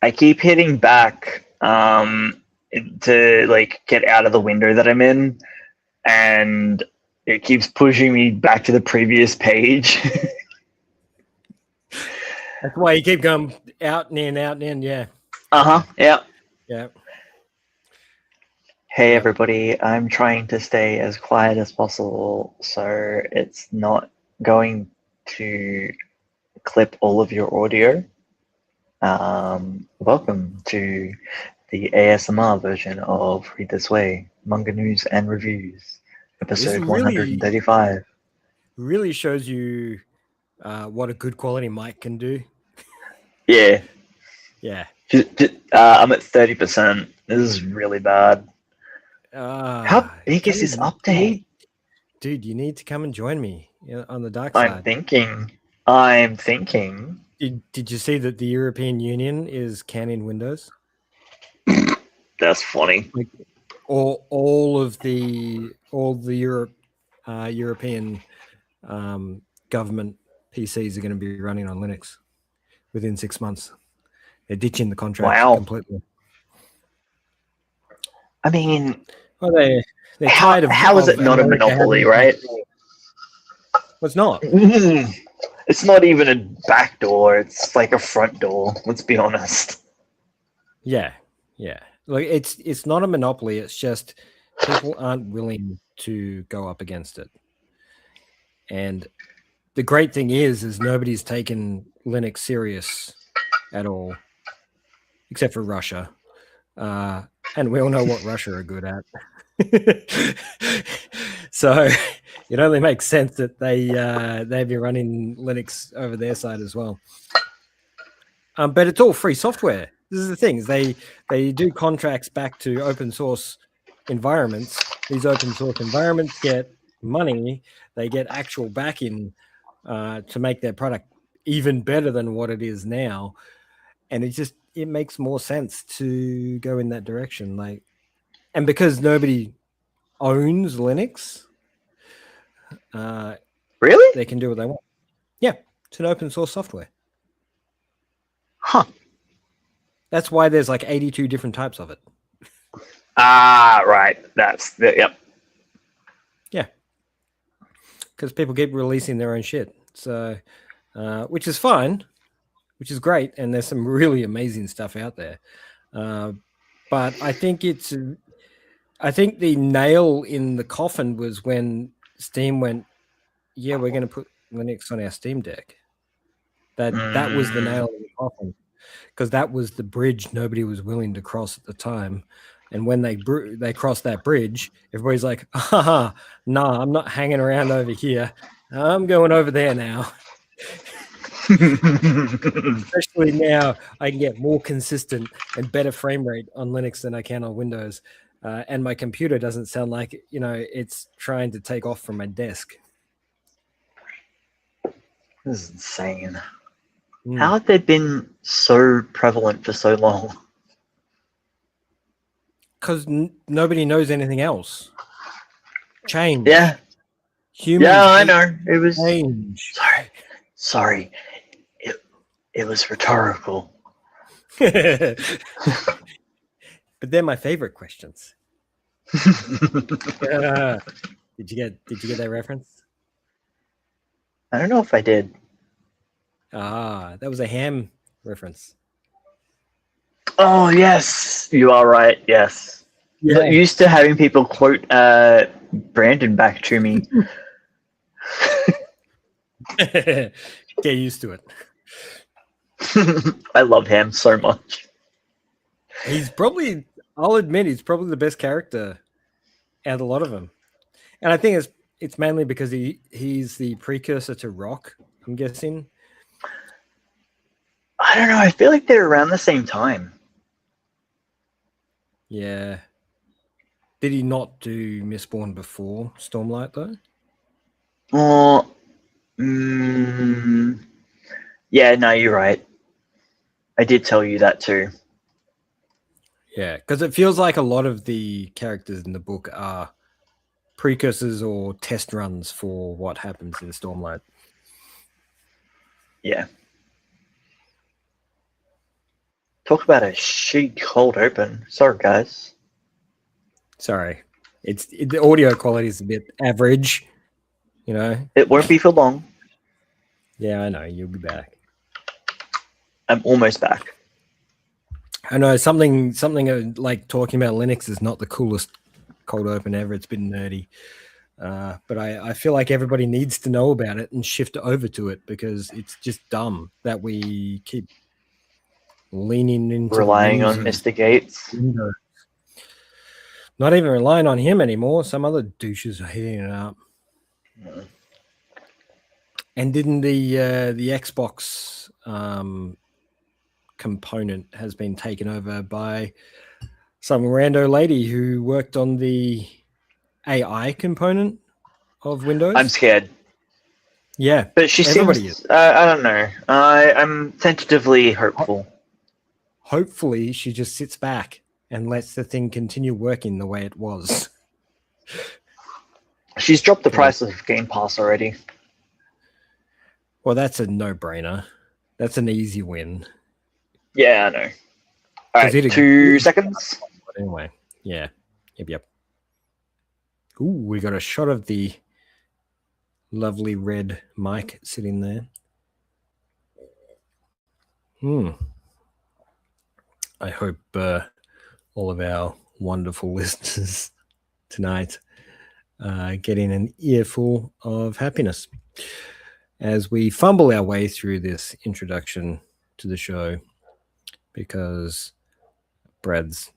I keep hitting back to like get out of the window that I'm in, and it keeps pushing me back to the previous page. That's why you keep going out and in, yeah. Yeah. Yeah. Hey Yep. everybody, I'm trying to stay as quiet as possible so it's not going to clip all of your audio. Welcome to the ASMR version of Read This Way, Manga News and Reviews, episode 135. Really shows you what a good quality mic can do. Yeah. Yeah. I'm at 30%. This is really bad. How big is this update? Dude, you need to come and join me on the dark I'm side. thinking. Did you see that the European Union is canning Windows? That's funny. Like all the European government PCs are going to be running on Linux within 6 months. They're ditching the contract completely. I mean, well, they're tired of. How is it not a monopoly, right? Well, it's not. It's not even a back door. It's like a front door. Let's be honest. Yeah. Like it's not a monopoly. It's just people aren't willing to go up against it. And the great thing is nobody's taken Linux serious at all, except for Russia. And we all know what Russia are good at. So it only makes sense that they'd be running Linux over their side as well. But it's all free software. This is the thing: is they do contracts back to open source environments. These open source environments get money. They get actual backing to make their product even better than what it is now, and it makes more sense to go in that direction. Like, and because nobody owns Linux, really, they can do what they want. Yeah, it's an open source software. Huh. That's why there's like 82 different types of it. Right. Yep. Yeah. Because people keep releasing their own shit. So, which is fine, which is great. And there's some really amazing stuff out there. But I think the nail in the coffin was when Steam went, yeah, we're going to put Linux on our Steam Deck. That was the nail in the coffin, because that was the bridge nobody was willing to cross at the time. And when they crossed that bridge, everybody's like, nah, I'm not hanging around over here. I'm going over there now. Especially now, I can get more consistent and better frame rate on Linux than I can on Windows. And my computer doesn't sound like, it's trying to take off from my desk. This is insane. How have they been so prevalent for so long? Because nobody knows anything else. Change. Yeah. Humans. Yeah, I know. It was change. Sorry. It was rhetorical. But they're my favorite questions. Did you get that reference? I don't know if I did. That was a Ham reference. Oh, yes. You are right. Yes. Yeah. I'm used to having people quote Brandon back to me. Get used to it. I love him so much. I'll admit, he's probably the best character out of a lot of them. And I think it's mainly because he's the precursor to Rock, I'm guessing. I don't know. I feel like they're around the same time. Yeah. Did he not do Mistborn before Stormlight, though? Oh, yeah, no, you're right. I did tell you that too. Yeah, because it feels like a lot of the characters in the book are precursors or test runs for what happens in Stormlight. Yeah. Talk about a shitty cold open. Sorry, guys. Sorry, the audio quality is a bit average. You know. It won't be for long. Yeah, I know. You'll be back. I'm almost back. I know something like talking about Linux is not the coolest cold open ever. It's been nerdy. But I feel like everybody needs to know about it and shift over to it because it's just dumb that we keep leaning into Relying the on Mr. Gates. Windows. Not even relying on him anymore. Some other douches are hitting it up. Mm. And didn't the Xbox component has been taken over by some rando lady who worked on the AI component of Windows? I'm scared. Yeah, but she seems. I don't know. I'm tentatively hopeful. Hopefully, she just sits back and lets the thing continue working the way it was. She's dropped the price of Game Pass already. Well, that's a no-brainer. That's an easy win. Yeah, I know. All right, 2 seconds. Anyway, yeah. Yep. Ooh, we got a shot of the lovely red mic sitting there. I hope all of our wonderful listeners tonight getting an earful of happiness as we fumble our way through this introduction to the show, because Brad's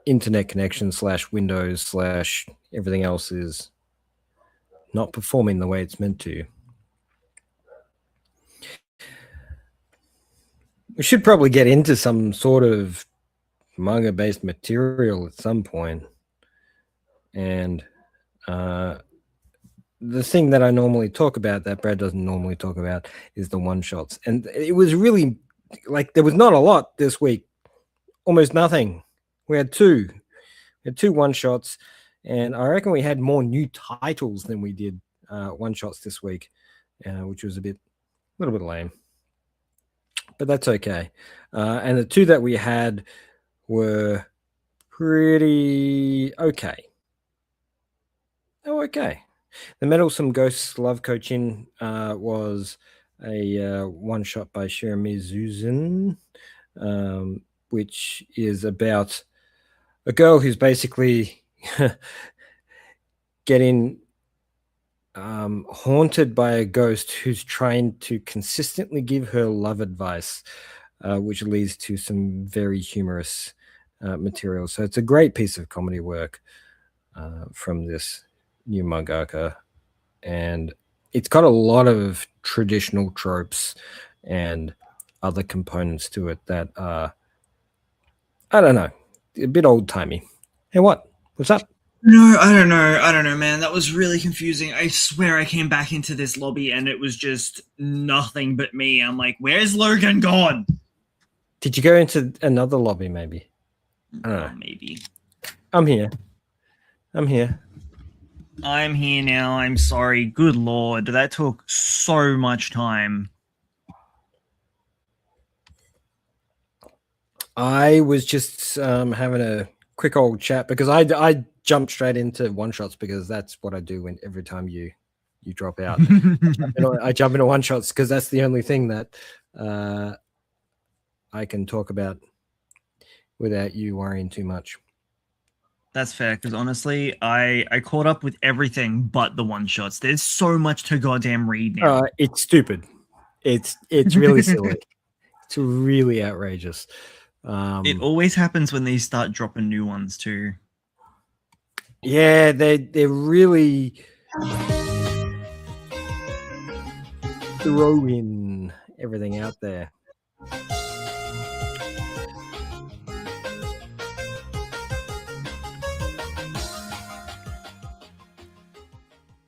internet connection / Windows / everything else is not performing the way it's meant to. We should probably get into some sort of manga-based material at some point. And the thing that I normally talk about that Brad doesn't normally talk about is the one-shots. And it was really, like, there was not a lot this week. Almost nothing. We had two. We had 2 one-shots. And I reckon we had more new titles than we did one-shots this week, which was a little bit lame. But that's okay. And the 2 that we had were pretty okay. Oh, okay. The Meddlesome Ghosts Love Coaching was a one-shot by Shiramizuzun, which is about a girl who's basically getting haunted by a ghost who's trying to consistently give her love advice, which leads to some very humorous material. So it's a great piece of comedy work from this new mangaka, and it's got a lot of traditional tropes and other components to it that are, I don't know, a bit old-timey. Hey, what's up? No, I don't know, man. That was really confusing. I swear I came back into this lobby and it was just nothing but me. I'm like, where's Logan gone? Did you go into another lobby, maybe? I don't know. Maybe. I'm here. I'm here now. I'm sorry. Good Lord. That took so much time. I was just having a quick old chat because I jumped straight into one-shots because that's what I do every time you drop out. I jump into one-shots because that's the only thing that I can talk about without you worrying too much. That's fair, because honestly, I caught up with everything but the one-shots. There's so much to goddamn read now. It's stupid. It's really silly. It's really outrageous. It always happens when they start dropping new ones too. Yeah, they're really throwing everything out there.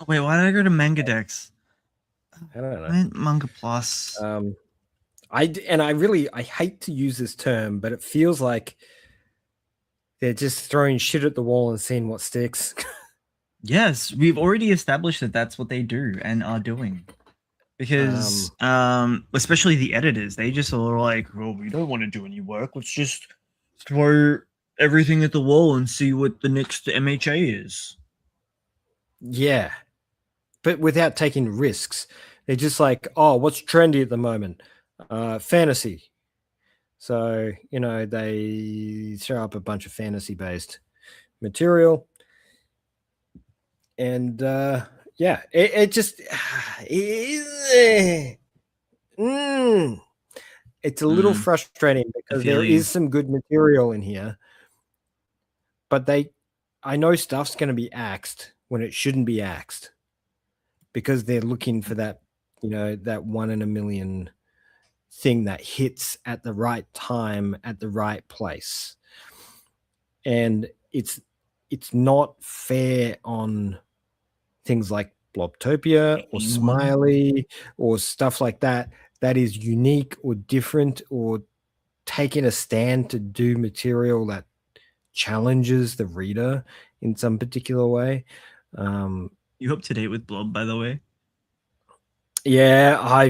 Oh, wait, why did I go to Manga Dex? I don't know. I meant Manga Plus. I hate to use this term, but it feels like they're just throwing shit at the wall and seeing what sticks. Yes, we've already established that that's what they do and are doing. Because especially the editors, they just are like, well, we don't want to do any work. Let's just throw everything at the wall and see what the next MHA is. Yeah, but without taking risks. They're just like, oh, what's trendy at the moment? Fantasy. So, you know, they throw up a bunch of fantasy-based material. And yeah, it just it's a little frustrating because there is some good material in here, but I know stuff's going to be axed when it shouldn't be axed because they're looking for that, you know, that 1 in a million thing that hits at the right time at the right place. And it's not fair on things like Blobtopia or Smiley or stuff like that is unique or different or taking a stand to do material that challenges the reader in some particular way. You up to date with Blob, by the way? Yeah,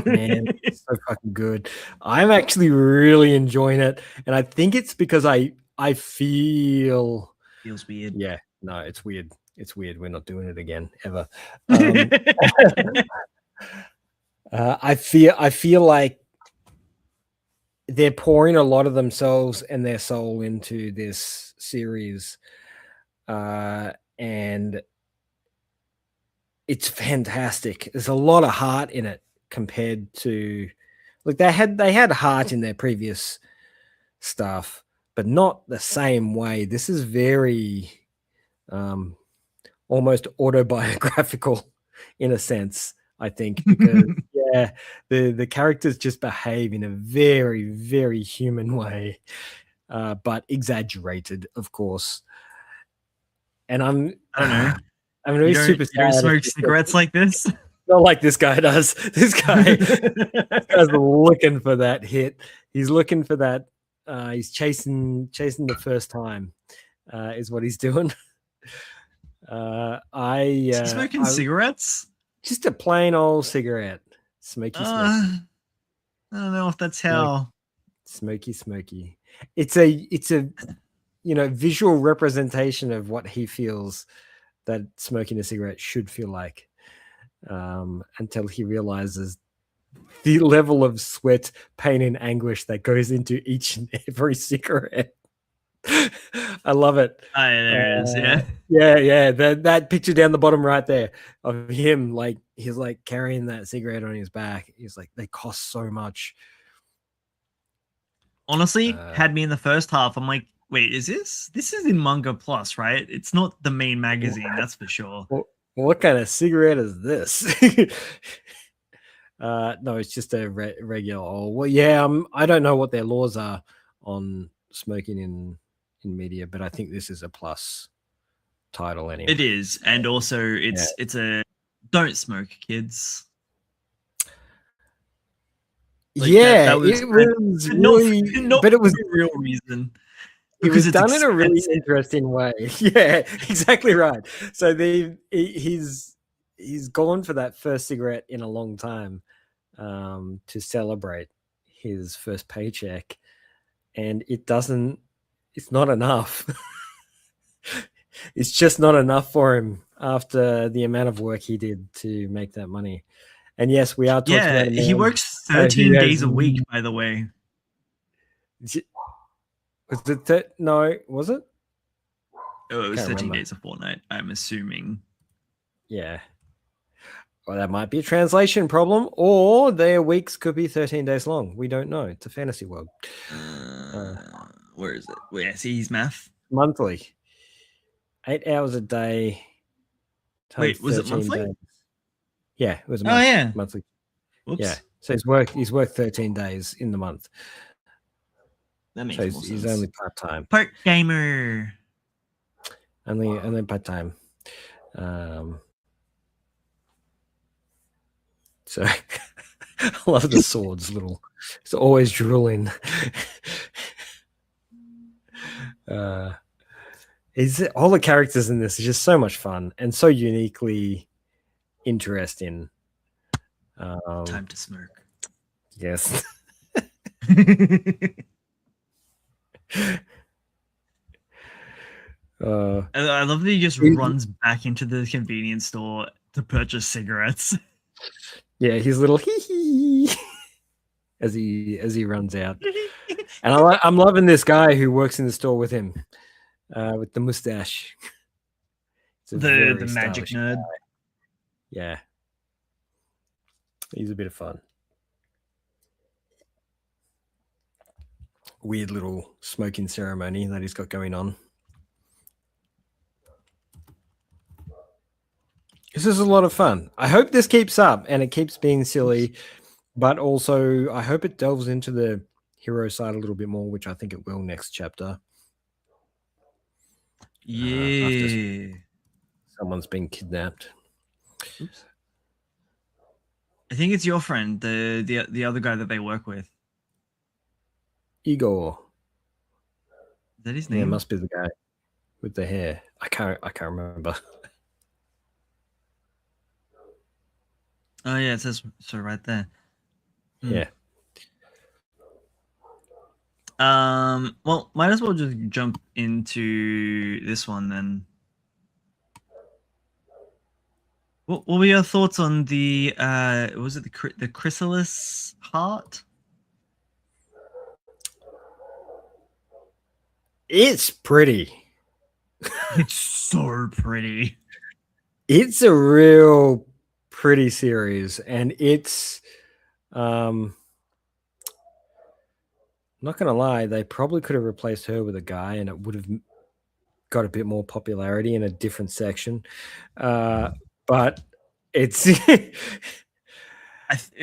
man, it's so fucking good. I'm actually really enjoying it, and I think it's because I feels weird. Yeah, no, it's weird. It's weird. We're not doing it again ever. I feel like they're pouring a lot of themselves and their soul into this series, and it's fantastic. There's a lot of heart in it compared to, like, they had heart in their previous stuff, but not the same way. This is very almost autobiographical in a sense, I think, because yeah, the characters just behave in a very, very human way, but exaggerated, of course. And I don't know. I'm really super sad. You don't smoke cigarettes like this? Not like this guy does. This guy's looking for that hit. He's looking for that. He's chasing the first time, is what he's doing. Is he smoking cigarettes? Just a plain old cigarette. Smoky. I don't know if that's how. Smoky. It's a you know, visual representation of what he feels that smoking a cigarette should feel like, until he realizes the level of sweat, pain, and anguish that goes into each and every cigarette. I love it. Oh, yeah, there it is. Yeah. That picture down the bottom right there of him, like, he's like carrying that cigarette on his back. He's like, they cost so much. Honestly, had me in the first half. I'm like, wait, is this is in Manga Plus, right? It's not the main magazine, that's for sure. What kind of cigarette is this? No, it's just a regular old. Well, yeah, I don't know what their laws are on smoking in media, but I think this is a plus title anyway. It is, and also it's a don't smoke, kids. Like it was really, but it was a real reason. It was done in a really interesting way. Yeah, exactly right. So he's gone for that first cigarette in a long time, to celebrate his first paycheck, and it's not enough. It's just not enough for him after the amount of work he did to make that money. And yes, we are talking about a man, he works 13 days a week, by the way. Was it no, was it? Oh, it was 13 days a fortnight, I'm assuming. Yeah. Well, that might be a translation problem, or their weeks could be 13 days long. We don't know. It's a fantasy world. Where is it? Where? See his math? Monthly. 8 hours a day. Wait, was it monthly? Days. Yeah, it was monthly. Whoops. Yeah. So he's worked 13 days in the month. That makes more sense. He's only part-time. Part-timer. Only part-time. So I love the swords, it's always drooling. All the characters in this are just so much fun and so uniquely interesting. Time to smirk. Yes. I love that he just runs back into the convenience store to purchase cigarettes. Yeah, his little hee as he runs out. And I'm loving this guy who works in the store with him, with the mustache. The magic nerd. Guy. Yeah, he's a bit of fun. Weird little smoking ceremony that he's got going on. This is a lot of fun. I hope this keeps up and it keeps being silly, but also I hope it delves into the hero side a little bit more, which I think it will next chapter. Yeah. After someone's been kidnapped. Oops. I think it's your friend, the other guy that they work with. Igor. Is that his name? Yeah, must be the guy with the hair. I can't remember. Oh yeah, it says so right there. Yeah. Well, might as well just jump into this one then. What were your thoughts on the was it the chrysalis heart? It's pretty. It's so pretty. It's a real pretty series, and it's not gonna lie, they probably could have replaced her with a guy and it would have got a bit more popularity in a different section, but it's it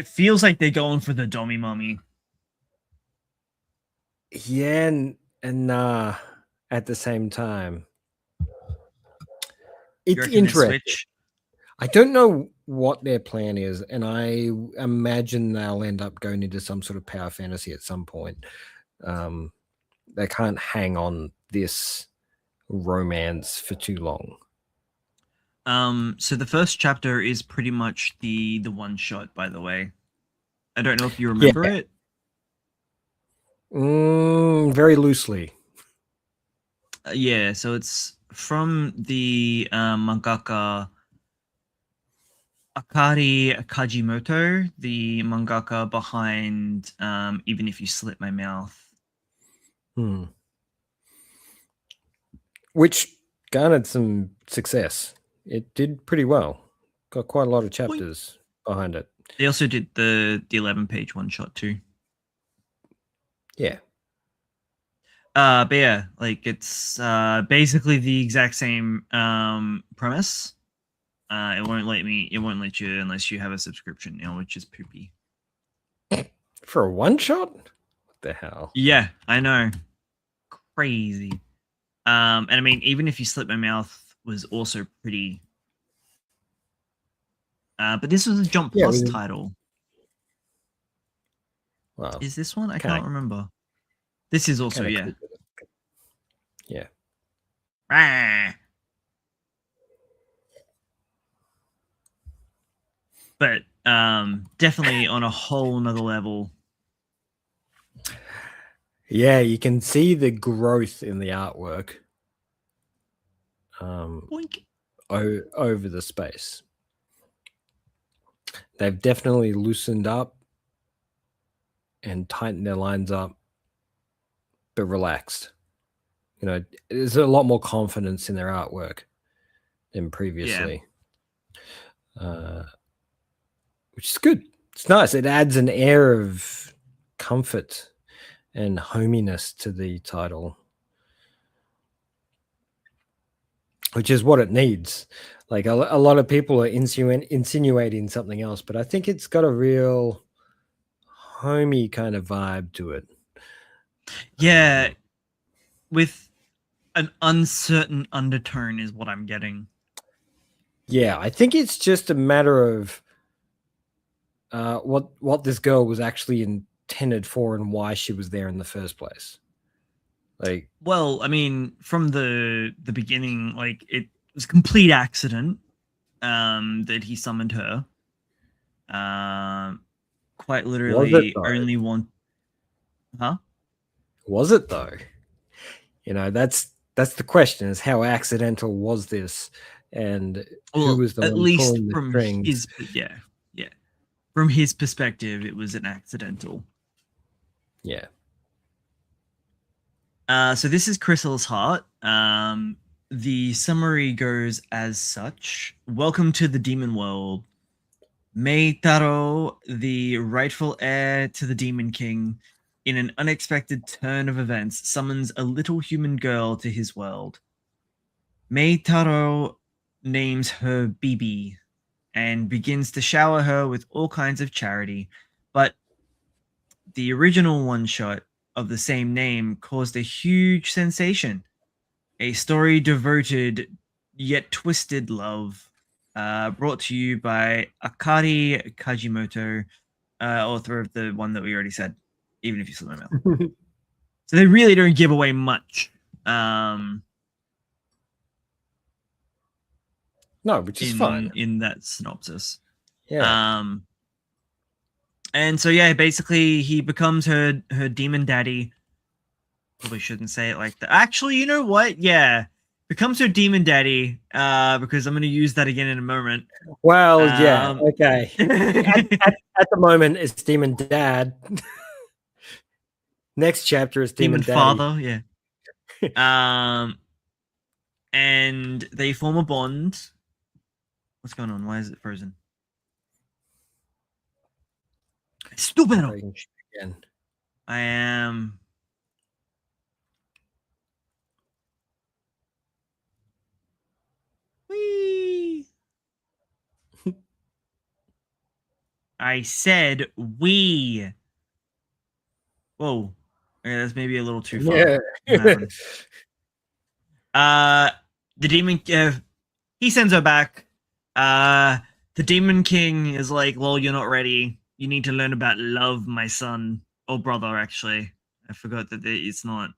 feels like they're going for the Dommy Mummy. Yeah, and nah, at the same time. It's interesting. I don't know what their plan is, and I imagine they'll end up going into some sort of power fantasy at some point. They can't hang on this romance for too long. So the first chapter is pretty much the one shot, by the way. I don't know if you remember it. Very loosely. Yeah, so it's from the mangaka Okaeri Kajimoto, the mangaka behind Even If You Slit My Mouth. Which garnered some success. It did pretty well. Got quite a lot of chapters behind it. They also did the 11-page one shot too. Yeah. But yeah, like it's basically the exact same premise. It won't let you unless you have a subscription now, which is poopy. For a one shot? What the hell? Yeah, I know. Crazy. And I mean, Even If You Slit My Mouth was also pretty. But this was a Jump Plus title. Wow. Is this one? I can't remember. This is also, yeah. Yeah. But definitely on a whole nother level. Yeah, you can see the growth in the artwork over the space. They've definitely loosened up and tightened their lines up, but relaxed. You know, there's a lot more confidence in their artwork than previously. Which is good. It's nice. It adds an air of comfort and hominess to the title, which is what it needs. Like a lot of people are insinuating something else, but I think it's got a real homey kind of vibe to it. Yeah, with an uncertain undertone is what I'm getting. Yeah, I think it's just a matter of what this girl was actually intended for and why she was there in the first place. Like, well, I mean, from the beginning, like it was a complete accident that he summoned her. Quite literally only one. Huh? Was it though? That's the question: is how accidental was this, and who was the at one least pulling the from strings? his from his perspective, it was an accidental. Yeah. So this is Chrysal's heart. The summary goes as such: Welcome to the demon world. Meitaro, the rightful heir to the Demon King, in an unexpected turn of events, summons a little human girl to his world. Meitaro names her Bibi and begins to shower her with all kinds of charity, but the original one-shot of the same name caused a huge sensation. A story devoted yet twisted love, brought to you by Akari Kajimoto, author of the one that we already said, even if you saw my mouth. So they really don't give away much. No, which is fine in that synopsis. Yeah. And so yeah, basically he becomes her demon daddy. Probably shouldn't say it like that. Actually, you know what? Yeah. Becomes her demon daddy, because I'm going to use that again in a moment. Well, yeah, okay. at the moment, it's demon dad. Next chapter is demon father, yeah. And they form a bond. What's going on? Why is it frozen? Stupid. Again. I am. Wee. I said we. Whoa. Okay, that's maybe a little too far. Yeah. The demon. He sends her back. The Demon King is like, "Lol, you're not ready. You need to learn about love, my son or brother." Actually, I forgot that it's not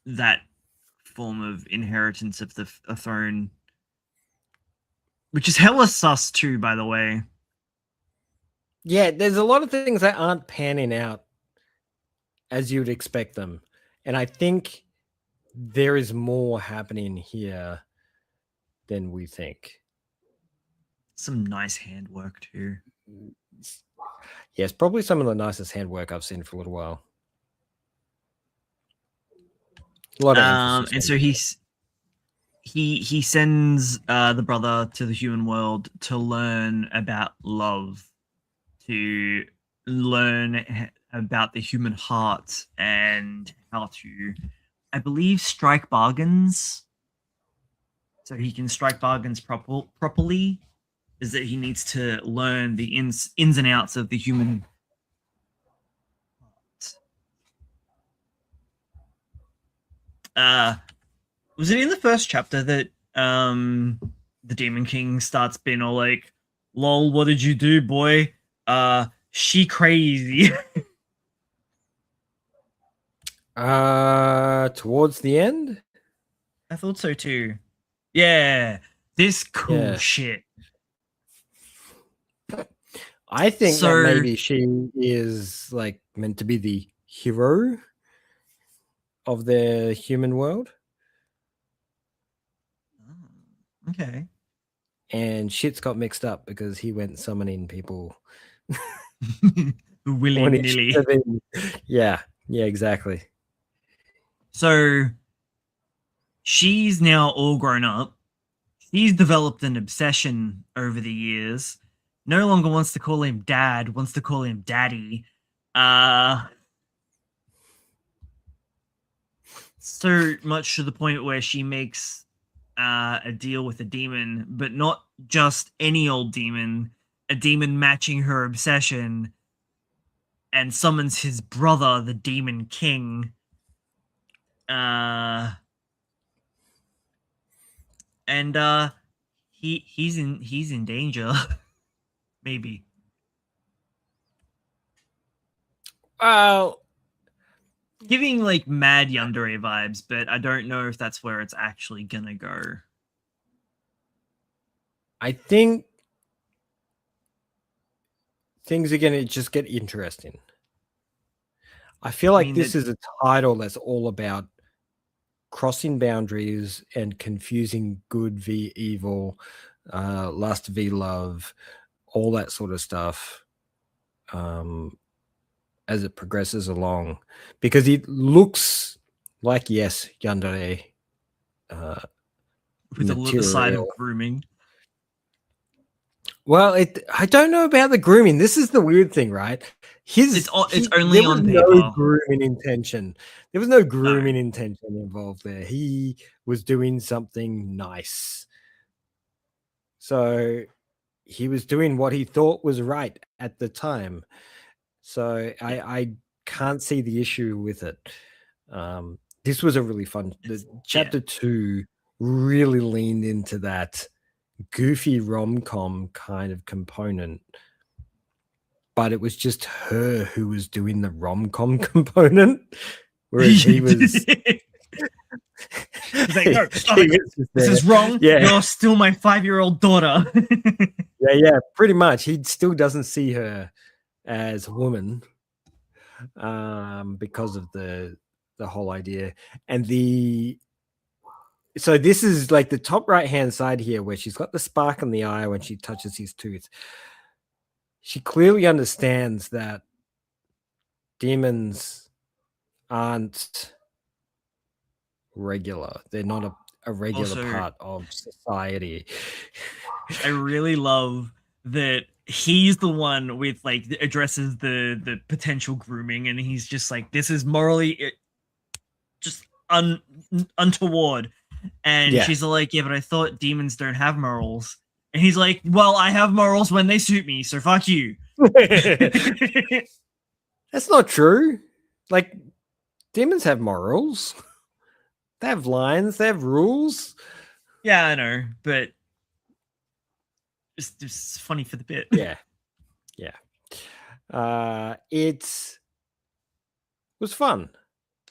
that form of inheritance of the throne, which is hella sus too, by the way. Yeah, there's a lot of things that aren't panning out as you'd expect them, and I think there is more happening here than we think. Some nice handwork too. Yes, probably some of the nicest handwork I've seen for a little while. A lot of emphasis. And so he sends the brother to the human world to learn about love, to learn about the human heart and how to, I believe, strike bargains. So he can strike bargains properly. Is that he needs to learn the ins and outs of the human heart. Was it in the first chapter that the Demon King starts being all like, "Lol, what did you do, boy? She crazy." Towards the end? I thought so too. Yeah, this cool shit. I think that maybe she is like meant to be the hero of the human world. Oh, okay. And shit's got mixed up because he went summoning people willy-nilly. Yeah, exactly. So she's now all grown up. She's developed an obsession over the years. No longer wants to call him dad, wants to call him daddy. So much to the point where she makes a deal with a demon, but not just any old demon, a demon matching her obsession, and summons his brother, the Demon King. And he's in danger. Maybe. Giving like mad yandere vibes, but I don't know if that's where it's actually gonna go. I think things are going to just get interesting. I feel like this is a title that's all about crossing boundaries and confusing good v evil, lust v love, all that sort of stuff as it progresses along. Because it looks like, yes, yandere. With a little side of grooming. Well, I don't know about the grooming. This is the weird thing, right? It's only on paper. No grooming intention. There was no grooming intention involved there. He was doing something nice. So he was doing what he thought was right at the time. So I can't see the issue with it. This was a really fun. Chapter 2 really leaned into that goofy rom-com kind of component, but it was just her who was doing the rom-com component, whereas he was like, no, stop it. This is wrong. You're still my 5-year-old daughter. yeah, pretty much. He still doesn't see her as a woman because of the whole idea. And so this is like the top right hand side here where she's got the spark in the eye when she touches his tooth. She clearly understands that demons aren't regular. They're not a regular part of society. I really love that he's the one with like addresses the potential grooming, and he's just like, this is morally just untoward. And she's like, yeah, but I thought demons don't have morals. And he's like, well, I have morals when they suit me, so fuck you. That's not true. Like, demons have morals. They have lines. They have rules. Yeah, I know, but it's funny for the bit. Yeah. It was fun.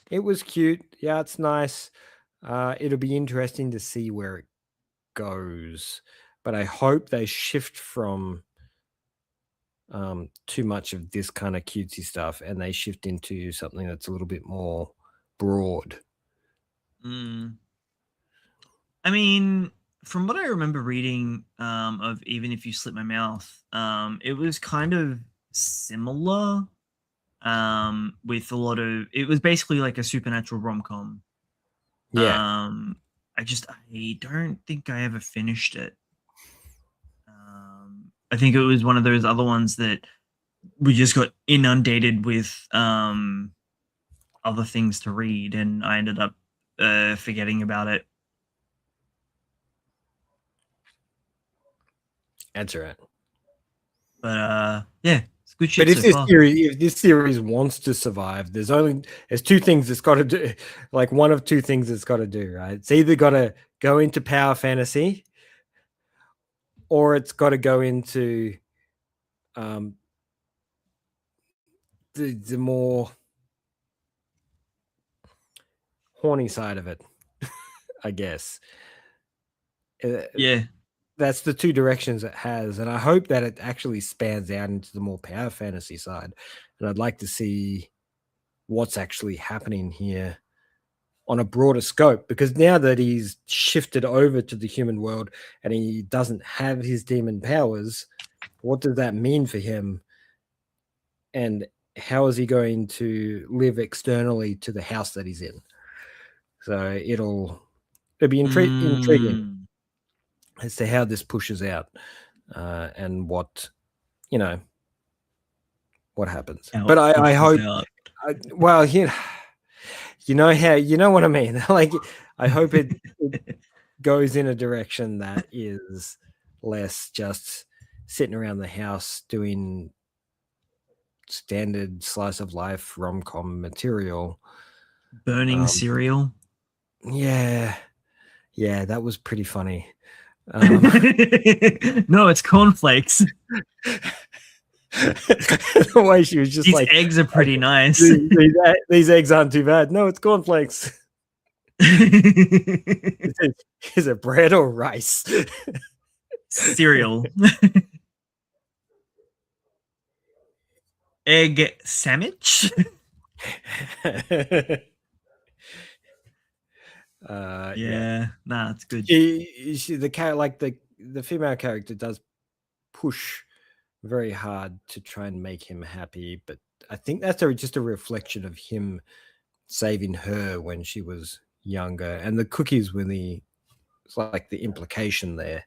It was cute. Yeah, it's nice. It'll be interesting to see where it goes, but I hope they shift from too much of this kind of cutesy stuff and they shift into something that's a little bit more broad. I mean, from what I remember reading of Even If You Slip My Mouth, it was kind of similar with a lot of, it was basically like a supernatural rom-com. Yeah. I don't think I ever finished it. I think it was one of those other ones that we just got inundated with other things to read, and I ended up forgetting about it. That's right. But yeah, it's good shit. But if this series wants to survive, there's two things it's got to do. Like one of two things it's got to do, right? It's either got to go into power fantasy, or it's got to go into the more horny side of it, I guess. Yeah. That's the two directions it has, and I hope that it actually spans out into the more power fantasy side. And I'd like to see what's actually happening here on a broader scope, because now that he's shifted over to the human world and he doesn't have his demon powers, what does that mean for him? And how is he going to live externally to the house that he's in? So it'll be intriguing as to how this pushes out and what happens. But I hope, you know what I mean? Like, I hope it goes in a direction that is less just sitting around the house doing standard slice of life rom-com material. Burning cereal. Yeah, that was pretty funny. No, it's cornflakes. The way she was just these like, eggs are pretty nice. These eggs aren't too bad. No, it's cornflakes. Is it bread or rice? Cereal. Egg sandwich. Yeah, nah, it's good. The female character does push very hard to try and make him happy, but I think that's just a reflection of him saving her when she was younger, and the cookies were it's like the implication there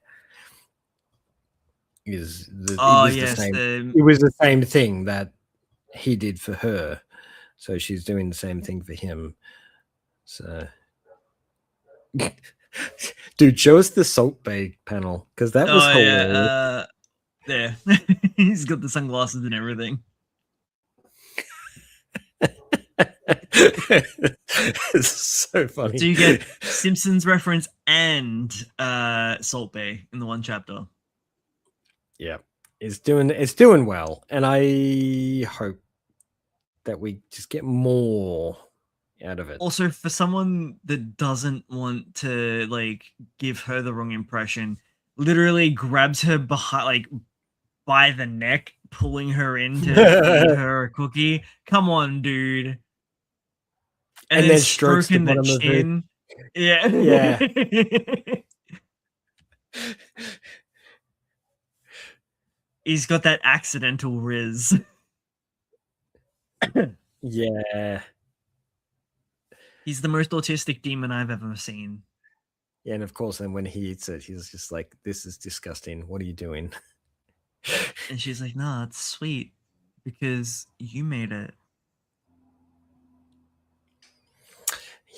is it was the same thing that he did for her, so she's doing the same thing for him. So dude, show us the Salt Bay panel, because that was hilarious. There. He's got the sunglasses and everything. It's so funny. So you get Simpsons reference and Salt Bay in the one chapter. Yeah, it's doing well, and I hope that we just get more out of it. Also, for someone that doesn't want to like give her the wrong impression, literally grabs her by the neck, pulling her in to feed her a cookie. Come on, dude. And then stroking the chin. Yeah. He's got that accidental riz. Yeah. He's the most autistic demon I've ever seen. Yeah, and of course, then when he eats it, he's just like, "This is disgusting. What are you doing?" And she's like, "No, it's sweet because you made it."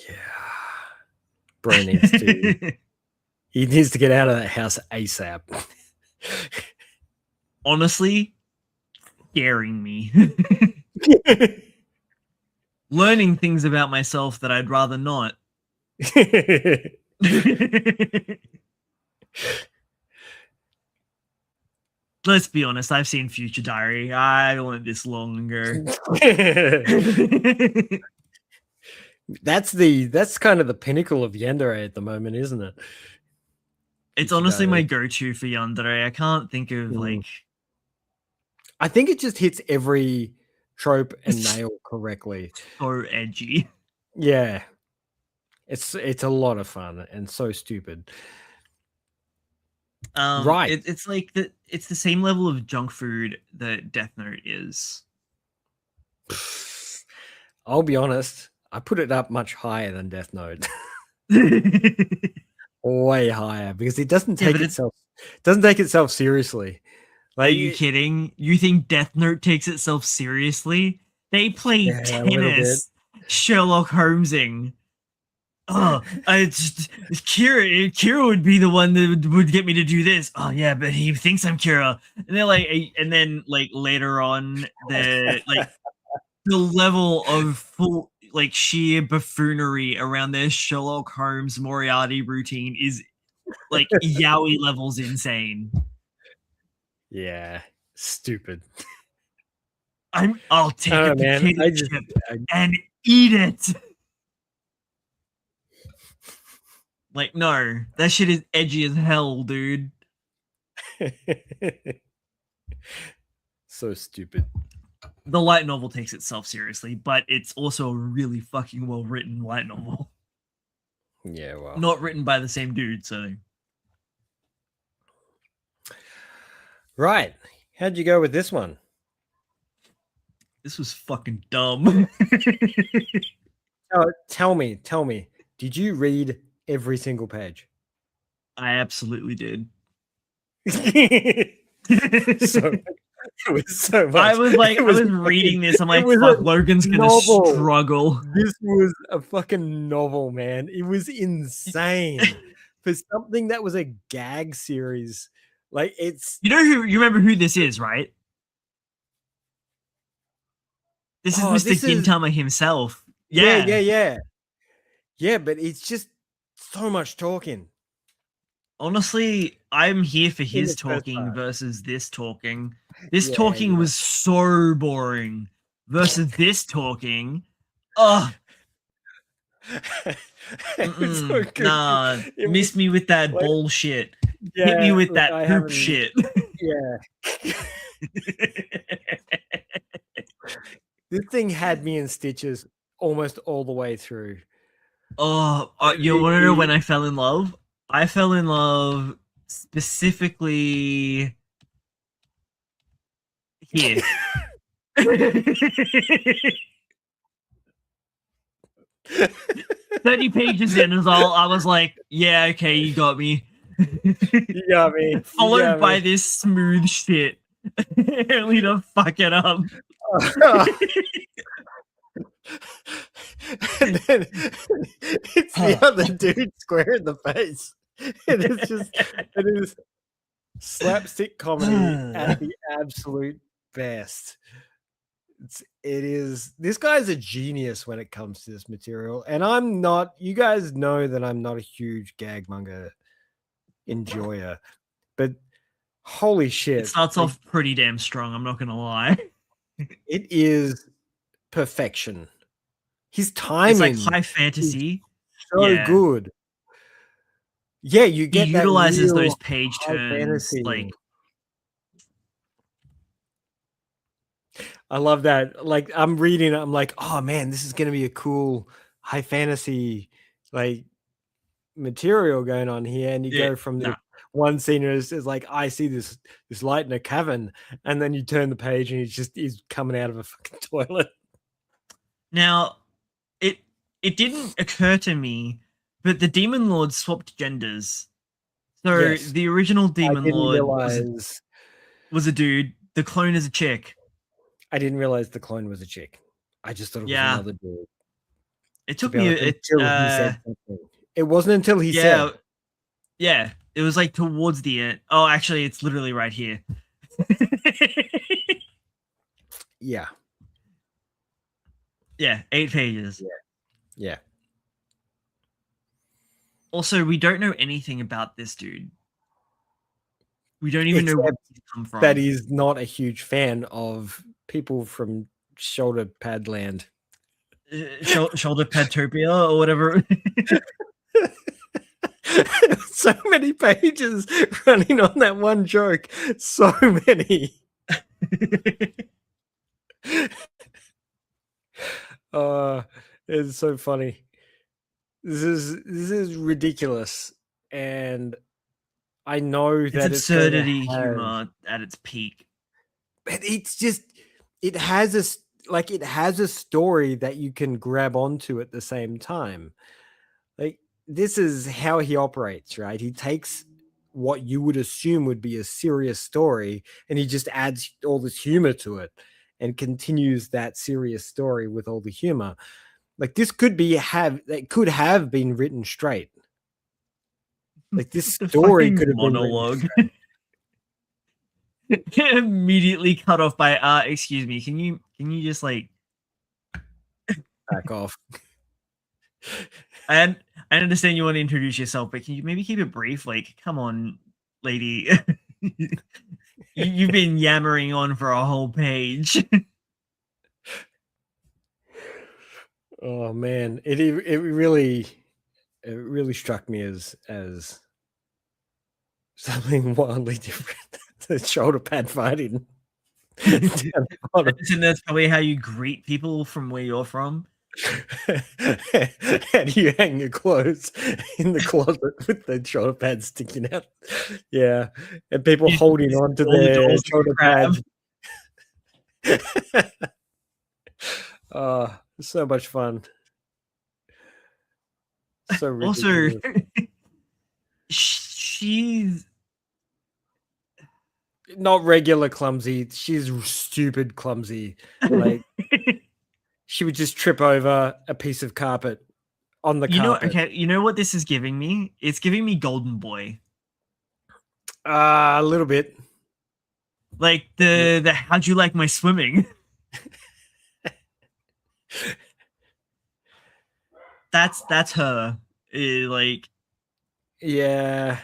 Yeah. Bro needs to he needs to get out of that house ASAP. Honestly, scaring me. Learning things about myself that I'd rather not. Let's be honest, I've seen Future Diary. I don't want this longer. That's kind of the pinnacle of yandere at the moment, isn't it? It's honestly my go-to for yandere. I can't think of I think it just hits every trope and nail correctly. So edgy. Yeah. It's a lot of fun and so stupid. Right. It's like it's the same level of junk food that Death Note is. I'll be honest, I put it up much higher than Death Note. Way higher, because it doesn't take itself seriously. Like, are you kidding? You think Death Note takes itself seriously? They play tennis, Sherlock Holmesing. Oh, Kira would be the one that would get me to do this. Oh yeah, but he thinks I'm Kira. And they're like, and then like later on, the level of full sheer buffoonery around their Sherlock Holmes Moriarty routine is like yaoi levels insane. Yeah, stupid. I'll take a potato chip and eat it. Like, no, that shit is edgy as hell, dude. So stupid. The light novel takes itself seriously, but it's also a really fucking well written light novel. Yeah, well, not written by the same dude, so. Right. How'd you go with this one? This was fucking dumb. Tell me. Did you read every single page? I absolutely did. It was so much. I was reading this. I'm like, fuck, Logan's gonna struggle. This was a fucking novel, man. It was insane. For something that was a gag series. Like, it's... You remember who this is, right? This is Mr. Gintama himself. Yeah, but it's just so much talking. Honestly, I'm here for his talking versus this talking. This talking was so boring versus this talking. Oh. So Nah, miss me with that bullshit. Hit me with look, that I poop haven't- shit. Yeah. This thing had me in stitches almost all the way through. Oh, you want to know when I fell in love? I fell in love specifically here. 30 pages in is all. I was like, yeah, okay, you got me. You got me. You Followed got by me. this smooth shit. Only to fuck it up. And then it's the other dude square in the face. And it's just, it is slapstick comedy at the absolute best. It is, this guy's a genius when it comes to this material. And I'm not, you guys know that I'm not a huge gag manga enjoyer, but holy shit. It starts off pretty damn strong, I'm not gonna lie. It is perfection. His timing, It's like high fantasy. so good. Yeah, you get He that utilizes real those page high turns fantasy. like I love that. Like I'm reading it, I'm like, oh man, this is gonna be a cool high fantasy like material going on here. And you go from the one scene is like, I see this light in a cavern, and then you turn the page and he's coming out of a fucking toilet. Now, it didn't occur to me, but the Demon Lord swapped genders. So Yes. the original Demon Lord realize was a dude. The clone is a chick. I didn't realize the clone was a chick. I just thought it was another dude. It took me until he said something. It wasn't until he said. Yeah, it was like towards the end. Oh, actually, it's literally right here. Yeah. Yeah, 8 pages. Yeah. Also, we don't know anything about this dude. We don't even know where he's come from. That he's not a huge fan of people from shoulder pad land. Shoulder Padtopia or whatever. So many pages running on that one joke. So many. It's so funny. This is ridiculous, and I know that it's absurdity humor at its peak. But it's just it has a story that you can grab onto at the same time. Like this is how he operates, right? He takes what you would assume would be a serious story and he just adds all this humor to it and continues that serious story with all the humor. Like this could have been written straight. Like this story could have monologue. been Immediately cut off by excuse me, can you just like back off? I understand you want to introduce yourself, but can you maybe keep it brief? Like, come on, lady. You've been yammering on for a whole page. Oh man, it really struck me as something wildly different than shoulder pad fighting. Isn't that probably how you greet people from where you're from? And you hang your clothes in the closet with the shoulder pads sticking out. Yeah, and people holding on to their shoulder pads. Oh, so much fun. So ridiculous. Also, she's not regular clumsy. She's stupid clumsy. Like she would just trip over a piece of carpet on the carpet. Okay, you know what this is giving me? It's giving me Golden Boy. A little bit. Like the how'd you like my swimming? That's her. Like, yeah,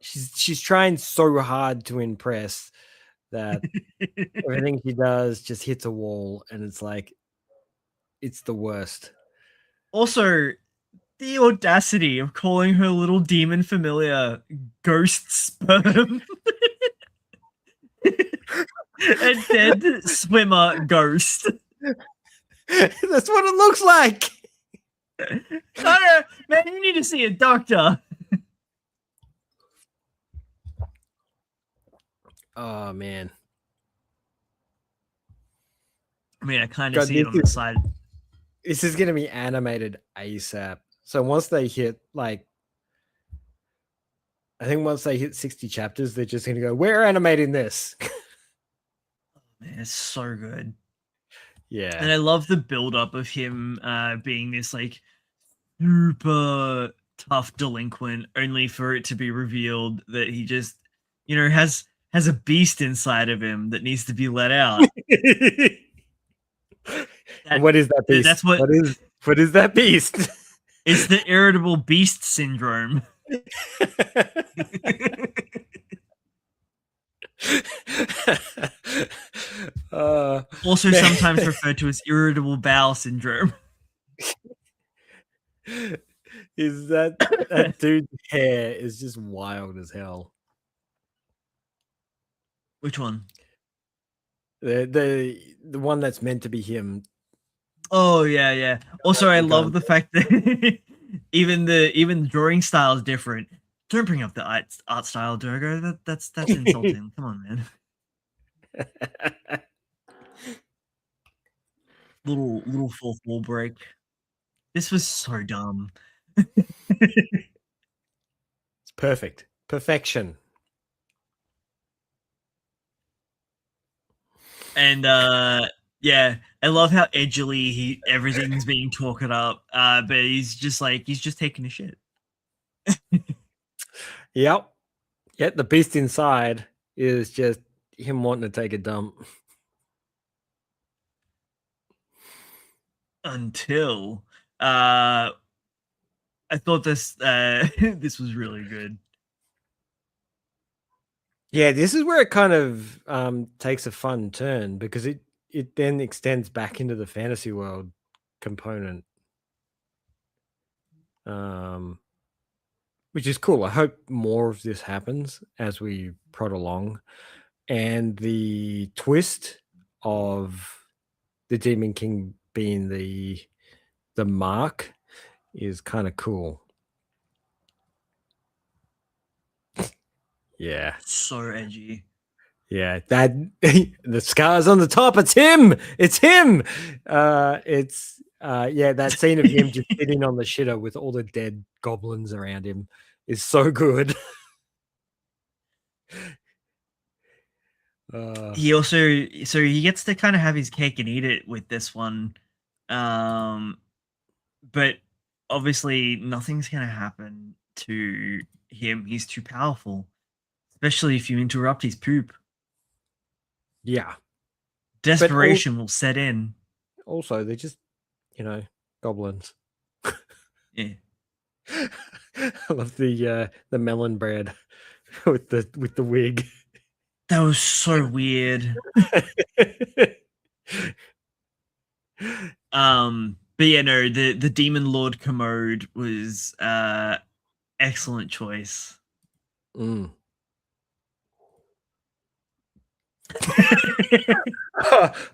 she's trying so hard to impress that everything she does just hits a wall, and it's like it's the worst. Also, the audacity of calling her little demon familiar ghost sperm. A dead swimmer ghost. That's what it looks like. No, man, you need to see a doctor. Oh man. I mean, I kind of God, see it on the side. This is going to be animated ASAP. So once they hit I think once they hit 60 chapters, they're just going to go, we're animating this. Man, it's so good. Yeah. And I love the build-up of him being this like super tough delinquent, only for it to be revealed that he just, has a beast inside of him that needs to be let out. And what is that beast? That's what is that beast? It's the irritable beast syndrome. Also sometimes referred to as irritable bowel syndrome. Is that dude's hair is just wild as hell. Which one? The one that's meant to be him. Oh yeah. Also, I love the fact that even the drawing style is different. Don't bring up the art style, Durgo. That's insulting. Come on, man. Little fourth wall break. This was so dumb. It's perfect. Perfection. And yeah, I love how edgily everything's being talked up. But he's just taking a shit. Yep. Yeah, the beast inside is just him wanting to take a dump. Until I thought this this was really good. Yeah, this is where it kind of takes a fun turn because it then extends back into the fantasy world component. Which is cool. I hope more of this happens as we prod along. And the twist of the Demon King being the mark is kind of cool. Yeah. So edgy. Yeah, that the scars on the top. It's him. It's him. That scene of him just sitting on the shitter with all the dead goblins around him is so good. He also he gets to kind of have his cake and eat it with this one, but obviously nothing's gonna happen to him. He's too powerful, especially if you interrupt his poop. Yeah, desperation will set in. Also, they're just goblins. Yeah. I love the melon bread with the wig. That was so weird. But yeah, no, the Demon Lord Commode was excellent choice.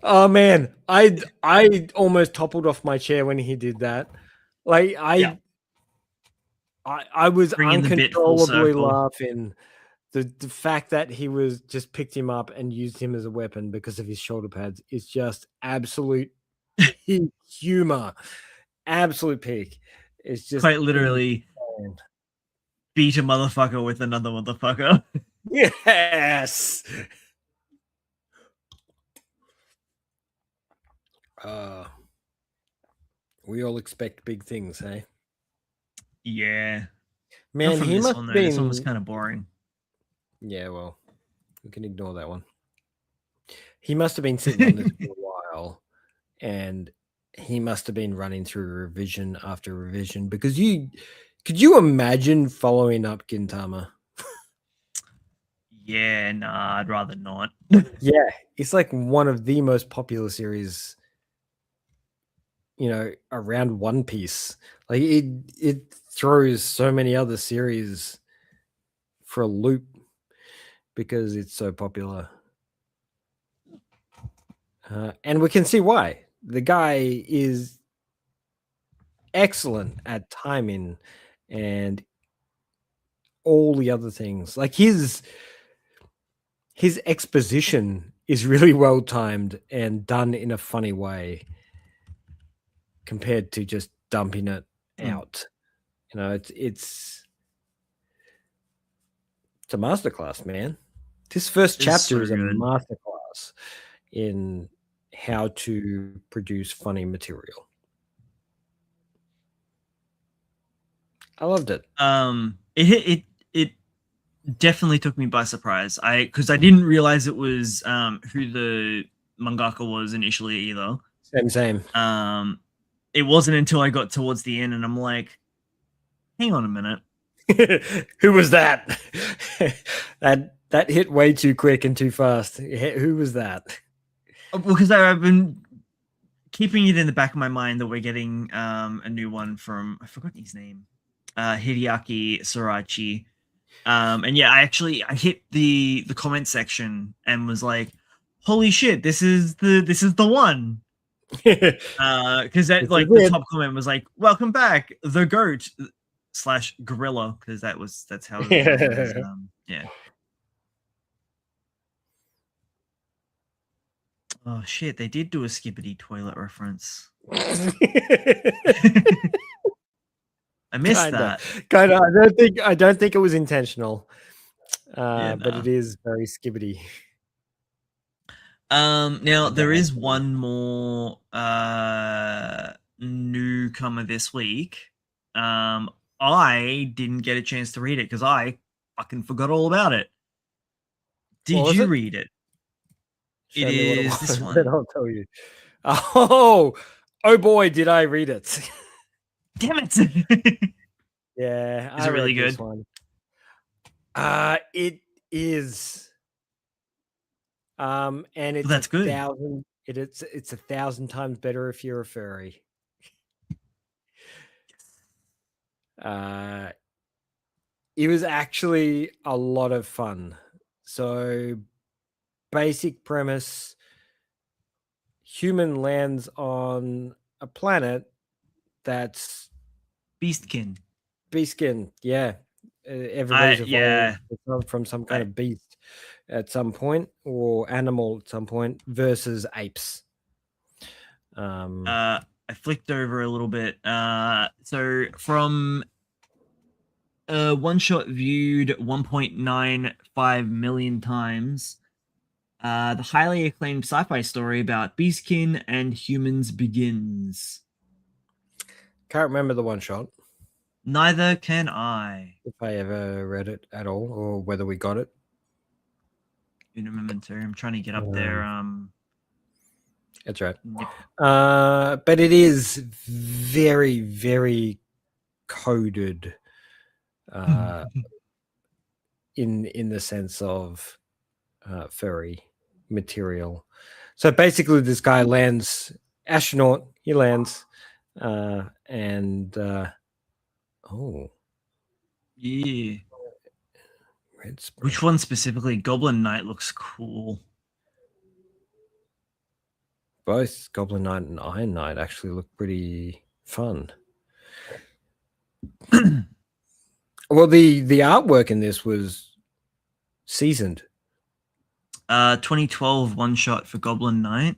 Oh man, I almost toppled off my chair when he did that. Like I was uncontrollably laughing. The fact that he was just picked him up and used him as a weapon because of his shoulder pads is just absolute humor. Absolute peak. It's just quite literally beat a motherfucker with another motherfucker. Yes. We all expect big things, hey? Yeah. Man, he must have been... This one was kind of boring. Yeah, well, we can ignore that one. He must have been sitting on this for a while, and he must have been running through revision after revision, because could you imagine following up Gintama? Yeah, nah, I'd rather not. Yeah, it's like one of the most popular series around One Piece. Like it throws so many other series for a loop because it's so popular. And we can see why. The guy is excellent at timing and all the other things. Like his exposition is really well timed and done in a funny way compared to just dumping it out. It's a masterclass, man. This first chapter is a masterclass in how to produce funny material. I loved it. It definitely took me by surprise. Because I didn't realize it was who the mangaka was initially either. Same. It wasn't until I got towards the end and I'm like, hang on a minute. Who was that? that hit way too quick and too fast. Who was that? Because I've been keeping it in the back of my mind that we're getting a new one from, I forgot his name, Hideaki Sorachi. And yeah, I hit the comment section and was like, holy shit, this is the one. Because that the top comment was like, welcome back, the goat / gorilla, because that's how it was, yeah. Oh shit, they did do a Skibbity toilet reference. I missed that. Kinda. I don't think it was intentional. But it is very Skibbity. Now there is one more newcomer this week. I didn't get a chance to read it because I fucking forgot all about it. Did you read it? It is this one. Then I'll tell you. Oh boy, did I read it. Damn it. Yeah. Is it really good? It is. And it's that's good. It's 1,000 times better if you're a furry. It was actually a lot of fun. So basic premise: human lands on a planet that's beastkin. Yeah. Everybody's evolved from some kind of beast at some point, or animal at some point, versus apes. I flicked over a little bit. So from one shot viewed 1.95 million times, the highly acclaimed sci-fi story about beastkin and humans begins. Can't remember the one shot. Neither can I. If I ever read it at all, or whether we got it. In a memento, I'm trying to get up there. That's right. But it is very, very coded in the sense of furry material. So basically, this guy lands, astronaut. He lands, and yeah. Red Spring. Which one specifically? Goblin Knight looks cool. Both Goblin Knight and Iron Knight actually look pretty fun. Well, the artwork in this was seasoned. 2012 one shot for Goblin Knight.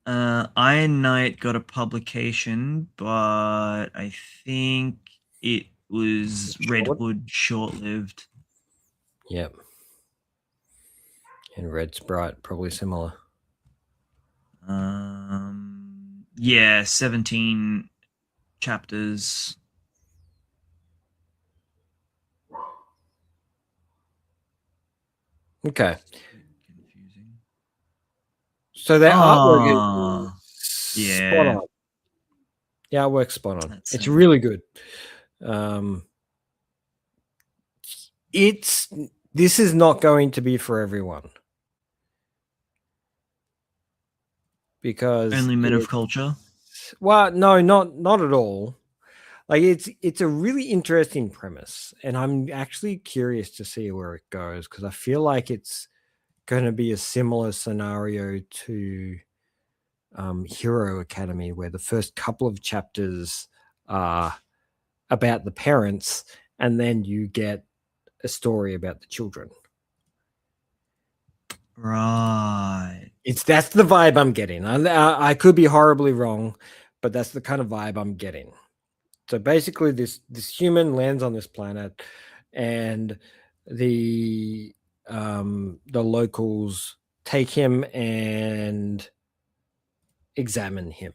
Iron Knight got a publication, but I think it was Red Hood short-lived. Yep. And Red Sprite, probably similar. Yeah, 17 chapters. Okay. Confusing. So that artwork is spot on. The artwork's spot on. It's really good. This is not going to be for everyone, because Only men of culture. well, no, not at all. Like it's a really interesting premise, and I'm actually curious to see where it goes because I feel like it's going to be a similar scenario to Hero Academy, where the first couple of chapters are about the parents, and then you get a story about the children. Right. That's the vibe I'm getting. I could be horribly wrong, but that's the kind of vibe I'm getting. So basically, this human lands on this planet, and the locals take him and examine him.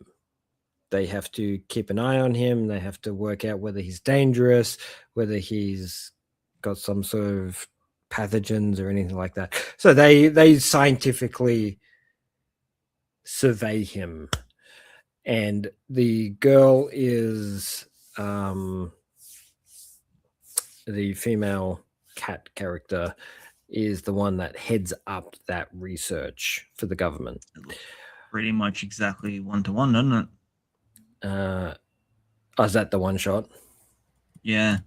They have to keep an eye on him. They have to work out whether he's dangerous, whether he's got some sort of pathogens or anything like that. So they scientifically survey him, and the girl is the female cat character is the one that heads up that research for the government. Pretty much exactly 1-to-1, doesn't it? Is that the one shot? Yeah.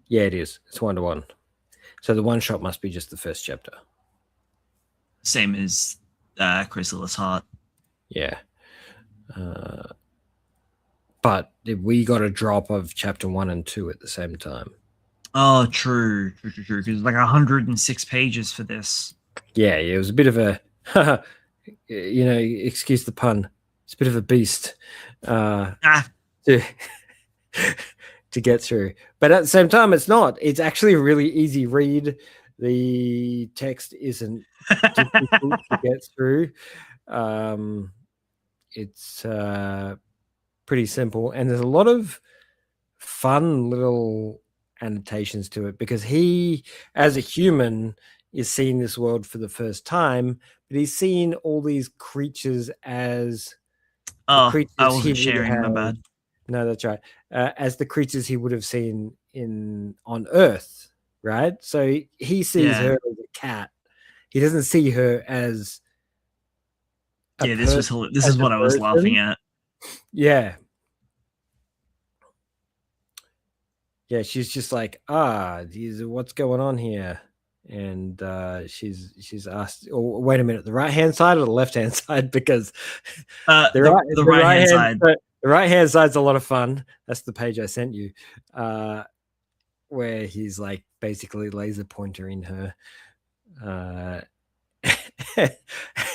Yeah, it is. It's 1-to-1. So the one shot must be just the first chapter. Same as Chrysalis Heart. Yeah. But we got a drop of chapter 1 and 2 at the same time. Oh, true. Because it's like 106 pages for this. Yeah, it was a bit of a, excuse the pun. It's a bit of a beast to get through. But at the same time, it's not. It's actually a really easy read. The text isn't difficult to get through. It's pretty simple, and there's a lot of fun little annotations to it because he, as a human, is seeing this world for the first time, but he's seeing all these creatures as I wasn't sharing, my bad. No, that's right. As the creatures he would have seen on Earth, right? So he sees her as a cat. He doesn't see her as this is what I was laughing at. Yeah. Yeah, she's just like, what's going on here? And she's asked, oh, wait a minute, the right-hand side or the left-hand side? Because the right-hand side. The right-hand side's a lot of fun. That's the page I sent you, where he's like basically laser pointering her.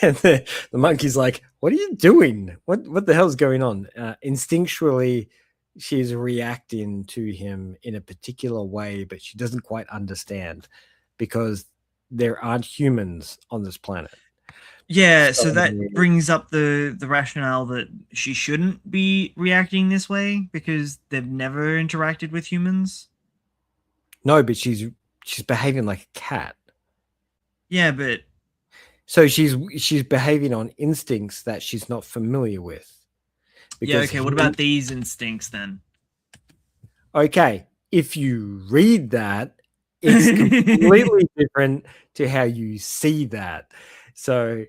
And the monkey's like, what are you doing? What the hell's going on? Instinctually, she's reacting to him in a particular way, but she doesn't quite understand because there aren't humans on this planet. Yeah, so that brings up the rationale that she shouldn't be reacting this way because they've never interacted with humans. No, but she's behaving like a cat. Yeah, but so she's behaving on instincts that she's not familiar with. Yeah, okay, what about these instincts then? Okay, if you read that, it's completely different to how you see that. So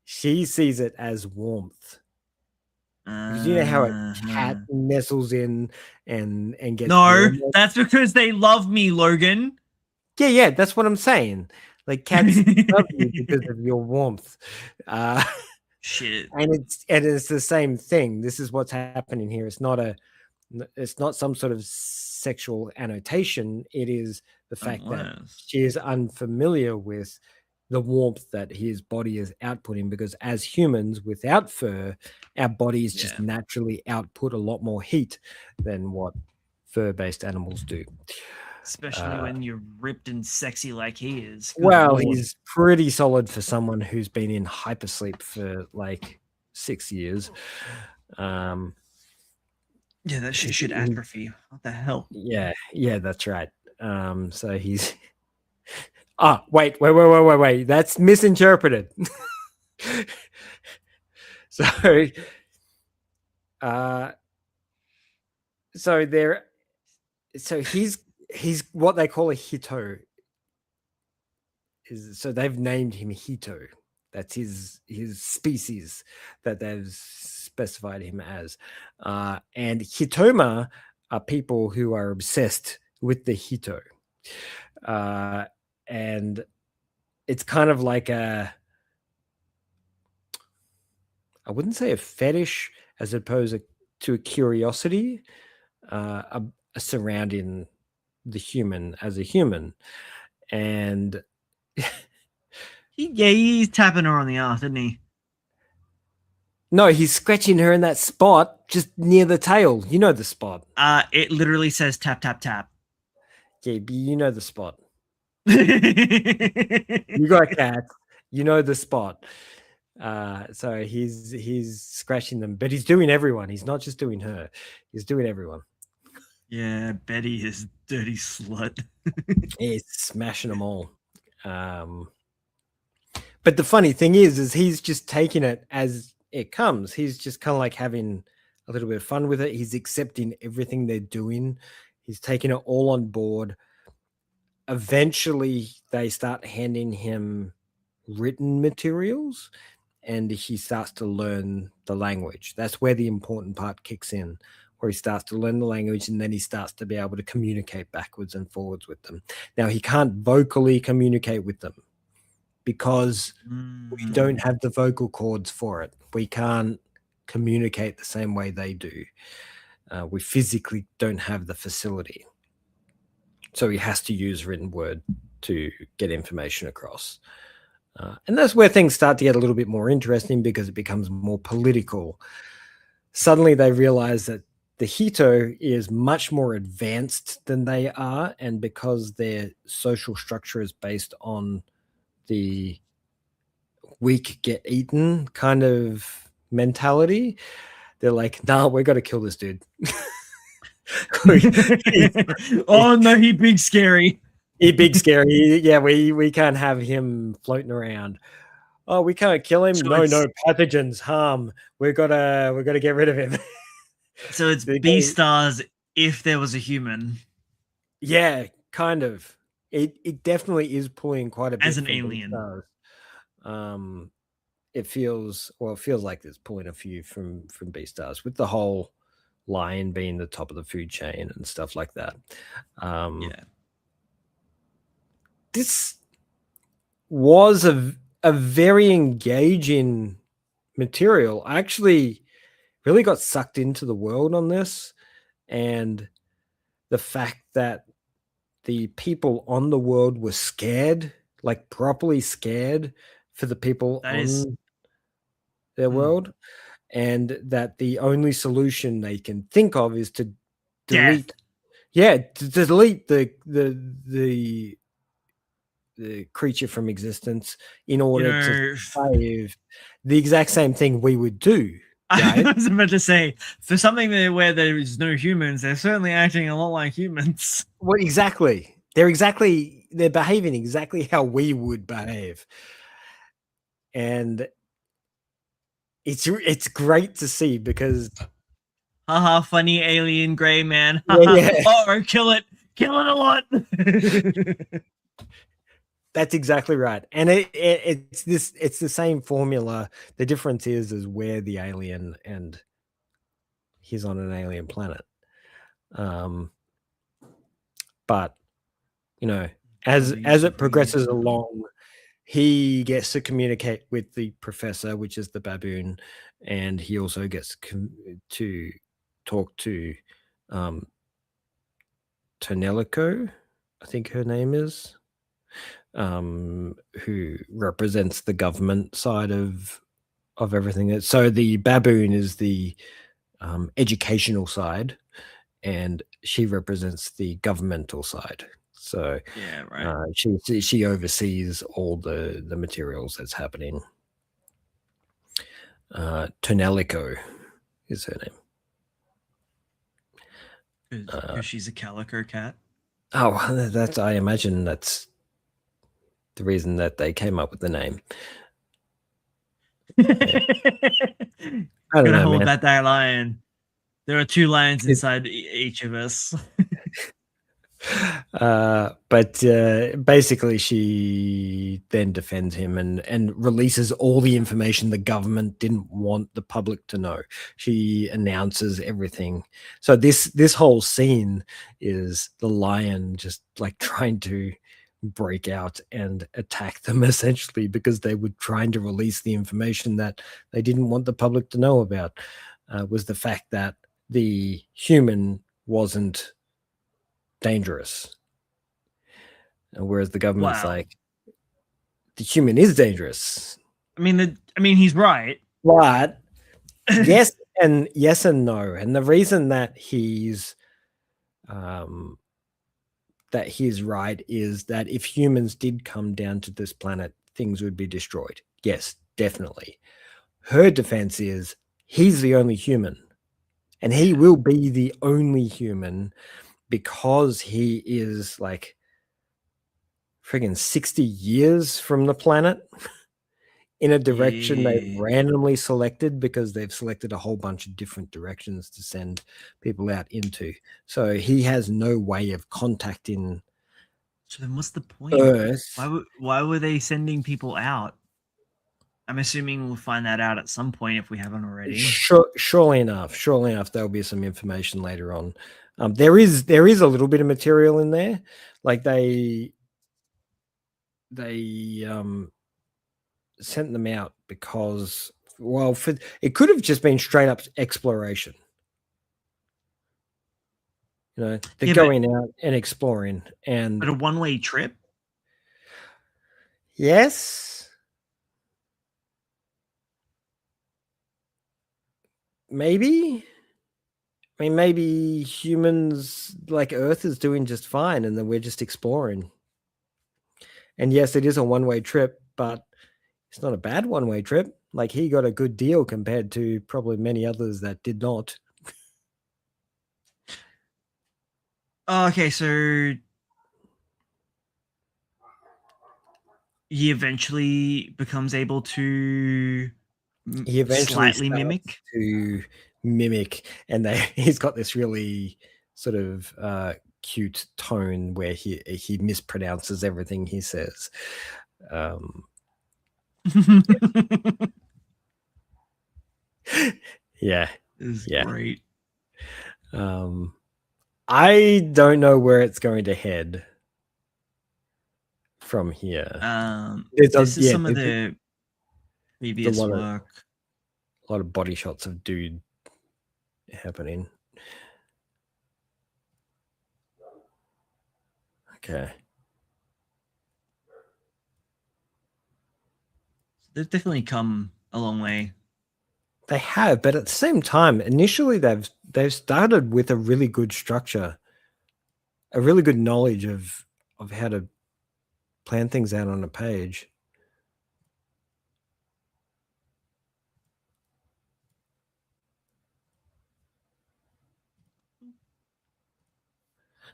she sees it as warmth. Because you know how a cat nestles in and gets warm? That's because they love me, Logan. Yeah, that's what I'm saying. Like cats love you because of your warmth. Shit. And it's the same thing. This is what's happening here. It's not some sort of sexual annotation. It is the fact that she is unfamiliar with the warmth that his body is outputting, because as humans without fur, our bodies just naturally output a lot more heat than what fur-based animals do. Especially when you're ripped and sexy like he is. Well, he's pretty solid for someone who's been in hypersleep for like 6 years. Yeah, that shit should atrophy. What the hell? Yeah, that's right. So he's wait. That's misinterpreted. So he's what they call a Hito. So they've named him Hito. That's his species that they've specified him as. And Hitoma are people who are obsessed with the Hito. And it's kind of like I wouldn't say a fetish as opposed to a curiosity surrounding the human as a human. And he's tapping her on the arse, isn't he? no, he's scratching her in that spot just near the tail. You know the spot. It literally says tap, tap, tap. Yeah, but you know the spot. You got cats. You know the spot. So he's scratching them, but he's doing everyone. He's not just doing her. He's doing everyone. Yeah, Betty is dirty slut. He's smashing them all. But the funny thing is he's just taking it as it comes. He's just kind of like having a little bit of fun with it. He's accepting everything they're doing. He's taking it all on board. Eventually, they start handing him written materials, and he starts to learn the language. That's where the important part kicks in, where he starts to learn the language, and then he starts to be able to communicate backwards and forwards with them. Now, he can't vocally communicate with them because we don't have the vocal cords for it. We can't communicate the same way they do. We physically don't have the facility. So he has to use written word to get information across. And that's where things start to get a little bit more interesting because it becomes more political. Suddenly they realize that the Hito is much more advanced than they are, and because their social structure is based on the weak get eaten kind of mentality, they're like, nah, we got to kill this dude. Oh no, he big scary. He big scary. Yeah, we can't have him floating around. Oh, we can't kill him. So no pathogens, harm. We gotta get rid of him. So it's Beastars if there was a human. Yeah, kind of. It definitely is pulling quite a bit as an from alien. Beastars. It feels like there's pulling a few from Beastars with the whole lion being the top of the food chain and stuff like that. Yeah. This was a very engaging material. I actually really got sucked into the world on this, and the fact that the people on the world were scared, like properly scared for the people on their world, and that the only solution they can think of is to delete. Death. Yeah, to delete the creature from existence in order to save the exact same thing we would do. Right? I was about to say, for something where there is no humans, they're certainly acting a lot like humans. Well, exactly. They're behaving exactly how we would behave. And it's great to see because haha, funny alien gray man. Yeah. Oh, kill it a lot. That's exactly right. And it's the same formula. The difference is where the alien, and he's on an alien planet. But you know, as it progresses along, he gets to communicate with the professor, which is the baboon, and he also gets to talk to Tonelico, I think her name is, who represents the government side of everything. So the baboon is the educational side, and she represents the governmental side. So yeah, right. She oversees all the materials that's happening. Tonelico is her name. Because she's a calico cat. Oh, I imagine that's the reason that they came up with the name. Yeah. I don't know, hold man. that lion. There are two lions inside each of us. But basically, she then defends him and releases all the information the government didn't want the public to know. She announces everything. So this whole scene is the lion just like trying to break out and attack them essentially because they were trying to release the information that they didn't want the public to know about. Was the fact that the human wasn't dangerous. Whereas the government's Wow. like, the human is dangerous. I mean, he's right. But yes and no. And the reason that he's right is that if humans did come down to this planet, things would be destroyed. Yes, definitely. Her defense is he's the only human. And he will be the only human because he is like friggin' 60 years from the planet in a direction they've randomly selected because they've selected a whole bunch of different directions to send people out into. So he has no way of contacting So then what's the point? Earth. Why were they sending people out? I'm assuming we'll find that out at some point if we haven't already. Surely enough, there'll be some information later on. There is a little bit of material in there. Like they sent them out because, well, it could have just been straight up exploration. You know, they're going out and exploring, and but a one-way trip. Yes, maybe. I mean, maybe humans like Earth is doing just fine, and then we're just exploring. And yes, it is a one-way trip, but it's not a bad one-way trip. Like he got a good deal compared to probably many others that did not. Okay, so he eventually becomes able to slightly mimic. And he's got this really sort of cute tone where he mispronounces everything he says. Yeah, it's great. I don't know where it's going to head from here. This is some of the previous work. A lot of body shots of dude happening. Okay. They've definitely come a long way. They have, but at the same time, initially they've started with a really good structure, a really good knowledge of how to plan things out on a page.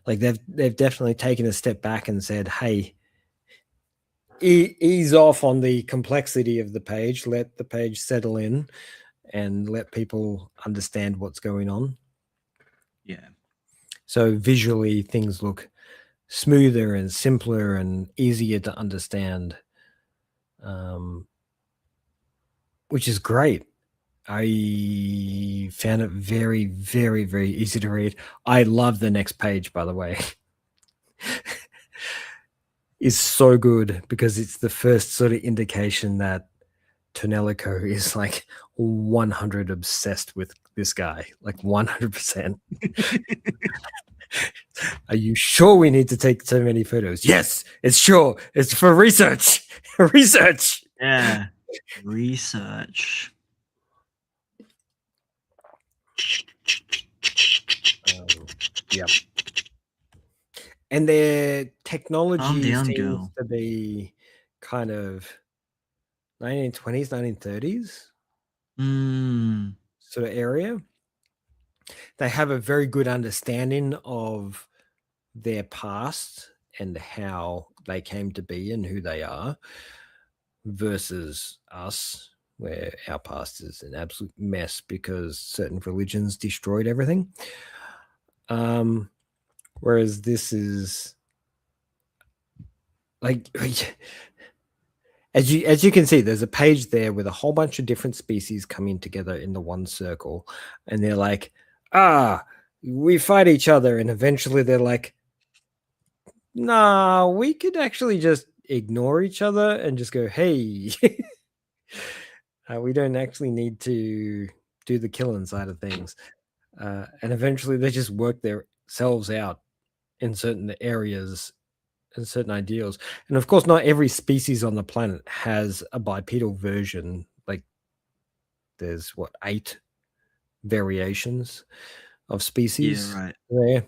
Like they've definitely taken a step back and said, "Hey, ease off on the complexity of the page. Let the page settle in, and let people understand what's going on." Yeah. So visually, things look smoother and simpler and easier to understand, which is great. I found it very, very, very easy to read. I love the next page, by the way. Is so good because it's the first sort of indication that Tonelico is like 100 obsessed with this guy, like 100%. Are you sure we need to take so many photos? Yes, it's sure. It's for research. Research. Yeah. Research. Yep. And their technology seems girl. to be kind of 1920s, 1930s sort of area. They have a very good understanding of their past and how they came to be and who they are versus us, where our past is an absolute mess because certain religions destroyed everything. Whereas this is like as you can see, there's a page there with a whole bunch of different species coming together in the one circle, and they're like, we fight each other, and eventually they're like, nah, we could actually just ignore each other and just go, hey, we don't actually need to do the killing side of things. And eventually they just work themselves out in certain areas and certain ideals. And of course, not every species on the planet has a bipedal version. Like there's 8 variations of species right. there.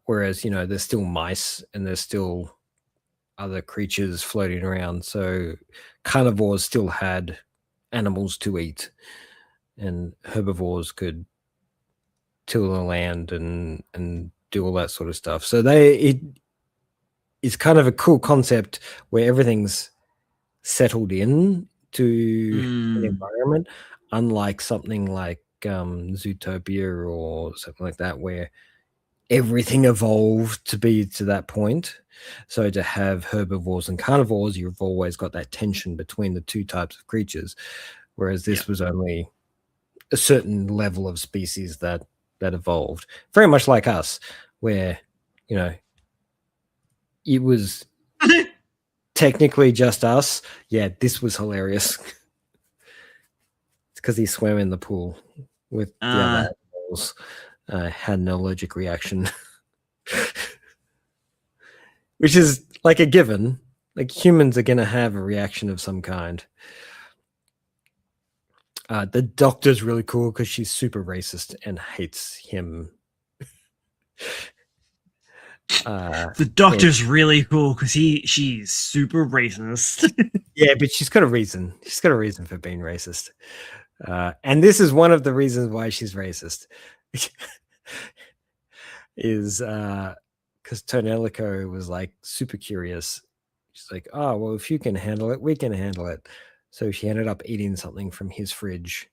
Whereas, there's still mice and there's still other creatures floating around. So carnivores still had animals to eat, and herbivores could till the land and do all that sort of stuff. So it's kind of a cool concept where everything's settled in to an environment, unlike something like Zootopia or something like that, where everything evolved to be to that point. So to have herbivores and carnivores, you've always got that tension between the two types of creatures, whereas this was only a certain level of species that evolved, very much like us, where it was technically just us. Yeah, this was hilarious. It's because he swam in the pool with the other animals, had an allergic reaction. Which is like a given. Like humans are going to have a reaction of some kind. The doctor's really cool because she's super racist and hates him. The doctor's really cool because she's super racist. Yeah, but she's got a reason. She's got a reason for being racist. And this is one of the reasons why she's racist. Is because Tonelico was like super curious. She's like, oh, well, if you can handle it, we can handle it. So she ended up eating something from his fridge.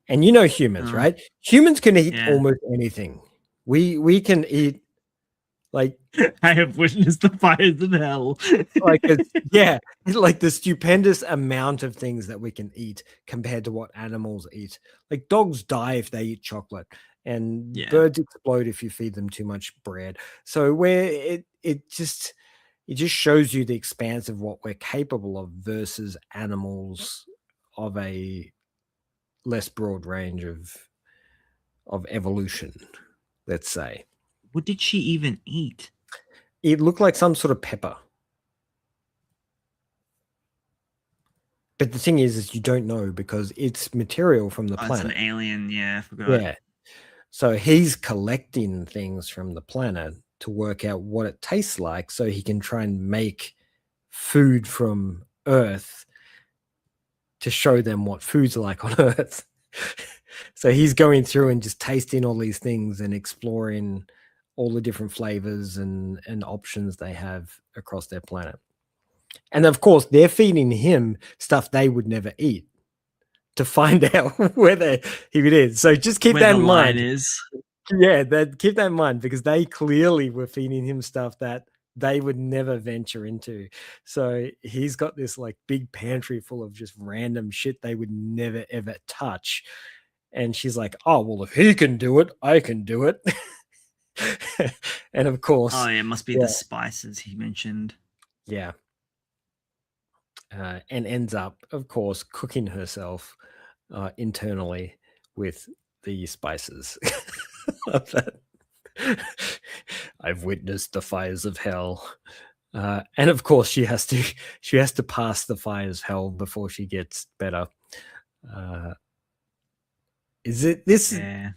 And humans, right? Humans can eat almost anything. We can eat, like, I have witnessed the fires of hell. like the stupendous amount of things that we can eat compared to what animals eat. Like dogs die if they eat chocolate, and birds explode if you feed them too much bread. So where it just shows you the expanse of what we're capable of versus animals of a less broad range of evolution, let's say. What did she even eat? It looked like some sort of pepper. But the thing is you don't know because it's material from the planet. It's an alien, I forgot. Yeah. So he's collecting things from the planet to work out what it tastes like so he can try and make food from Earth to show them what food's like on Earth. So he's going through and just tasting all these things and exploring all the different flavors and options they have across their planet. And of course, they're feeding him stuff they would never eat to find out whether he would eat. So just keep that in mind. Yeah, keep that in mind because they clearly were feeding him stuff that they would never venture into. So he's got this like big pantry full of just random shit they would never ever touch. And she's like, oh, well, if he can do it, I can do it. And of course, it must be the spices he mentioned. Yeah. And ends up, of course, cooking herself internally with the spices of that. I've witnessed the fires of hell. And of course she has to pass the fires of hell before she gets better. Is it this? Yeah.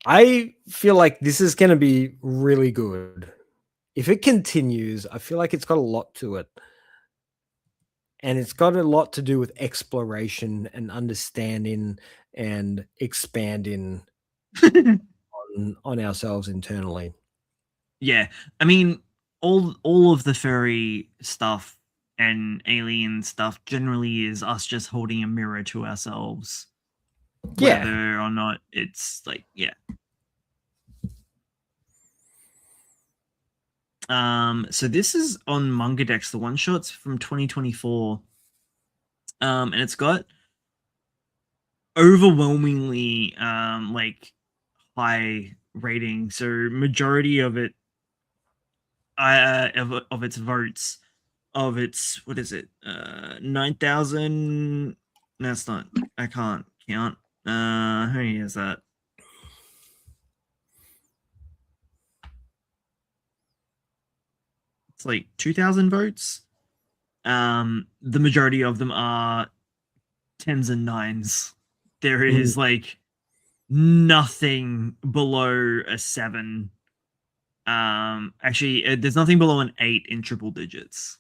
I feel like this is going to be really good. If it continues, I feel like it's got a lot to it. And it's got a lot to do with exploration and understanding and expanding on ourselves internally. Yeah. I mean, all of the furry stuff and alien stuff generally is us just holding a mirror to ourselves. Yeah. Whether or not it's like, So this is on Manga Dex, the one shots from 2024. And it's got overwhelmingly like high rating. So majority of it of its votes of its what is it 9,000. No, it's not. I can't count. How many is that? It's like 2,000 votes. The majority of them are tens and nines. There is like nothing below a 7. Actually, there's nothing below an 8 in triple digits.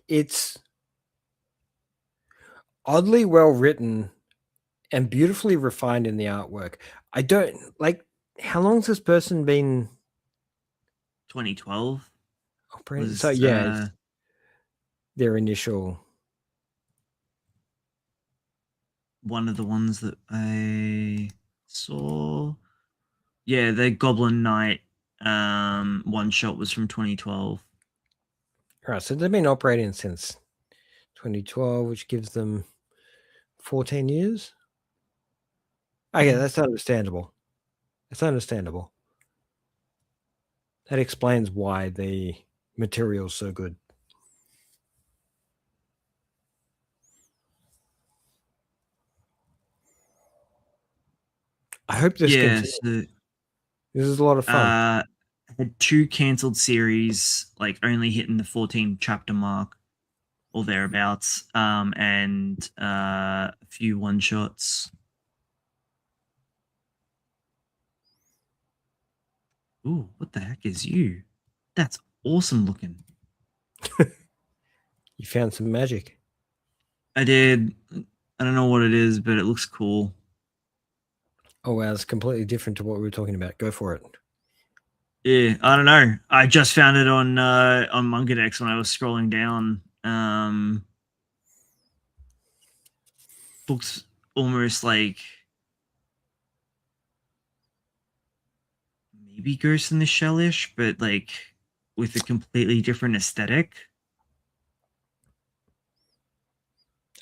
It's oddly well written and beautifully refined in the artwork. I don't like. How long's this person been 2012 operating? was So yeah, it's their initial. one of the ones that I saw. Yeah, the Goblin Knight one shot was from 2012. Right, so they've been operating since 2012, which gives them 14 years. Okay, that's understandable. That's understandable. That explains why the material's so good. I hope this continues. So, This is a lot of fun. Had 2 cancelled series, like only hitting the 14 chapter mark or thereabouts, and a few one shots. Ooh, what the heck is you? That's awesome looking. You found some magic. I did. I don't know what it is, but it looks cool. Oh wow, it's completely different to what we were talking about. Go for it. Yeah, I don't know. I just found it on Manga Dex when I was scrolling down. Looks almost like maybe Ghost in the Shell-ish, but like with a completely different aesthetic.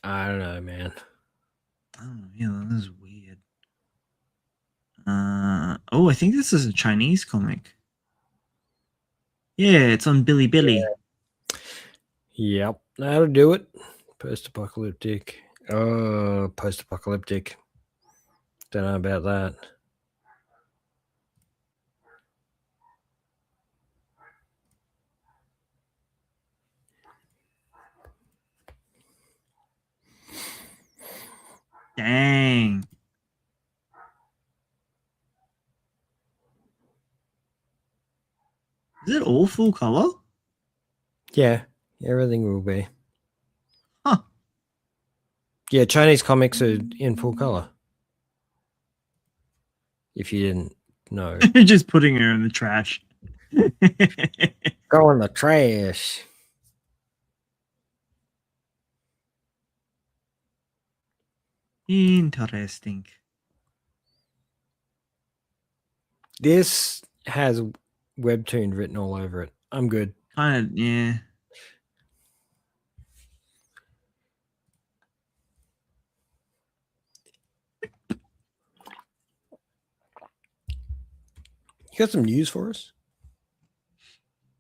I don't know, man. I don't know. Yeah, that is weird. Oh, I think this is a Chinese comic. Yeah, it's on Bilibili. Yep, that'll do it. Post-apocalyptic. Oh, post-apocalyptic. Don't know about that. Dang. Is it all full color? Yeah, everything will be. Huh. Yeah, Chinese comics are in full color. If you didn't know. Just putting her in the trash. Go in the trash. Interesting. This has webtoon written all over it. I'm good. Kind of, yeah. You got some news for us?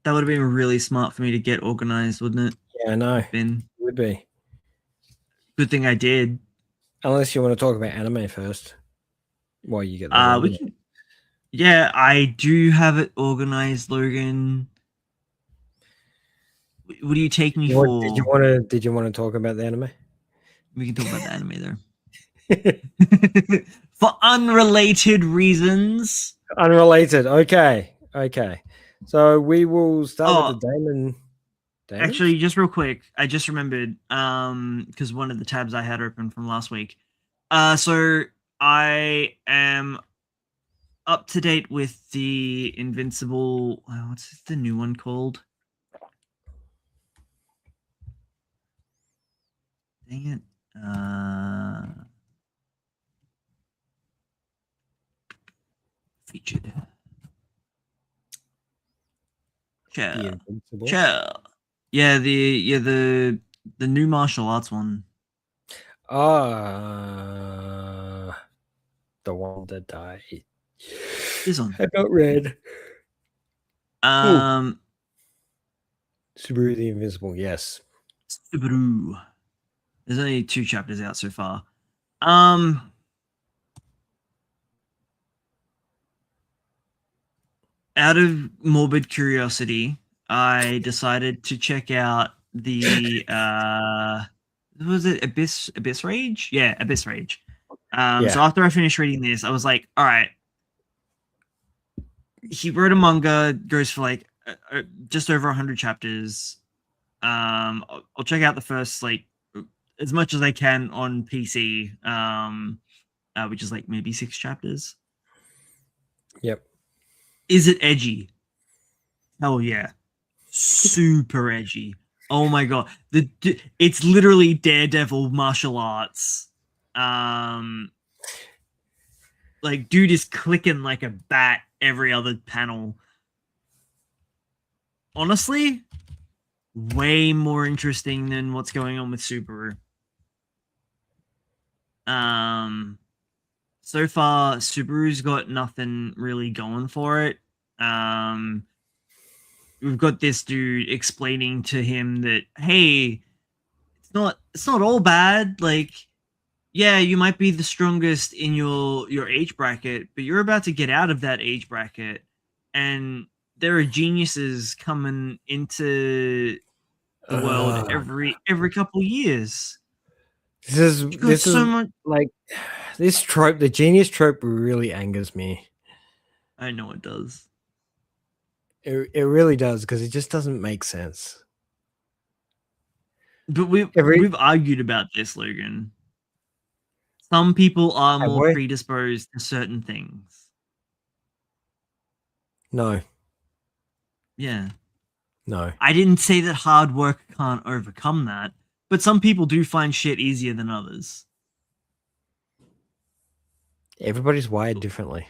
That would have been really smart for me to get organized, wouldn't it? Yeah, I know. Been It would be. good thing I did. Unless you want to talk about anime first. While you get that. We can. Yeah, I do have it organized, Logan. What do you take me for? Did you want to talk about the anime? We can talk about the anime there. For unrelated reasons. Unrelated. Okay. So we will start with the Damon. Actually, just real quick, I just remembered because one of the tabs I had open from last week. So I am up to date with the Invincible. What's the new one called? Dang it. Featured. The Invincible. Yeah, the new martial arts one. The one that I This one. have not read. Um, Subaru the Invincible, yes. Subaru. There's only 2 chapters out so far. Out of morbid curiosity, I decided to check out the was it Abyss Rage? Yeah, Abyss Rage. So after I finished reading this, I was like, all right. He wrote a manga, goes for like just over 100 chapters. I'll check out the first like as much as I can on PC, which is like maybe 6 chapters. Yep. Is it edgy? Hell yeah. Super edgy. Oh my god. It's literally Daredevil martial arts. Like dude is clicking like a bat every other panel. Honestly, way more interesting than what's going on with Subaru. So far, Subaru's got nothing really going for it. We've got this dude explaining to him that, hey, it's not all bad. Like, yeah, you might be the strongest in your age bracket, but you're about to get out of that age bracket, and there are geniuses coming into the world every couple of years. This is so much like this trope. The genius trope really angers me. I know it does. It really does, because it just doesn't make sense. But we've argued about this, Logan. Some people are more predisposed to certain things. No. Yeah. No. I didn't say that hard work can't overcome that, but some people do find shit easier than others. Everybody's wired differently.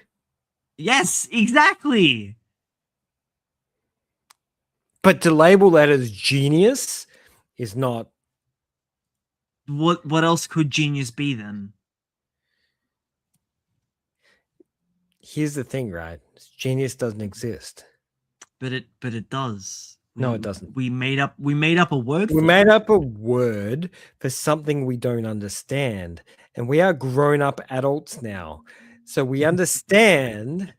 Yes, exactly. But to label that as genius is not. What else could genius be then? Here's the thing, right? Genius doesn't exist. But it does. No, it doesn't. We made up a word. We made up a word for something we don't understand, and we are grown-up adults now, so we understand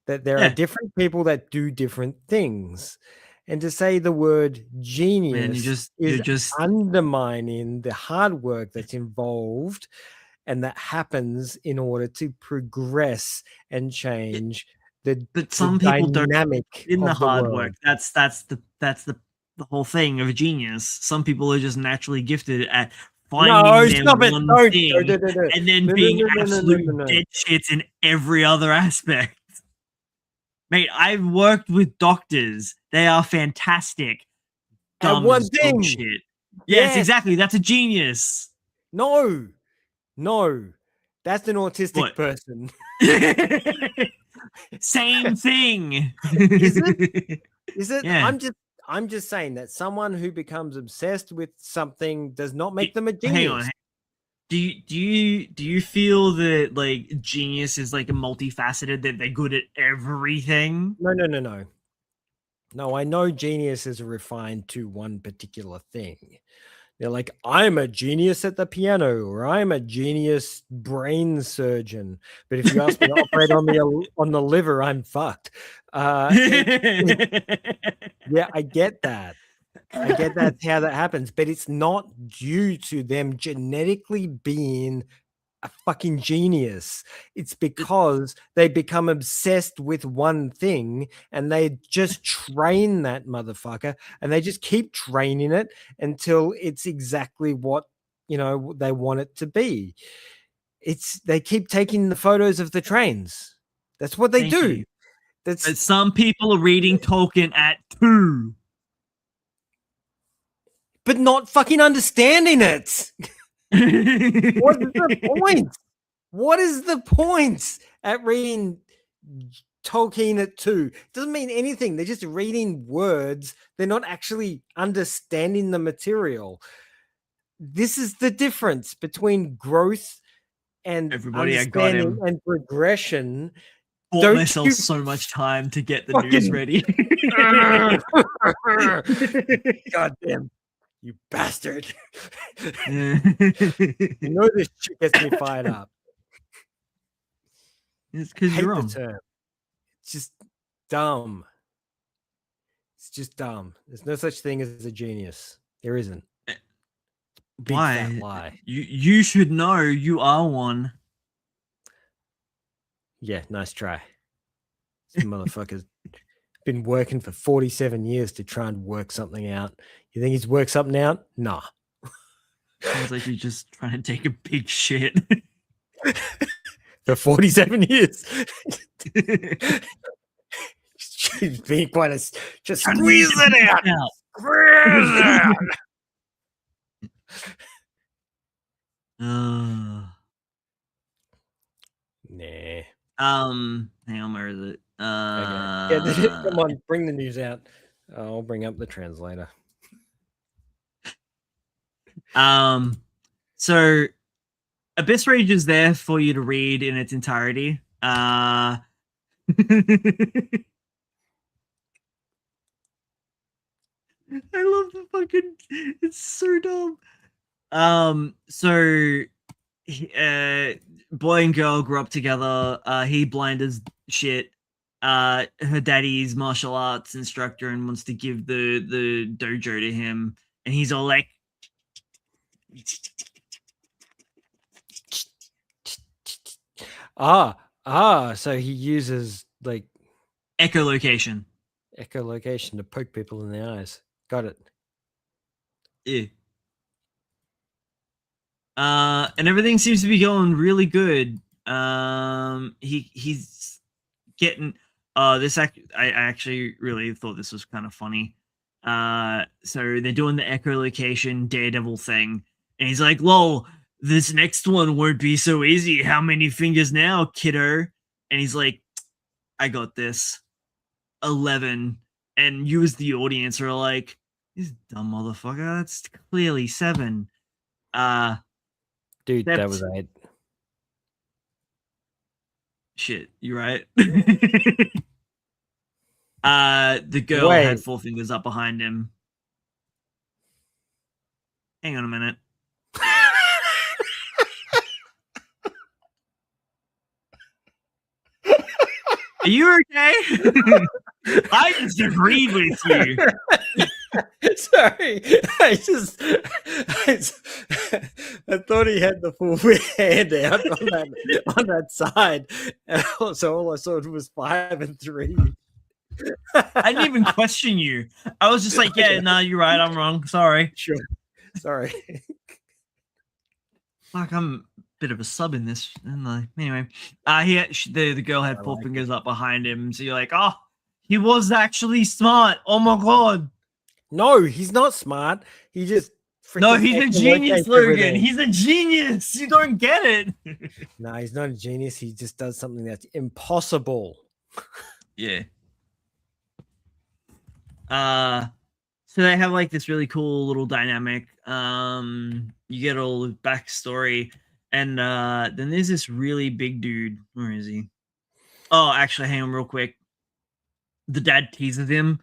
that there are different people that do different things. And to say the word genius is just undermining the hard work that's involved and that happens in order to progress and change but some people dynamic don't in the hard work. That's the whole thing of a genius. Some people are just naturally gifted at finding their one thing and then being absolute dead shits in every other aspect. Mate, I've worked with doctors. They are fantastic. Dumb one thing. Shit. Yes, exactly. That's a genius. No. That's an autistic person. Same thing. Is it? Yeah. I'm just saying that someone who becomes obsessed with something does not make them a genius. Hang on. Do you feel that like genius is like a multifaceted, that they're good at everything? No. No, I know genius is refined to one particular thing. They're like, I'm a genius at the piano, or I'm a genius brain surgeon. But if you ask me to operate on the liver, I'm fucked. Yeah, I get that. I get that's how that happens, but it's not due to them genetically being a fucking genius. It's because they become obsessed with one thing and they just train that motherfucker, and they just keep training it until it's exactly what, they want it to be. They keep taking the photos of the trains. That's what they do. But some people are reading Tolkien at 2. But not fucking understanding it. What is the point? What is the point at reading Tolkien it too. It doesn't mean anything. They're just reading words. They're not actually understanding the material. This is the difference between growth and Everybody, I got understanding him. and progression. Bought Don't myself you so much time to get the fucking- news ready. God damn, you bastard. Yeah. You know this shit gets me fired up. It's because Hate you're the wrong. term. It's just dumb. It's just dumb. There's no such thing as a genius. There isn't. Big fat Why? lie. You should know you are one. Yeah, nice try. This motherfucker's been working for 47 years to try and work something out. You think he's worked something out? Nah. Sounds like you're just trying to take a big shit. For 47 years. She's being quite a... Just squeeze it out. Squeeze it out. Nah. Hang on, where is it? Okay. Yeah, come on, bring the news out. I'll bring up the translator. So Abyss Rage is there for you to read in its entirety. I love the fucking, it's so dumb. So boy and girl grew up together. He blind as shit. Her daddy's martial arts instructor and wants to give the dojo to him, and he's all like, So he uses like echolocation. echolocation to poke people in the eyes. Got it. Yeah. And everything seems to be going really good. He's getting I actually really thought this was kind of funny. So they're doing the echolocation Daredevil thing, and he's like, "Lol, this next one won't be so easy. How many fingers now, kiddo?" And he's like, "I got this. 11." And you as the audience are like, "This dumb motherfucker, that's clearly 7." Dude, that was 8. Shit, you're right. The girl had 4 fingers up behind him. Hang on a minute. Are you okay? I disagreed with you. Sorry, I thought he had the full hand out on that side, and so all I saw was 5 and 3. I didn't even question you. I was just like, "Yeah, no, you're right. I'm wrong. Sorry." Sure. Sorry. Fuck, I'm a bit of a sub in this. Anyway, the girl had 4 fingers up behind him, so you're like, "Oh, he was actually smart. Oh my god." No, he's not smart. He just no, he's a genius, Logan. He's a genius. You don't get it. No, he's not a genius. He just does something that's impossible. Yeah. So they have like this really cool little dynamic. You get all the backstory, and then there's this really big dude. Where is he? Oh, actually, hang on real quick. The dad teases him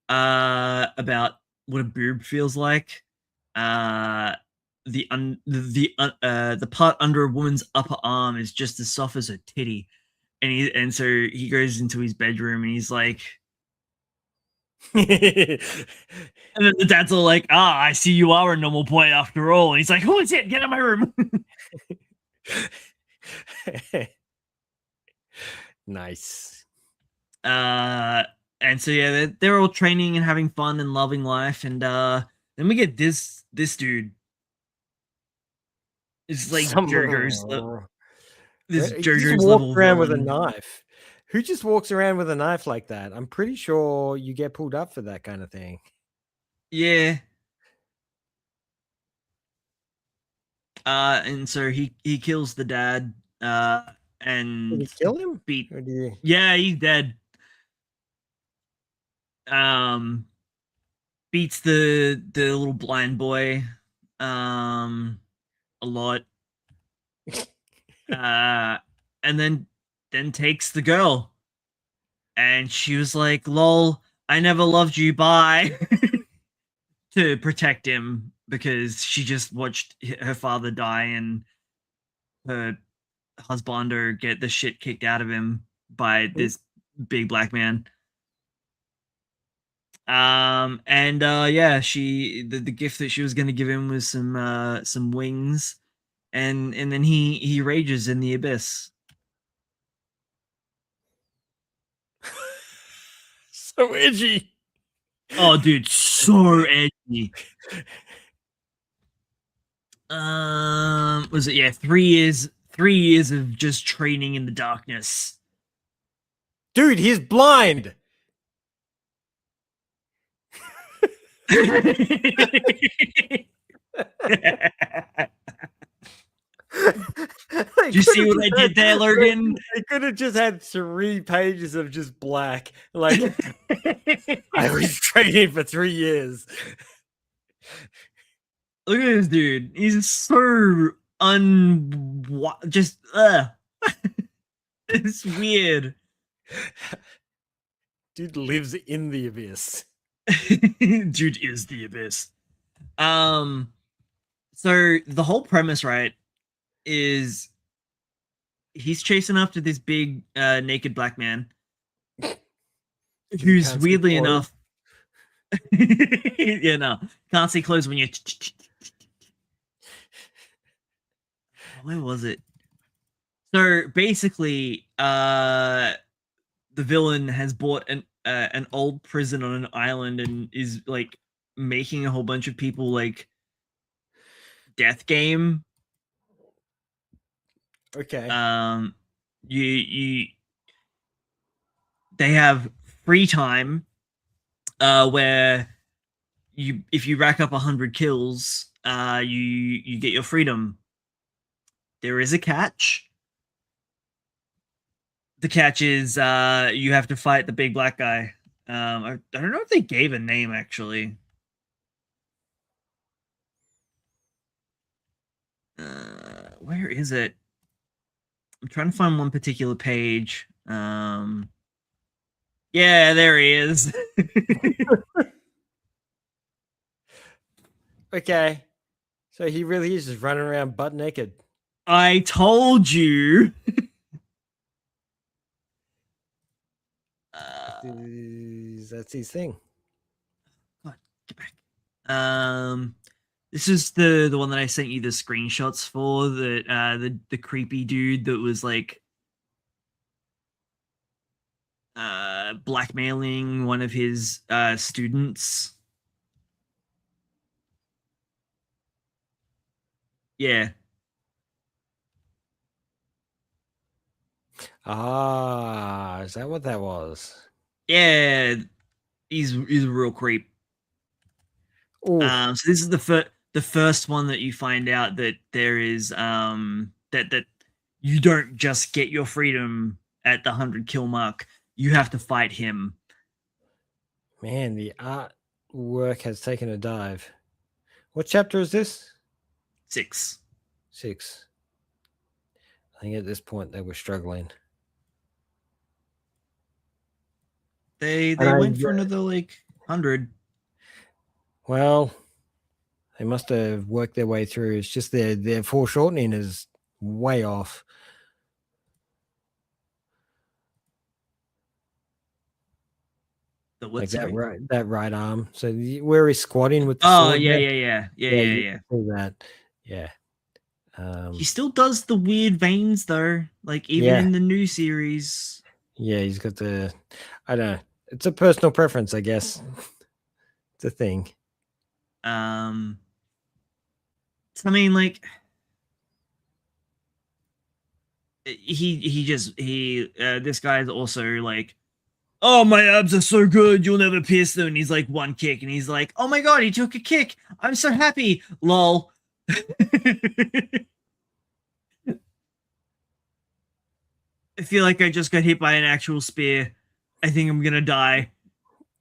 about what a boob feels like. The part under a woman's upper arm is just as soft as a titty, and so he goes into his bedroom and he's like, and then the dad's all like, "I see you are a normal boy after all." And he's like, "Who is it? Get out of my room." Nice. And so yeah, they're all training and having fun and loving life, and then we get this dude. It's like JoJo's level. This JoJo's level around with a knife. Who just walks around with a knife like that? I'm pretty sure you get pulled up for that kind of thing. Yeah. And so he kills the dad. and Did he kill him? beat. Or did he... Yeah, he's dead. Beats the little blind boy a lot. And then takes the girl. And she was like, "Lol, I never loved you, bye." To protect him because she just watched her father die and her husbander get the shit kicked out of him by this big black man. And yeah, the gift that she was gonna give him was some wings, and then he rages in the abyss. So edgy. Oh, dude, so edgy. Was it 3 years? 3 years of just training in the darkness. Dude, he's blind. Do you see what I did there, Logan? They could have just had 3 pages of just black. Like, I was training for 3 years. Look at this dude. He's so just it's weird. Dude lives in the abyss. Dude is the abyss. So the whole premise, right, is he's chasing after this big naked black man who's weirdly enough yeah, no, can't see clothes when you where was it? So basically the villain has bought an old prison on an island and is like making a whole bunch of people like death game. Okay. They have free time where if you rack up 100 kills, you get your freedom. There is a catch. The catch is you have to fight the big black guy. I don't know if they gave a name actually. Where is it? I'm trying to find one particular page. Yeah, there he is. Okay. So he really is just running around butt naked. I told you. That's his thing. God, get back. This is the one that I sent you the screenshots for. That the creepy dude that was like blackmailing one of his students. Yeah. Ah, is that what that was? Yeah, he's a real creep. So this is the first one that you find out that there is that you don't just get your freedom at the 100 kill mark. You have to fight him. Man, the artwork has taken a dive. What chapter is this? 6. 6. I think at this point they were struggling. They went for another like 100. Well, they must have worked their way through. It's just their foreshortening is way off. Like that right arm. So where he's squatting with the sword. Yeah. That. Yeah. He still does the weird veins though, like even in the new series. Yeah, he's got the. I don't know. It's a personal preference, I guess. It's a thing. I mean, like this guy's also like, oh, my abs are so good, you'll never pierce them. And he's like one kick, and he's like, oh my god, he took a kick. I'm so happy. Lol. I feel like I just got hit by an actual spear. I think I'm gonna die.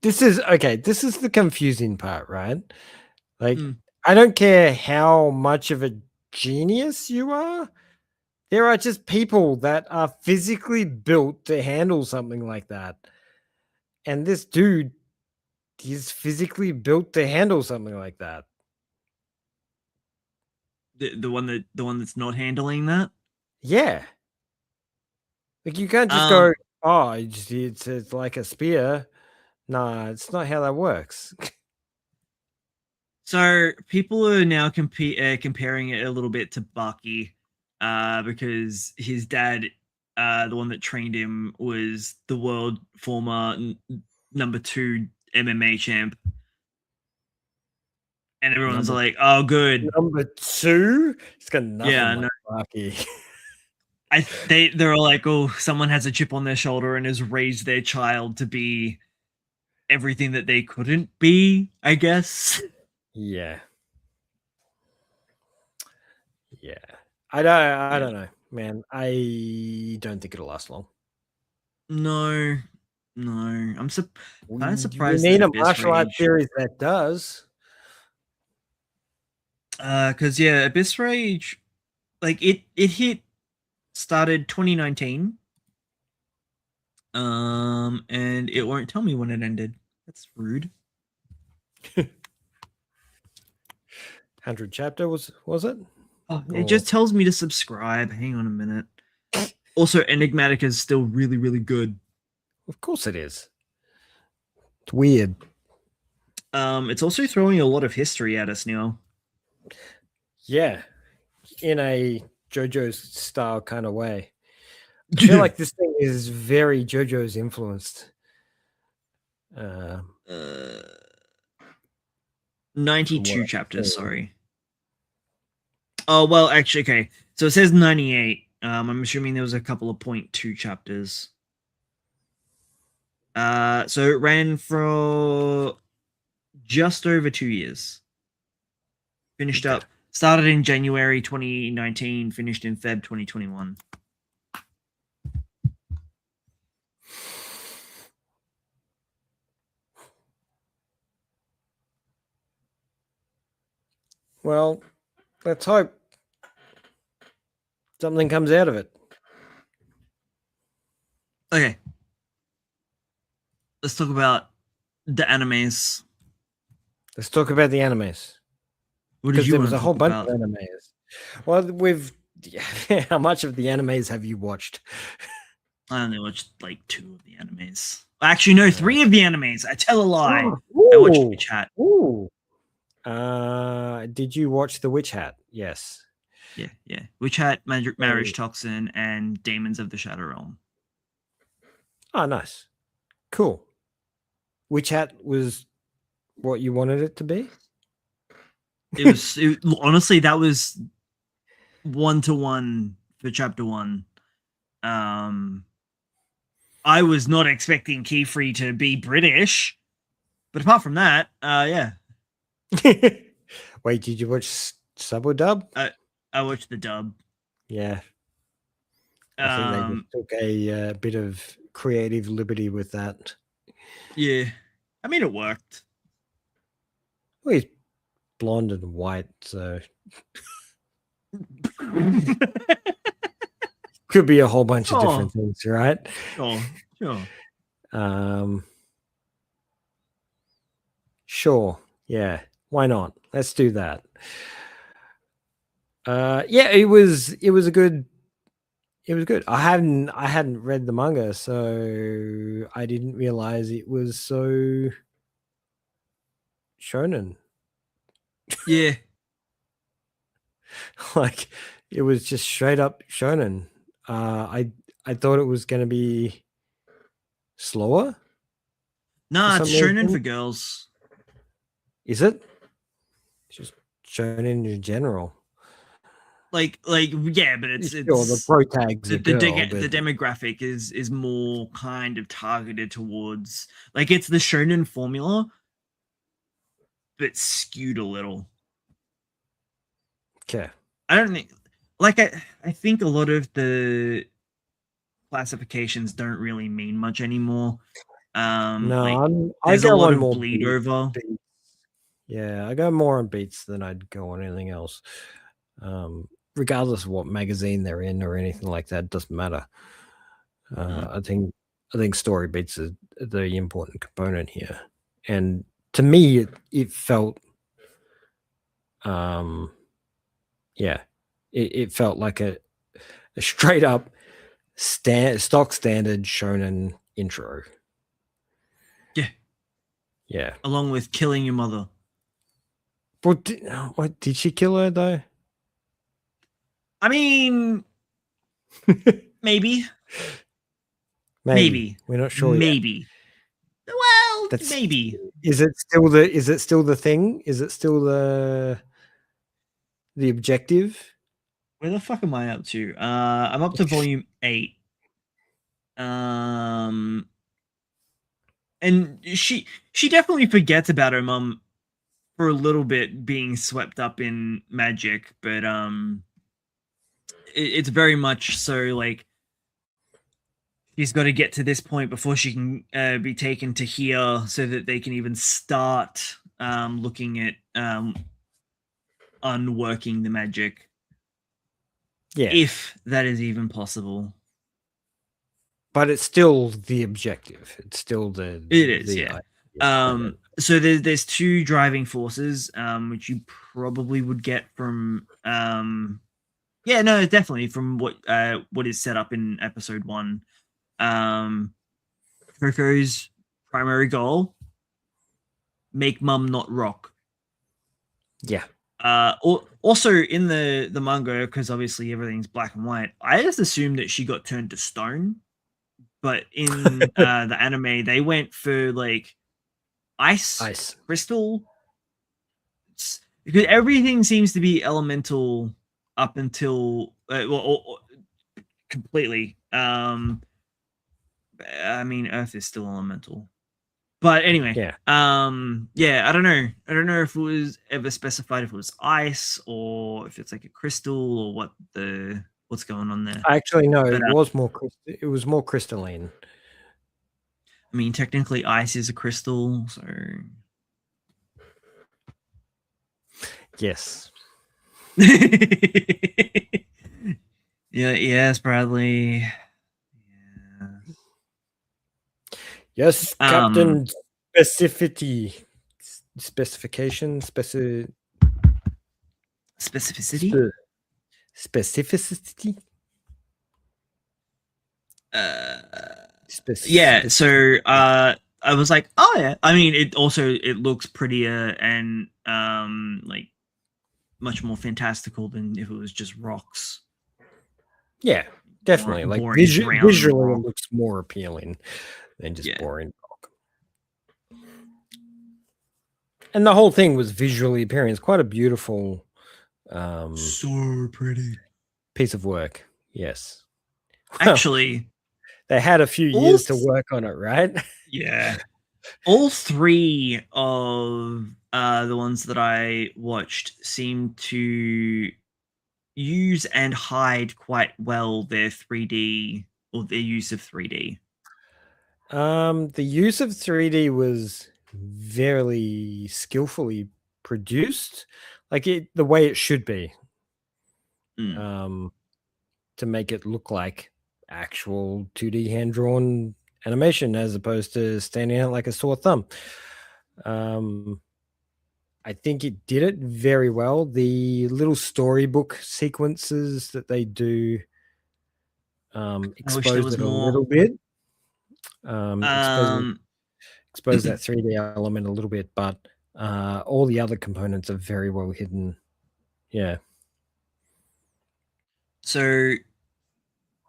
This is okay. This is the confusing part, right? Like, Mm. I don't care how much of a genius you are. There are just people that are physically built to handle something like that. And this dude, he's physically built to handle something like that. The one that's not handling that. Yeah. Like, you can't just go, oh, it's like a spear. Nah, it's not how that works. So people are now comparing it a little bit to Bucky, because his dad, the one that trained him, was the world former number 2 MMA champ, and everyone's like, "Oh, good." Number 2, it's got nothing Yeah, like no. Bucky. They're all like, "Oh, someone has a chip on their shoulder and has raised their child to be everything that they couldn't be," I guess. Yeah. Yeah. I don't know, man. I don't think it'll last long. No. I'm kind of surprised We need that a martial arts series that does. Because Abyss Rage, like it started 2019, and it won't tell me when it ended. That's rude. 100 chapter was it? Oh, it just tells me to subscribe. Hang on a minute. Also, Enigmatic is still really, really good. Of course it is. It's weird. It's also throwing a lot of history at us now. Yeah, in a JoJo's style kind of way. I feel like this thing is very JoJo's influenced. 92 chapters, sorry. Oh, well, actually, okay. So it says 98. I'm assuming there was a couple of 0.2 chapters. So it ran for just over 2 years. Finished up. Started in January 2019, finished in Feb 2021. Well, let's hope something comes out of it. Okay. Let's talk about the animes. Let's talk about the animes. What did you there want was to a whole talk bunch about? of animes. Well, how much of the animes have you watched? I only watched like 2 of the animes. Actually, no, 3 of the animes. I tell a lie. Ooh. I watched Witch Hat. Ooh. Did you watch The Witch Hat? Yes. Yeah. Witch Hat, Marriage Toxin, and Demons of the Shadow Realm. Oh, nice. Cool. Witch Hat was what you wanted it to be? Honestly, that was 1-to-1 for chapter 1. I was not expecting Keyfree to be British, but apart from that, yeah. Wait, did you watch sub or dub? I watched the dub. Yeah. I think they just took a bit of creative liberty with that. Yeah. I mean, it worked. Well, he's blonde and white, so could be a whole bunch of different things, right? Sure. Sure. Yeah. Why not? Let's do that. Yeah, it was good. I hadn't read the manga, so I didn't realize it was so shonen. Yeah. Like, it was just straight up shonen. I thought it was going to be slower. Nah, it's shonen for girls. Is it? It's just shonen in general. Like yeah, but it's sure, the pro tags the demographic is more kind of targeted towards, like, it's the shonen formula, but skewed a little. Okay. I don't think, like, I think a lot of the classifications don't really mean much anymore. No, like, I there's a go lot on of more bleed over. beats. Yeah, I go more on beats than I'd go on anything else. Regardless of what magazine they're in or anything like that, it doesn't matter. I think story beats are the important component here, and to me, it felt, it felt like a straight up stock standard shonen intro. Yeah. Along with killing your mother. What did she kill her though? I mean, maybe. Maybe. We're not sure yet. Maybe. Well, maybe. Is it still the thing? Is it still the objective? Where the fuck am I up to? I'm up to volume 8. And she definitely forgets about her mum for a little bit, being swept up in magic, but it's very much so like she's got to get to this point before she can be taken to here, so that they can even start looking at unworking the magic. Yeah, if that is even possible. But it's still the objective. It's still the. It is, yeah. So there's two driving forces, which you probably would get from, yeah, no, definitely from what is set up in episode 1. Coco's primary goal: make mum not rock. Yeah. Also in the manga, because obviously everything's black and white, I just assumed that she got turned to stone, but in the anime they went for like ice crystal, because everything seems to be elemental up until completely. I mean, Earth is still elemental. But anyway, yeah, I don't know. I don't know if it was ever specified if it was ice or if it's like a crystal or what's going on there. Actually, no, it was more. It was more crystalline. I mean, technically, ice is a crystal, so yes. Yeah. Yes, Bradley. Yes, Captain. Specificity. Specification. Specificity. Specificity. Yeah. So I was like, oh yeah. I mean, it looks prettier and like much more fantastical than if it was just rocks. Yeah, definitely. Like visually, it looks more appealing than just boring rock. And the whole thing was visually appealing. It's quite a beautiful, so pretty piece of work. Yes. Well, actually, they had a few years to work on it, right? Yeah. All 3 of the ones that I watched seem to use and hide quite well their 3D or their use of 3D. The use of 3D was very skillfully produced, like the way it should be, to make it look like actual 2D hand-drawn animation as opposed to standing out like a sore thumb. I think it did it very well. The little storybook sequences that they do exposed it a little bit. Expose that 3D element a little bit, but all the other components are very well hidden. Yeah. So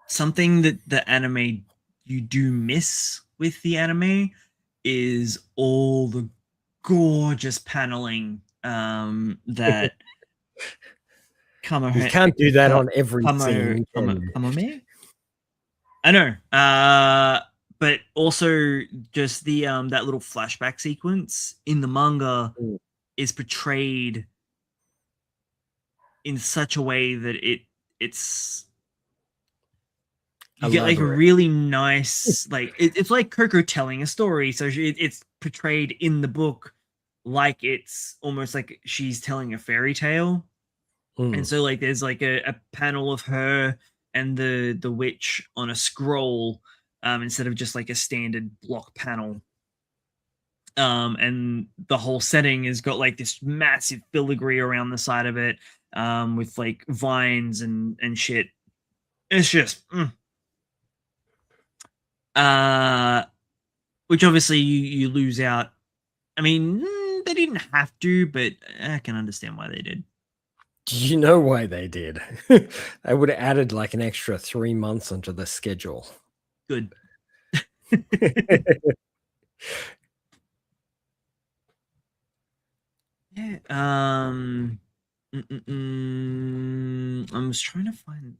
something that the anime you do miss with the anime is all the gorgeous paneling that you can't do that on every scene. I know, but also just the that little flashback sequence in the manga is portrayed in such a way that it's You get like a elaborate. really nice, like it's like Coco telling a story. So it's portrayed in the book like it's almost like she's telling a fairy tale. And so like there's like a panel of her and the witch on a scroll, instead of just like a standard block panel. And the whole setting has got like this massive filigree around the side of it, with like vines and shit. It's just which obviously you lose out. I mean, they didn't have to, but I can understand why they did. Do you know why they did? They would have added like an extra 3 months onto the schedule. Good. Yeah. I was trying to find.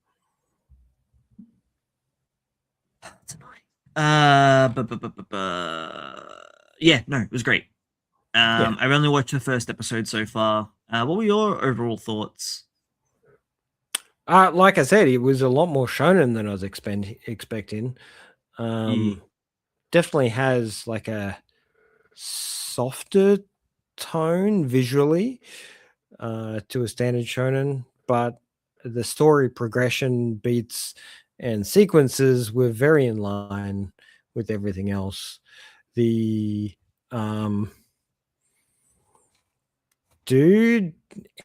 That's annoying. Yeah, no, it was great. I've only watched the first episode so far. What were your overall thoughts? Like I said, it was a lot more shonen than I was expecting. Definitely has like a softer tone visually to a standard shonen, but the story progression, beats, and sequences were very in line with everything else. The dude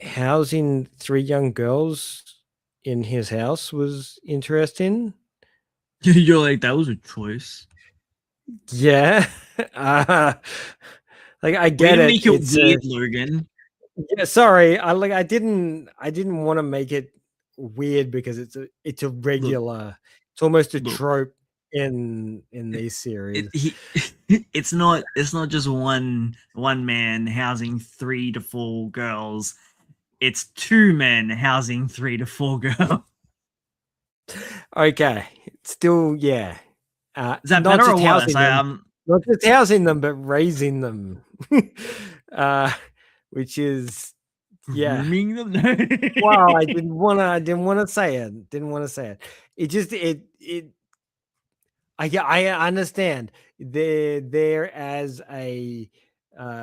housing 3 young girls in his house was interesting. You're like, that was a choice. Yeah. Like I get it. Make it weird, Logan. Yeah, sorry. I didn't want to make it weird because it's a regular, it's almost a trope in these series. It's not just one man housing 3 to 4 girls. It's 2 men housing 3 to 4 girls. Okay. Still, yeah. Is that better or worse? Not just housing them, but raising them. Which is grooming them. Wow, I didn't want to say it. It just I understand they're there as a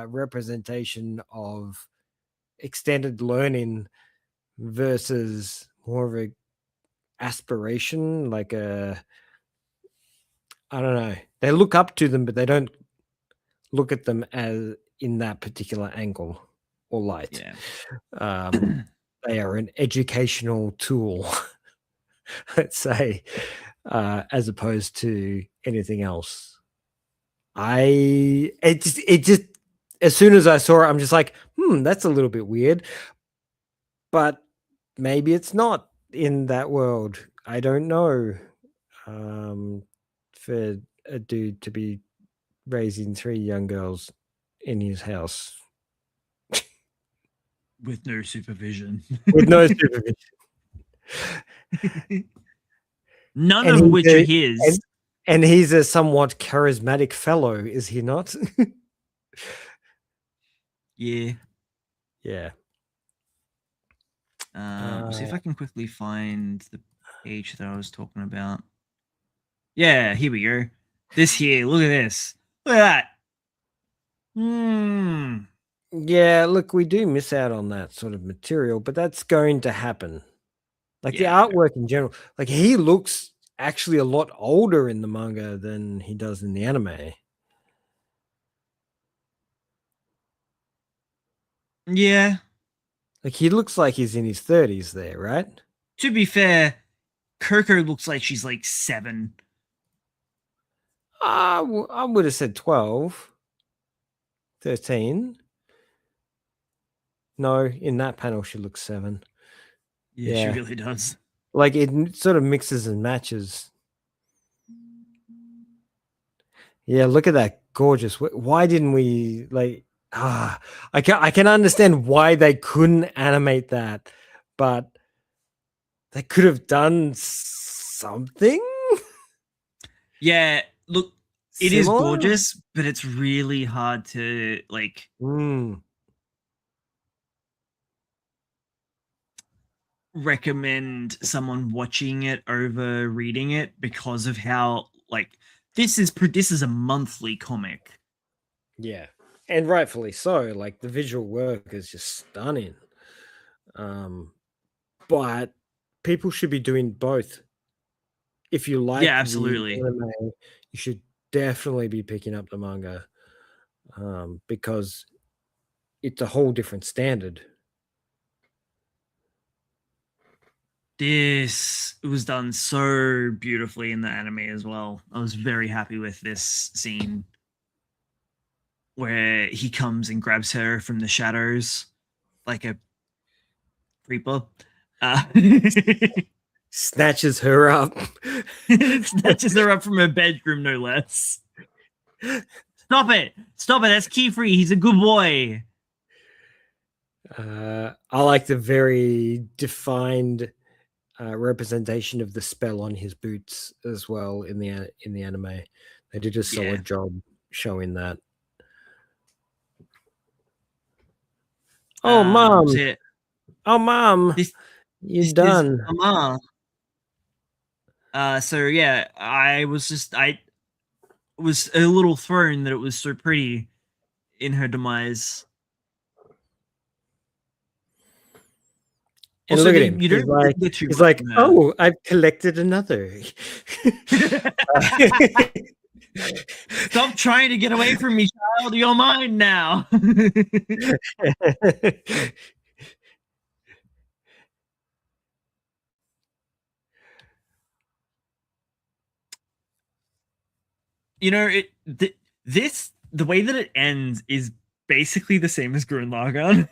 representation of extended learning versus more of a aspiration, like a, I don't know. They look up to them, but they don't look at them as in that particular angle or light. Yeah. They are an educational tool, let's say, as opposed to anything else. It just as soon as I saw it, I'm just like, that's a little bit weird. But maybe it's not in that world. I don't know. For a dude to be raising 3 young girls in his house with no supervision. None of which are his. And he's a somewhat charismatic fellow, is he not? Yeah. Yeah. See if I can quickly find the page that I was talking about. Yeah, here we go. This here, look at this. Look at that. Yeah, look, we do miss out on that sort of material, but that's going to happen. Like the artwork in general, like he looks actually a lot older in the manga than he does in the anime. Yeah. Like he looks like he's in his 30s there, right? To be fair, Coco looks like she's like 7. I would have said 12, 13. No, in that panel she looks 7. Yeah, she really does. Like it sort of mixes and matches. Yeah, look at that gorgeous. Why didn't we like? I can understand why they couldn't animate that, but they could have done something. Yeah, look, it is gorgeous, but it's really hard to like. recommend someone watching it over reading it because of how like this is a monthly comic. Yeah, and rightfully so. Like the visual work is just stunning. But people should be doing both. If you like Yeah, the absolutely. anime, you should definitely be picking up the manga, because it's a whole different standard. This was done so beautifully in the anime as well. I was very happy with this scene where he comes and grabs her from the shadows like a creeper. Snatches her up. Snatches her up from her bedroom, no less. Stop it! Stop it! That's Keyfree. He's a good boy. I like the very defined representation of the spell on his boots as well in the anime. They did a solid job showing that. Oh, mom! So oh, mom! You're done. Mama. So yeah, I was a little thrown that it was so pretty in her demise. And also, look at him. You don't he's like, oh, I've collected another. Stop trying to get away from me, child. You're mine now. You know, the way that it ends is basically the same as Gurren Lagann.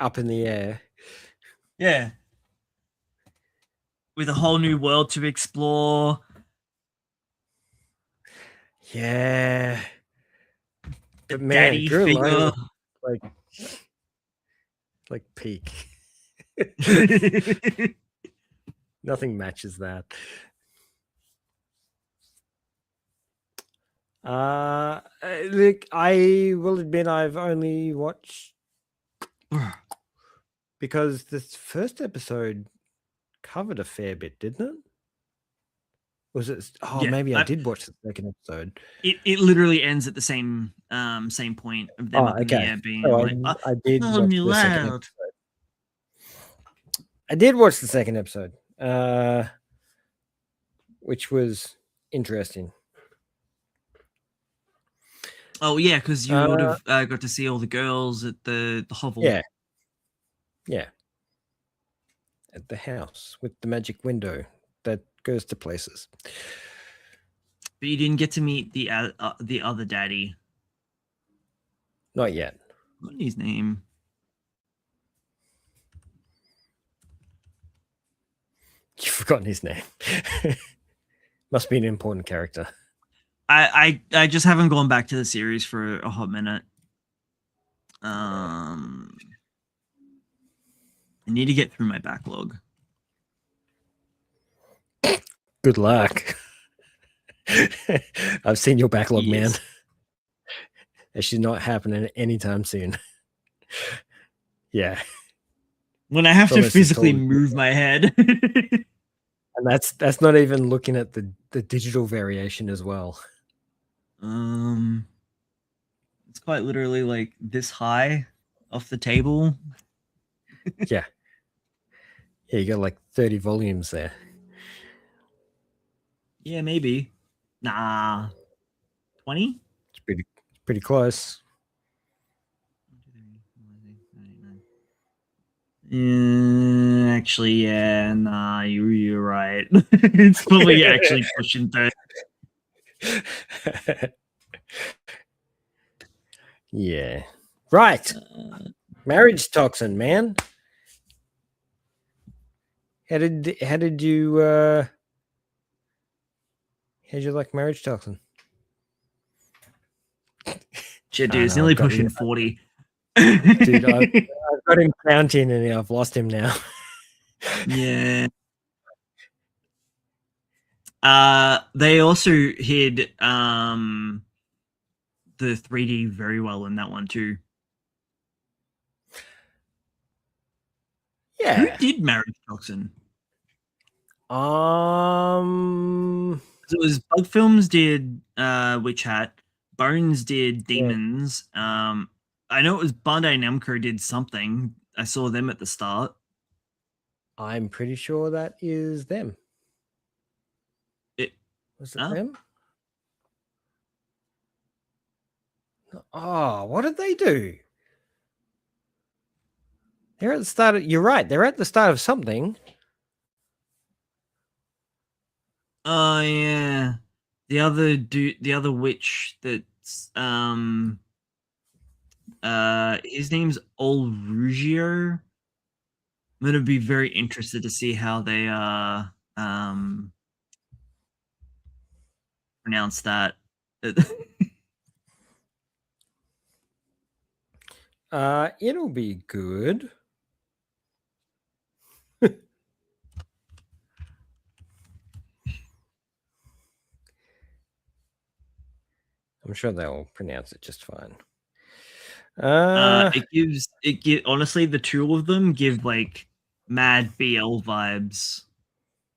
Up in the air. Yeah. With a whole new world to explore. Yeah. The man, daddy figure. Like peak. Nothing matches that. Look, I will admit I've only watched because this first episode covered a fair bit, didn't it? Was it? Oh, yeah, maybe I did watch the second episode. It literally ends at the same point of them up in the air being like, I did watch the second episode. I did watch the second episode, which was interesting. Oh yeah, because you would have got to see all the girls at the hovel. Yeah, at the house with the magic window that goes to places. But you didn't get to meet the other daddy. Not yet. What's his name? You've forgotten his name. Must be an important character. I just haven't gone back to the series for a hot minute. I need to get through my backlog. Good luck. I've seen your backlog, man. It should not happen anytime soon. Yeah. When I have to physically move my head. And that's not even looking at the digital variation as well. It's quite literally like this high off the table. Yeah. Yeah, you got like 30 volumes there. Yeah, maybe. Nah. 20? It's pretty close. Actually, yeah, nah, you're right. It's probably actually pushing 30. Yeah. Right. Marriage toxin, man. How did you how'd you like Marriage Toxin? Shit, dude, it's nearly pushing 40. Dude, I've got him counting and I've lost him now. Yeah. They also hid the 3D very well in that one too. Yeah. Who did Marriage Toxin? It was Bug Films did Witch Hat, Bones did Demons. I know it was Bandai Namco did something. I saw them at the start. I'm pretty sure that is them. Was it them? Oh, what did they do? They're at the start of, you're right, they're at the start of something. Oh yeah. The other witch that's his name's Olrugio. I'm gonna be very interested to see how they pronounce that. It'll be good. I'm sure they'll pronounce it just fine. Honestly, the two of them give like mad BL vibes.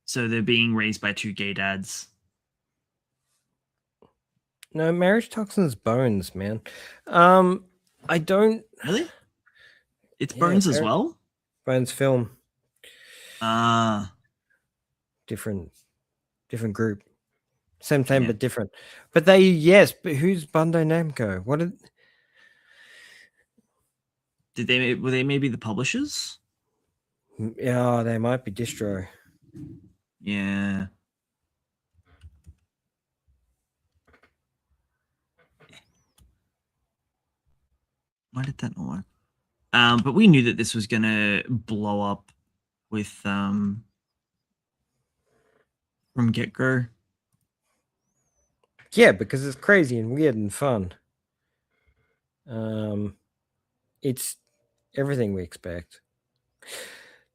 So they're being raised by two gay dads. No, Marriage Toxin's Bones, man. I don't really. It's Bones as well. Bones film. Different group. Same time, but different. But but who's Bandai Namco? What were they maybe the publishers? Yeah, they might be distro. Yeah. Why did that not work? But we knew that this was gonna blow up with from get-go. Yeah, because it's crazy and weird and fun. It's everything we expect.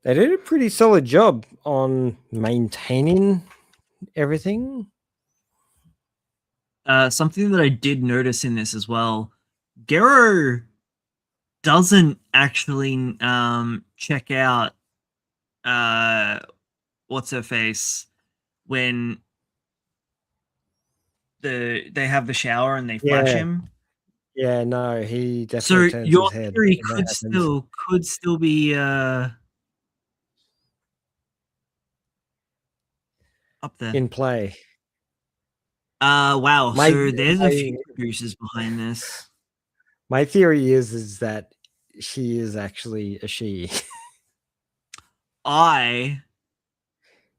They did a pretty solid job on maintaining everything. Something that I did notice in this as well, Gero doesn't actually check out what's her face when they have the shower and they flash him. Yeah, no, he definitely turns your his head. theory could still be up there in play. Wow. So there's a few producers behind this. My theory is that she is actually a she. I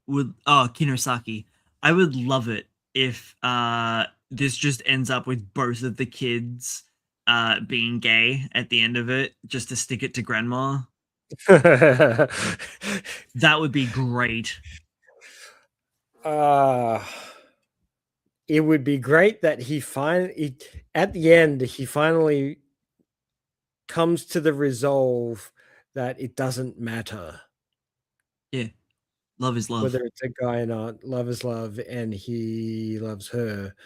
would Kinosaki. I would love it if this just ends up with both of the kids being gay at the end of it, just to stick it to grandma. That would be great. It would be great that at the end he finally comes to the resolve that it doesn't matter. Yeah. Love is love. Whether it's a guy or not, love is love, and he loves her.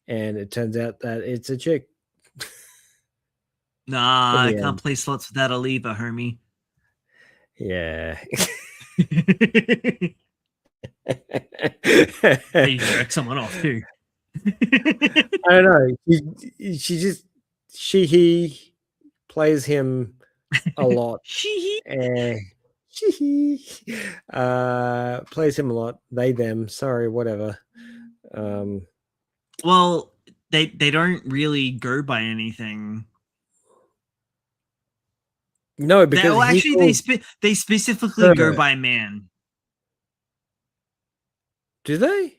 And it turns out that it's a chick. Nah, I can't play slots without a lever, homie. Yeah. They jerk someone off too. I don't know. He plays him a lot. Plays him a lot. They, them. Sorry, whatever. Well, they don't really go by anything. No, because they specifically go by man. Do they?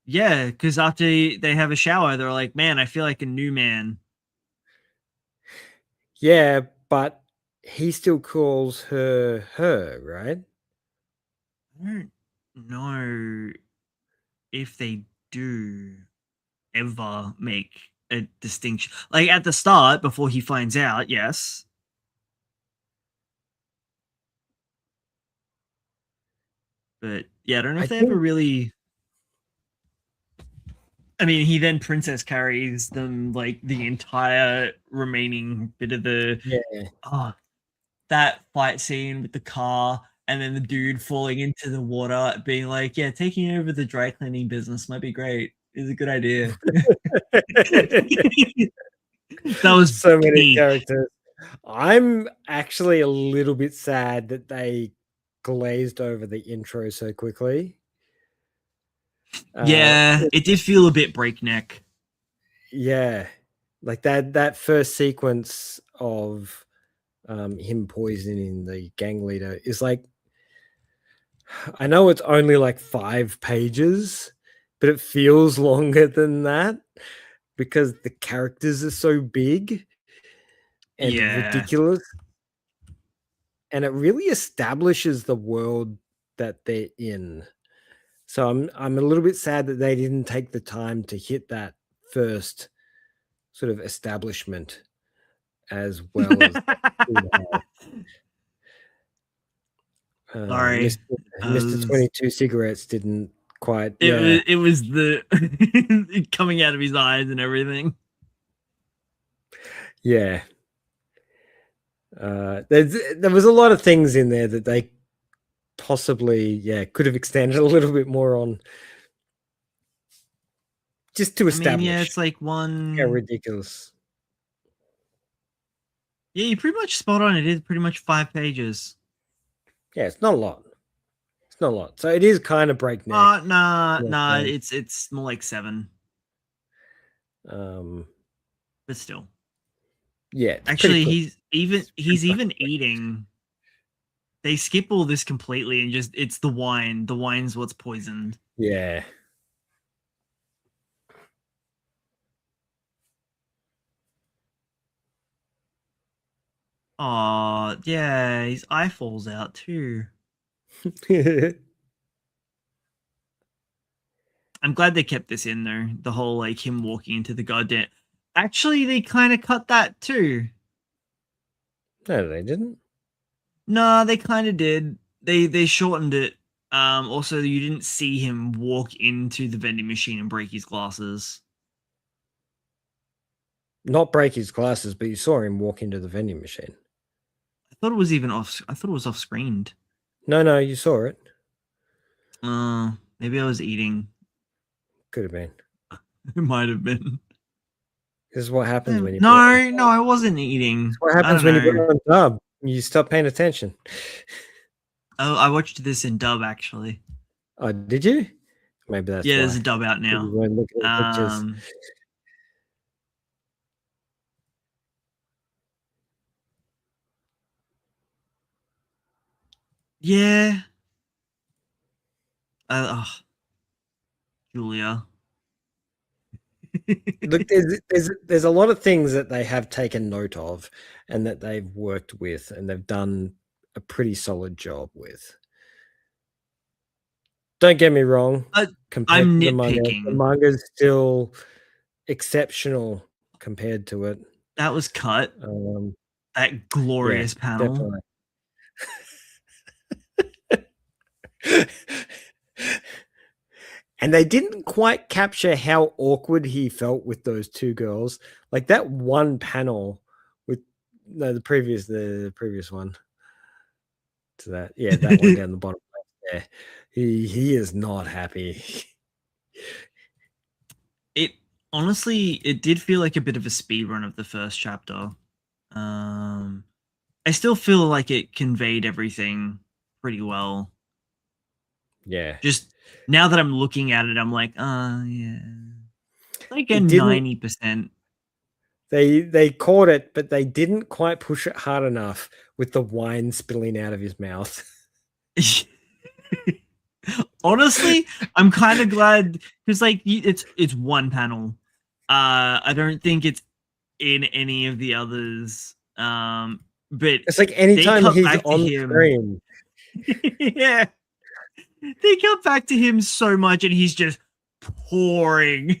Yeah, because after they have a shower, they're like, "Man, I feel like a new man." Yeah, but he still calls her, right? I don't know if they do ever make a distinction. Like at the start, before he finds out, yes. But yeah, I don't know if they ever really. I mean, he then princess carries them like the entire remaining bit of the that fight scene with the car, and then the dude falling into the water, being like, "Yeah, taking over the dry cleaning business might be great. It's a good idea." That was so many peak. characters. I'm actually a little bit sad that they glazed over the intro so quickly. Yeah, it did feel a bit breakneck. Yeah, like that first sequence of him poisoning the gang leader is like, I know it's only like 5 pages, but it feels longer than that because the characters are so big and ridiculous, and it really establishes the world that they're in. So I'm a little bit sad that they didn't take the time to hit that first sort of establishment as well as Sorry, Mr. 22 cigarettes didn't quite. It was the coming out of his eyes and everything. Yeah. There was a lot of things in there that they possibly could have extended a little bit more on, just to establish. Yeah, it's like one. How ridiculous. Yeah, you pretty much spot on. It is pretty much 5 pages. Yeah, it's not a lot. It's not a lot. So it is kind of breakneck. Nah. It's more like 7. But still. Yeah. Actually, he's even eating. They skip all this completely and just it's the wine. The wine's what's poisoned. Yeah. Oh, yeah, his eye falls out too. I'm glad they kept this in though. The whole like him walking into the goddamn. Actually, they kind of cut that too. No, they didn't. No, they kind of did. They shortened it. Also, you didn't see him walk into the vending machine and break his glasses. Not break his glasses, but you saw him walk into the vending machine. I thought it was even off. I thought it was off screened. No, you saw it. Maybe I was eating. Could have been. It might have been. This is what happens when you. No, I wasn't eating. This is what happens when you put on dub. You stop paying attention. Oh, I watched this in dub actually. Oh, did you? Maybe that's why. There's a dub out now. Looking at pictures. Yeah. Julia. Look, there's a lot of things that they have taken note of and that they've worked with and they've done a pretty solid job with. Don't get me wrong. I'm nitpicking. The manga is still exceptional compared to it. That was cut. That glorious panel. Definitely. And they didn't quite capture how awkward he felt with those 2 girls. Like that one panel with the previous one to that. Yeah, that one down the bottom there. He is not happy. It honestly, it did feel like a bit of a speed run of the first chapter. I still feel like it conveyed everything pretty well. Yeah. Just now that I'm looking at it, I'm like, yeah. Like a 90%. They caught it, but they didn't quite push it hard enough with the wine spilling out of his mouth. Honestly, I'm kind of glad because like it's one panel. I don't think it's in any of the others. But it's like anytime he's on screen. Yeah. They cut back to him so much and he's just pouring.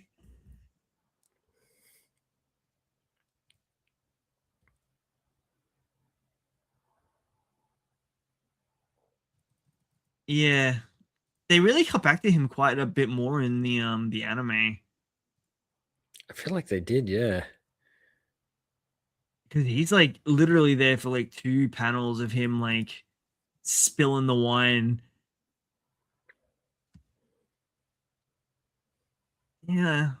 Yeah. They really cut back to him quite a bit more in the anime. I feel like they did, yeah. Because he's like literally there for like 2 panels of him like spilling the wine. Yeah.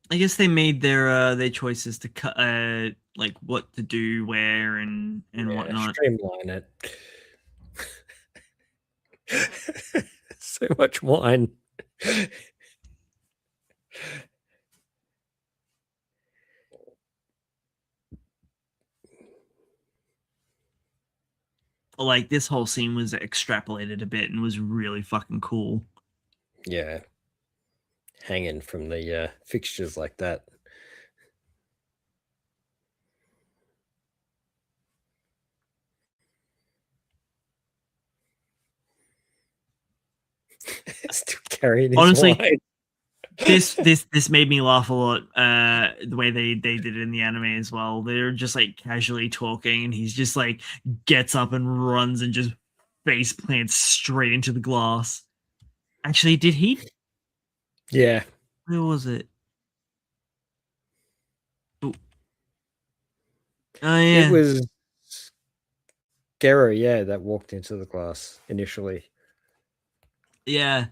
I guess they made their choices to cut like what to do where and whatnot. Streamline it. So much wine. Like this whole scene was extrapolated a bit and was really fucking cool. Yeah. Hanging from the fixtures like that. Still carrying his Honestly, wine. this made me laugh a lot. The way they did it in the anime as well. They're just like casually talking, and he's just like gets up and runs and just face plants straight into the glass. Actually, did he? Yeah. Where was it? Oh, yeah. It was Gero, yeah, that walked into the glass initially. Yeah.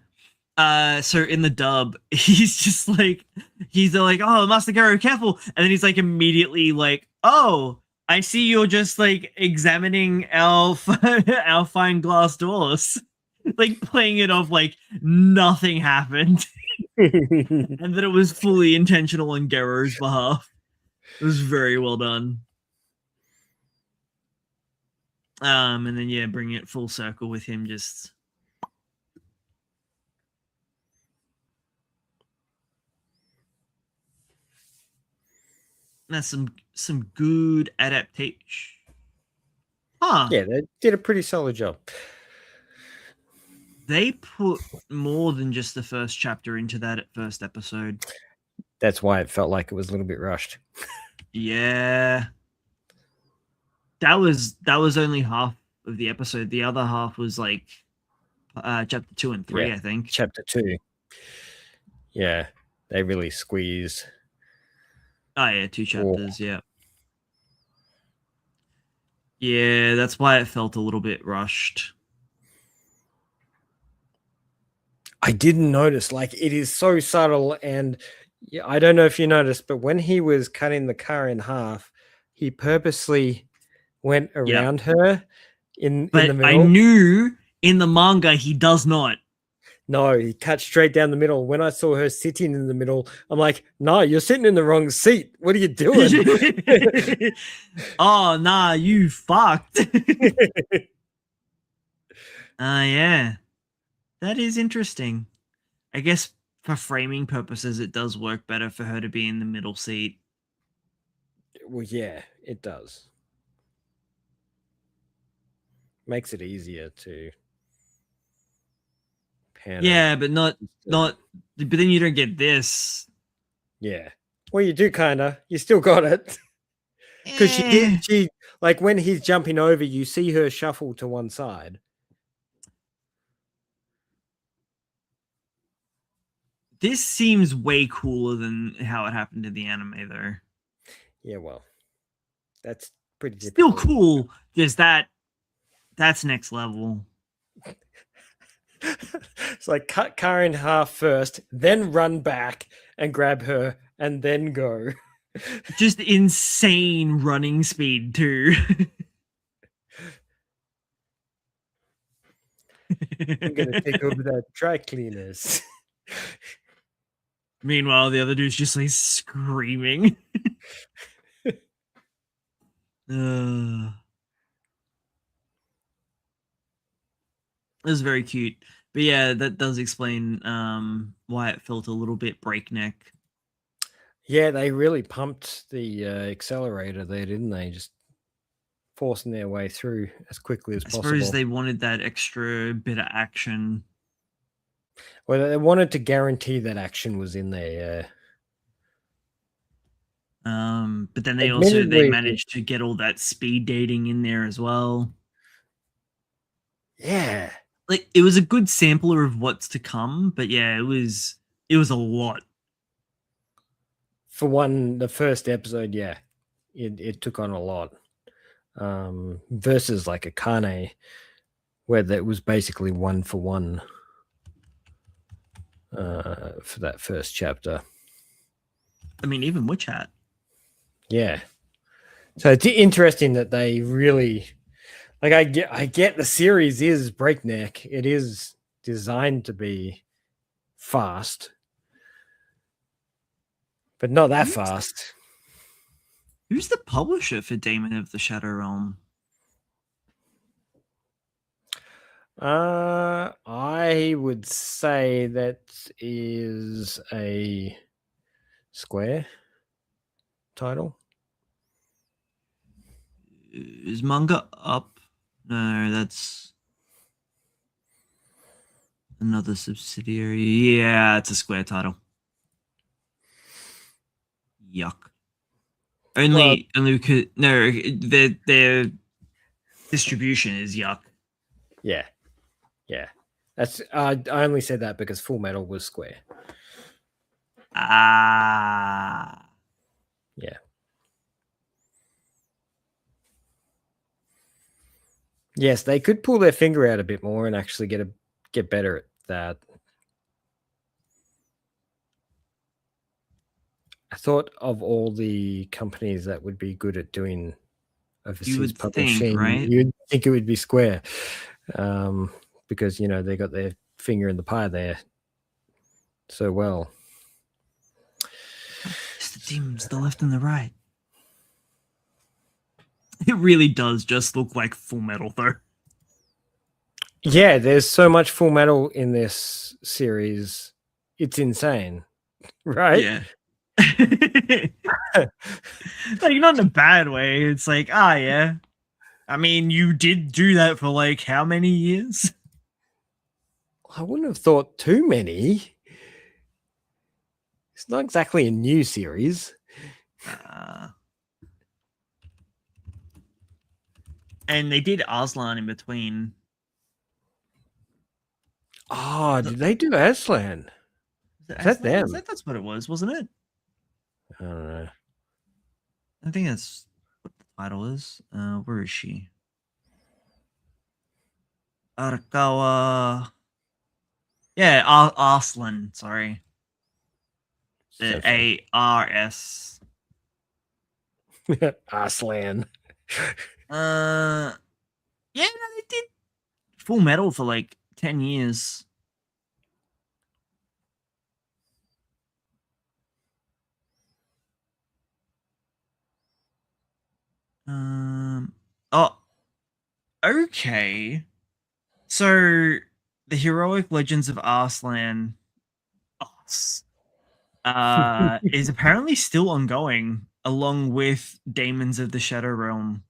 So in the dub, he's just like, oh, Master Garo, careful. And then he's like immediately like, oh, I see you're just like examining our fine glass doors. Like playing it off like nothing happened. And that it was fully intentional on Garo's behalf. It was very well done. And then yeah, bring it full circle with him just that's some good adaptation. Huh. Yeah, they did a pretty solid job. They put more than just the first chapter into that first episode. That's why it felt like it was a little bit rushed. Yeah. That was only half of the episode. The other half was like chapter 2 and 3, I think. Chapter 2. Yeah, they really squeezed. Oh yeah, 2 chapters, yeah. Yeah, that's why it felt a little bit rushed. I didn't notice, like it is so subtle, and yeah, I don't know if you noticed, but when he was cutting the car in half, he purposely went around her in the middle. I knew in the manga he does not. No, he cut straight down the middle. When I saw her sitting in the middle, I'm like, no, you're sitting in the wrong seat. What are you doing? Oh, nah, you fucked. Yeah. That is interesting. I guess for framing purposes, it does work better for her to be in the middle seat. Well, yeah, it does. Makes it easier to pan. Yeah, but not. But then you don't get this. Yeah. Well, you do kind of. You still got it. Because she like when he's jumping over, you see her shuffle to one side. This seems way cooler than how it happened in the anime, though. Yeah, well, that's pretty still difficult. Cool. Just that's next level. It's like cut car in half first, then run back and grab her, and then go. Just insane running speed too. I'm gonna take over that dry cleaners. Meanwhile, the other dude's just like screaming. It was very cute. But yeah, that does explain why it felt a little bit breakneck. Yeah, they really pumped the accelerator there, didn't they? Just forcing their way through as quickly as possible. I suppose they wanted that extra bit of action. Well, they wanted to guarantee that action was in there, but then they managed to get all that speed dating in there as well. Yeah. Like it was a good sampler of what's to come, but yeah, it was It was a lot. For the first episode, yeah, it took on a lot. Versus like Akane, where that was basically 1-for-1 for that first chapter. I mean, even Witch Hat. Yeah. So it's interesting that they really like. I get the series is breakneck. It is designed to be fast, but not that fast. Who's the publisher for Demon of the Shadow Realm? I would say that is a Square title. Is Manga Up? No, that's another subsidiary. Yeah, it's a Square title. Yuck. Only no, their distribution is yuck. Yeah. That's I only said that because Full Metal was Square. Yeah. Yes, they could pull their finger out a bit more and actually get better at that. I thought of all the companies that would be good at doing overseas publishing, right? You'd think it would be Square, because they got their finger in the pie there so well. It's the demons, the left and the right. It really does just look like Full Metal, though. Yeah, there's so much Full Metal in this series. It's insane, right? Yeah. Like, not in a bad way. It's like, yeah. I mean, you did do that for like how many years? I wouldn't have thought too many. It's not exactly a new series. And they did Arslan in between. Oh, did they do Aslan? Is that them? That's what it was, wasn't it? I don't know. I think that's what the title is. Where is she? Arakawa. Yeah, Arslan. Sorry. The ARS. Arslan. Yeah, they did Full Metal for like 10 years. Oh, okay. So the Heroic Legends of Arslan is apparently still ongoing, along with Daemons of the Shadow Realm.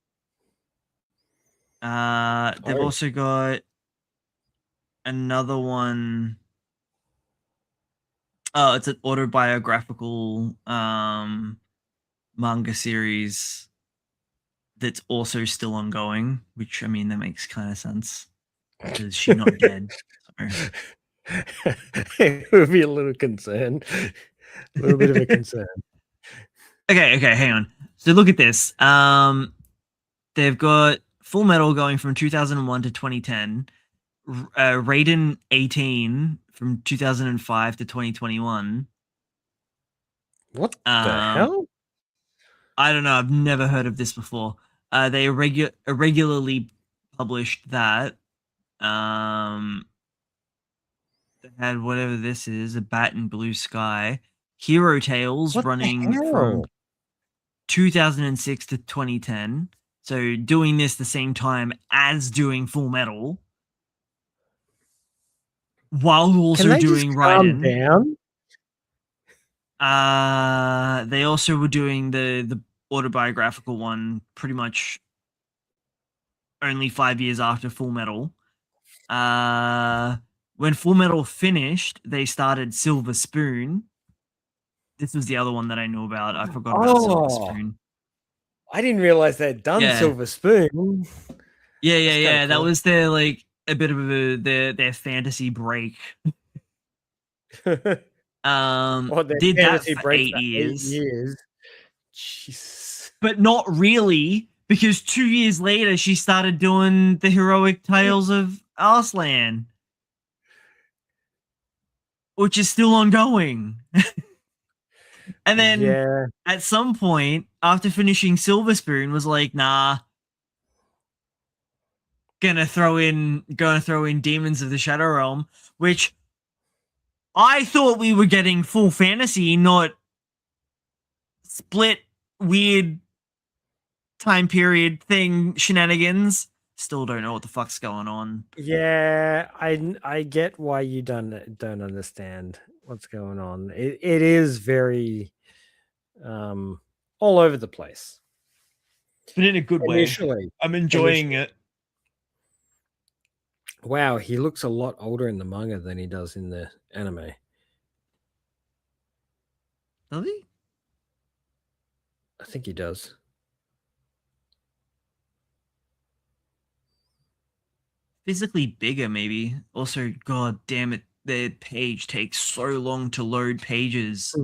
They've also got another one. Oh, it's an autobiographical manga series that's also still ongoing, which, I mean, that makes kind of sense because she's not dead. So. It would be a little concern. A little bit of a concern. Okay, hang on. So look at this. They've got Full Metal going from 2001 to 2010. Raiden 18 from 2005 to 2021. What the hell? I don't know. I've never heard of this before. They regularly published that. They had whatever this is, a Bat and Blue Sky. Hero Tales running from 2006 to 2010. So doing this the same time as doing Full Metal. While also doing Raiden. They also were doing the autobiographical one pretty much only 5 years after Full Metal. When Full Metal finished, they started Silver Spoon. This was the other one that I knew about. I forgot about Silver Spoon. I didn't realize they'd done Silver Spoon. Yeah. Cool. That was their like a bit of their fantasy break. Their did that fantasy for breaks 8 for 8 years. years. Jesus. But not really, because 2 years later she started doing the heroic tales of Arslan, which is still ongoing. And then at some point, after finishing Silver Spoon, was like, nah, gonna throw in Demons of the Shadow Realm, which I thought we were getting full fantasy, not split weird time period thing shenanigans. Still don't know what the fuck's going on. Yeah, I get why you don't understand what's going on. It is very all over the place. But in a good way. Initially. I'm enjoying it. Wow, he looks a lot older in the manga than he does in the anime. Does he? I think he does. Physically bigger, maybe. Also, god damn it, the page takes so long to load pages.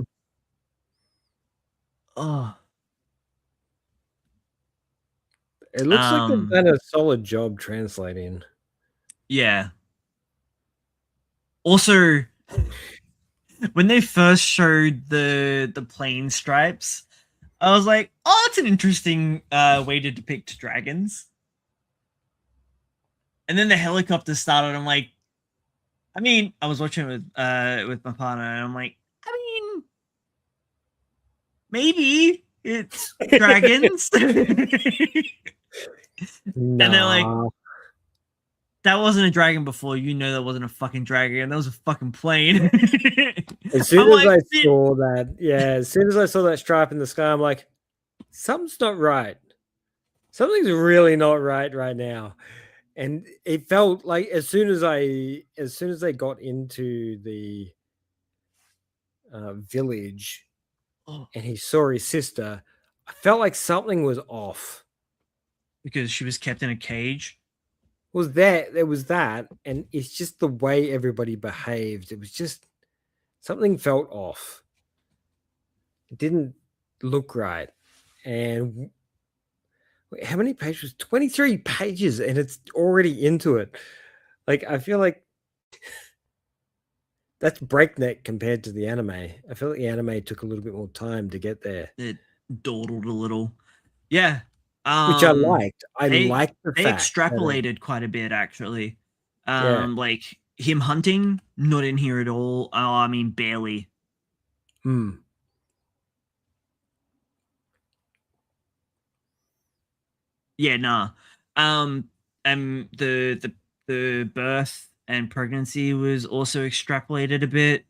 Oh. It looks like they've done a solid job translating. Yeah. Also, when they first showed the plane stripes, I was like, oh, it's an interesting way to depict dragons. And then the helicopter started. I'm like, I mean, I was watching it with my partner, and I'm like, I mean, maybe it's dragons. Nah. And they're like, that wasn't a dragon before. You know that wasn't a fucking dragon. That was a fucking plane. As soon as I saw that, as soon as I saw that stripe in the sky, I'm like, something's not right. Something's really not right now. And it felt like as soon as they got into the village and he saw his sister, I felt like something was off. Because she was kept in a cage. There was that, and it's just the way everybody behaved. It was just something felt off. It didn't look right. And how many pages? 23 pages, and it's already into it. Like, I feel like that's breakneck compared to the anime. I feel like the anime took a little bit more time to get there. It dawdled a little. Yeah. Which I liked. They liked the they fact extrapolated quite a bit, actually. Yeah. Like him hunting, not in here at all. Oh, I mean, barely. Yeah, nah. And the birth and pregnancy was also extrapolated a bit.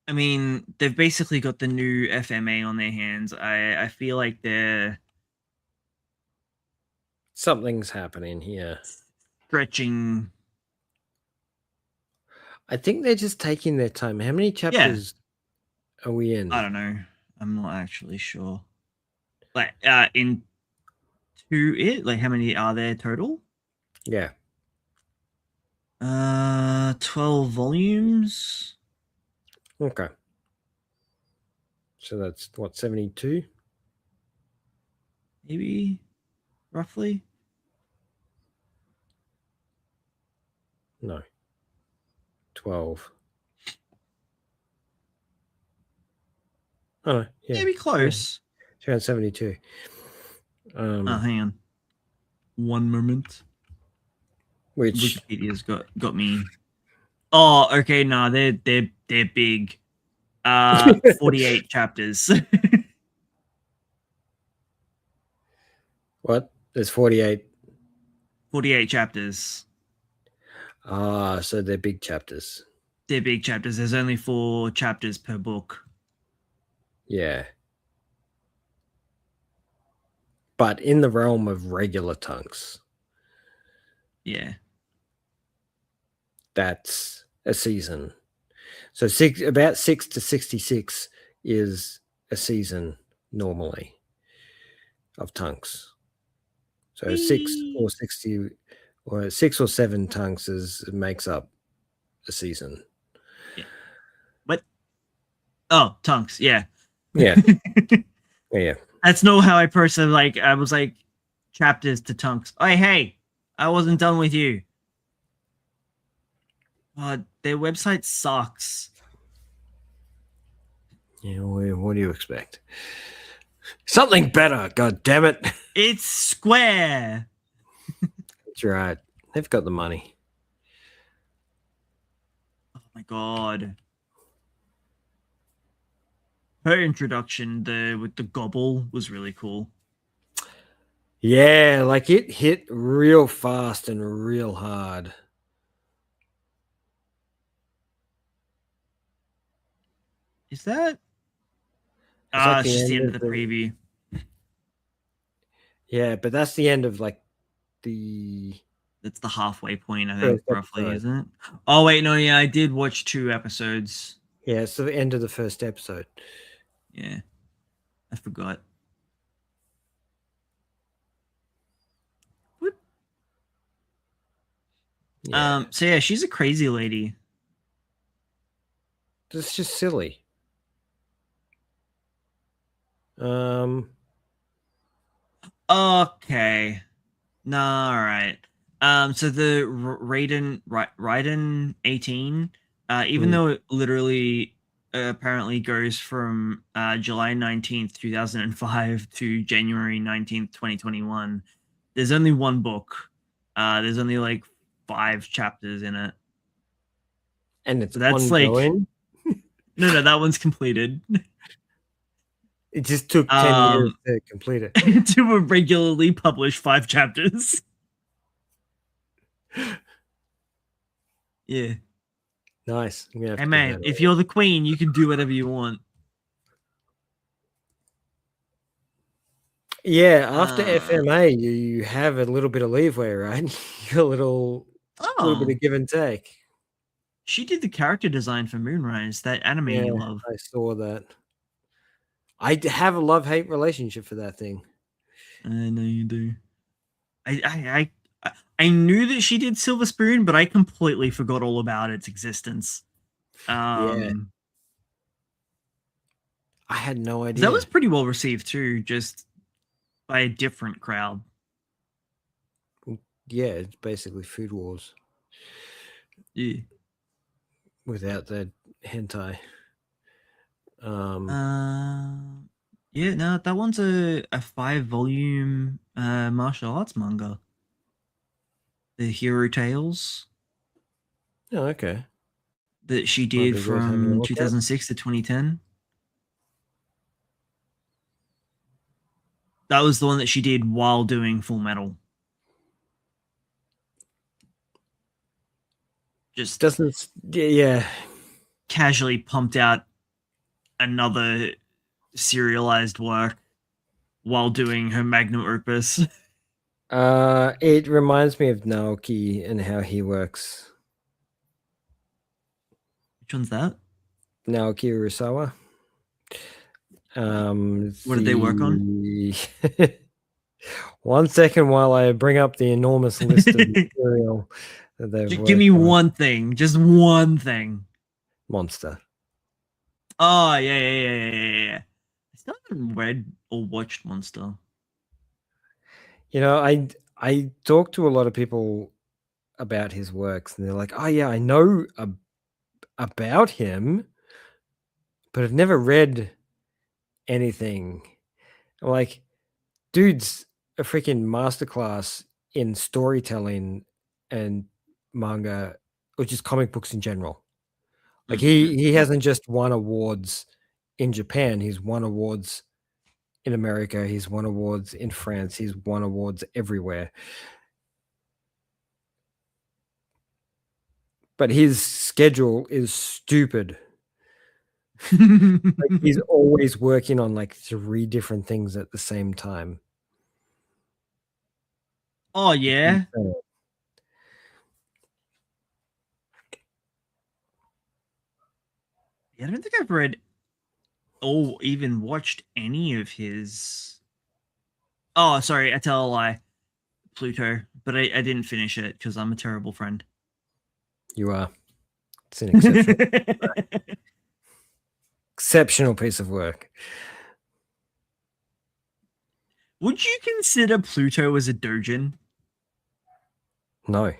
I mean, they've basically got the new FMA on their hands. I feel like something's happening here. Stretching. I think they're just taking their time. How many chapters are we in? I don't know. I'm not actually sure. Like into it, like how many are there total? Yeah. 12 volumes. Okay. So that's what, 72? Maybe, roughly. No. 12. Oh, yeah. Maybe close. It's around 72. Hang on. One moment. Which Wikipedia's got me. Oh, okay. No, they're big. 48 chapters. What? There's 48. 48 chapters. So they're big chapters. They're big chapters. There's only 4 chapters per book. Yeah. But in the realm of regular Tunks. Yeah. That's a season. So about 6 to 66 is a season normally of Tunks. So 6 or 7 Tunkses makes up a season. Yeah. What? Oh, Tunks. Yeah. Yeah. Yeah. That's not how I personally like. I was like chapters to Tunks. Oh, hey, I wasn't done with you. Their website sucks. Yeah. What do you expect? Something better. God damn it. It's Square. That's right. They've got the money. Oh my god. Her introduction with the gobble was really cool. Yeah, like it hit real fast and real hard. Is that? Like It's just the end of the preview. Yeah, but that's the end of like the. That's the halfway point, I think, roughly, episode. isn't it? Oh wait, no, yeah, I did watch 2 episodes. Yeah, it's the end of the first episode. Yeah, I forgot. What? Yeah. So yeah, she's a crazy lady. It's just silly. Okay. No, all right. So the Raiden 18, even though it literally apparently goes from July 19th, 2005 to January 19th, 2021, there's only one book. There's only like 5 chapters in it. And it's So that's ongoing. No, that one's completed. It just took 10 years to complete it. To regularly publish 5 chapters. Yeah. Nice. Hey man, if you're the queen, you can do whatever you want. Yeah, after FMA, you have a little bit of leeway, right? A little bit of give and take. She did the character design for Moonrise, that anime you love. I saw that. I have a love-hate relationship for that thing. I know you do. I knew that she did Silver Spoon, but I completely forgot all about its existence. Yeah. I had no idea. That was pretty well received too, just by a different crowd. Yeah, it's basically Food Wars. Yeah. Without the hentai. Yeah, no, that one's a 5-volume martial arts manga. The Hero Tales. Oh, okay. That she did from 2006 to 2010. That was the one that she did while doing Full Metal. Just doesn't, yeah. Casually pumped out another serialized work while doing her magnum opus. It reminds me of Naoki and how he works. Which one's that? Naoki Urasawa. What did they work on? 1 second while I bring up the enormous list of material that they've Give me on. one thing, just one thing. Monster. Oh yeah. I still haven't read or watched Monster. You know, I talk to a lot of people about his works, and they're like, "Oh yeah, I know about him, but I've never read anything." I'm like, dude's a freaking masterclass in storytelling and manga, or just comic books in general. Like he hasn't just won awards in Japan, he's won awards in America, he's won awards in France, he's won awards everywhere. But his schedule is stupid. Like he's always working on like 3 different things at the same time. Oh yeah. I don't think I've read or even watched any of his. Oh, sorry, I tell a lie. Pluto, but I didn't finish it because I'm a terrible friend. You are. It's an exceptional, exceptional piece of work. Would you consider Pluto as a doujin? No.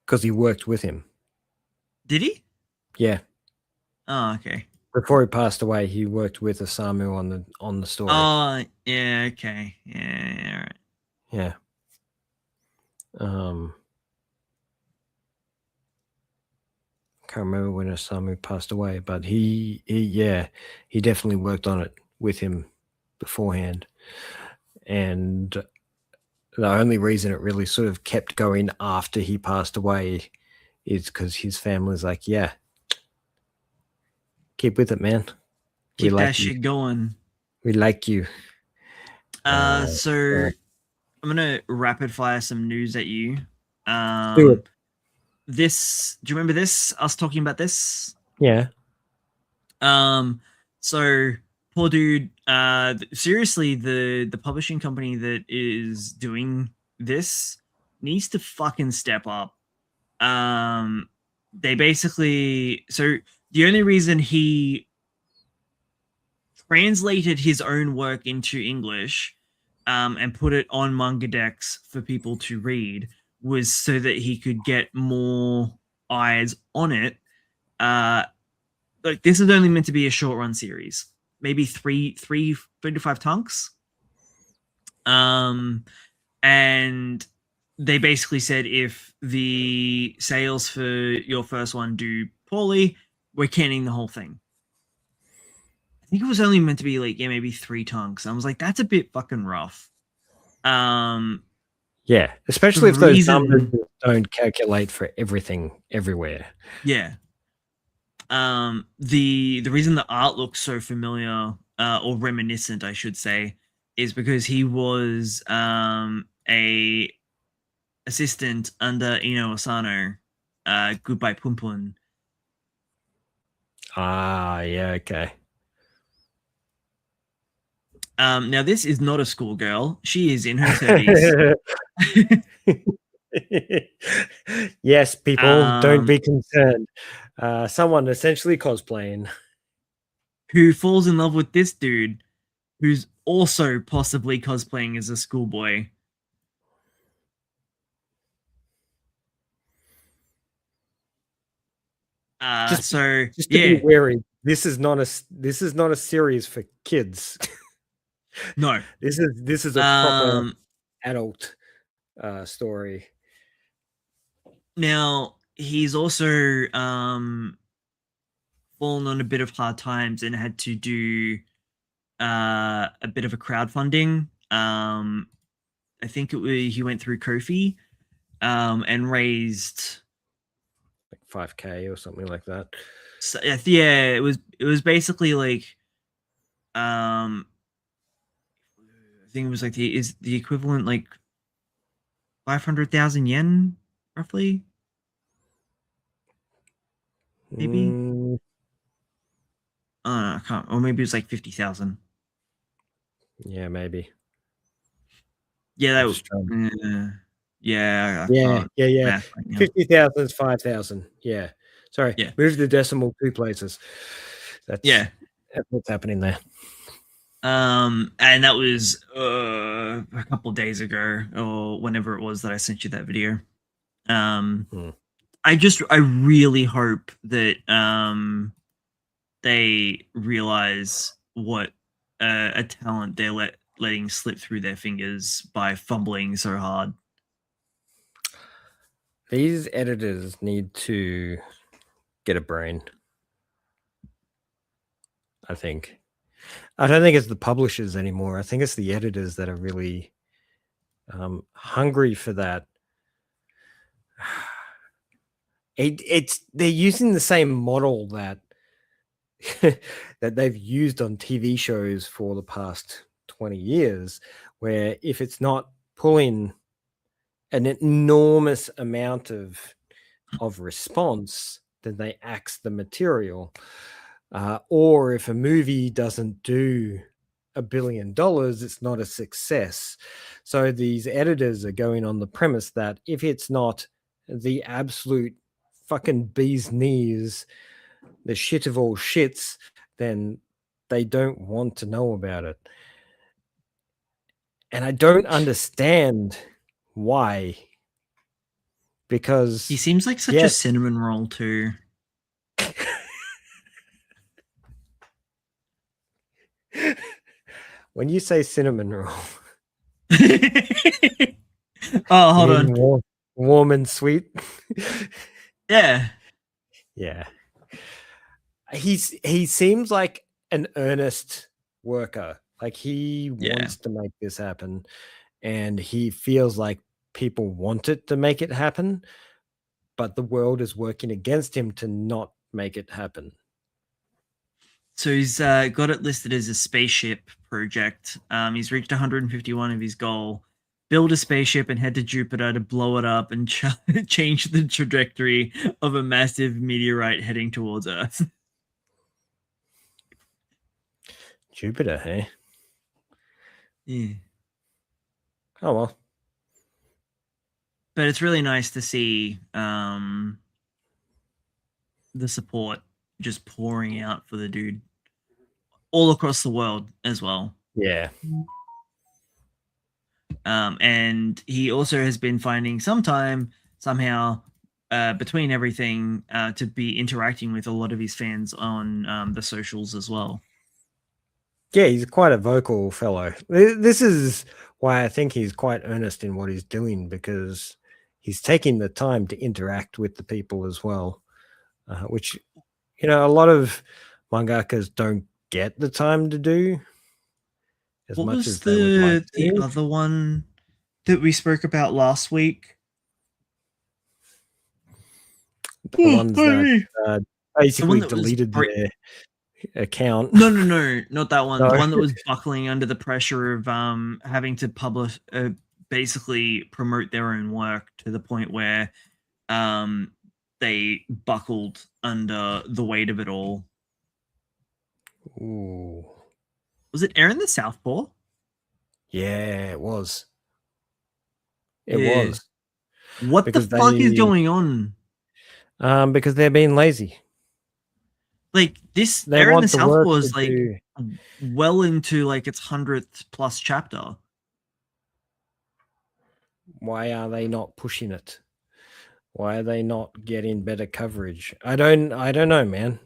Because he worked with him. Did he? Yeah. Oh, okay. Before he passed away, he worked with Osamu on the story. Oh, yeah, okay. Yeah, right. Yeah. Can't remember when Osamu passed away, but he definitely worked on it with him beforehand. And the only reason it really sort of kept going after he passed away is because his family's like, yeah, keep with it, man. Keep like that shit going. We like you. So I'm gonna rapid fire some news at you. Do it. This, do you remember this? Us talking about this? Yeah. So poor dude. Seriously, the publishing company that is doing this needs to fucking step up. They basically, so the only reason he translated his own work into English, and put it on manga decks for people to read was so that he could get more eyes on it. Like, this is only meant to be a short run series, maybe three to five tonks. And they basically said if the sales for your first one do poorly, we're canning the whole thing. I think it was only meant to be like, yeah, maybe 3 tonks. I was like, that's a bit fucking rough. Yeah, especially if those numbers don't calculate for everything everywhere. Yeah. The reason the art looks so familiar, or reminiscent, I should say, is because he was a assistant under Ino Asano, Goodbye Pun Pun. Ah, yeah, okay. Now this is not a schoolgirl. She is in her 30s. Yes, people, don't be concerned. Someone essentially cosplaying. Who falls in love with this dude, who's also possibly cosplaying as a schoolboy. Just be wary. This is not a series for kids. No, this is a proper adult story. Now he's also fallen on a bit of hard times and had to do a bit of a crowdfunding. I think he went through Ko-fi and raised like 5K or something like that. So, yeah, it was basically like I think it was like the equivalent like 500,000 yen roughly, maybe. I can't, or maybe it was like 50,000. Yeah, maybe. Yeah, that was. Yeah. 50,000 is 5,000. Yeah. Sorry. Yeah. Move the decimal 2 places. That's what's happening there. And that was a couple of days ago, or whenever it was that I sent you that video. I really hope that they realize what a talent they're letting slip through their fingers by fumbling so hard. These editors need to get a brain. I think. I don't think it's the publishers anymore. I think it's the editors that are really hungry for that. They're using the same model that that they've used on TV shows for the past 20 years, where if it's not pulling an enormous amount of response, then they axe the material. Or if a movie doesn't do $1 billion, it's not a success. So these editors are going on the premise that if it's not the absolute fucking bee's knees, the shit of all shits, then they don't want to know about it. And I don't understand why. Because He seems like such a cinnamon roll too. When you say cinnamon roll, oh, hold on. Warm and sweet. Yeah. Yeah. He seems like an earnest worker. Like he wants to make this happen, and he feels like people want it to make it happen, but the world is working against him to not make it happen. So he's got it listed as a spaceship project. He's reached 151 of his goal. Build a spaceship and head to Jupiter to blow it up and change the trajectory of a massive meteorite heading towards Earth. Jupiter, hey? Yeah. Oh, well. But it's really nice to see the support just pouring out for the dude all across the world as well. Yeah. And he also has been finding some time somehow between everything to be interacting with a lot of his fans on the socials as well. Yeah, he's quite a vocal fellow. This is why I think he's quite earnest in what he's doing, because he's taking the time to interact with the people as well, which, you know, a lot of mangakas don't get the time to do. What was the other one that we spoke about last week? The ones that basically deleted their account. No, not that one. No. The one that was buckling under the pressure of having to publish, basically promote their own work to the point where they buckled under the weight of it all. Ooh. Was it Aaron the Southpaw? Yeah, it was. It was. What the fuck is going on? Because they're being lazy. Like this, Aaron the Southpaw is like well into like its 100th plus chapter. Why are they not pushing it? Why are they not getting better coverage? I don't know, man.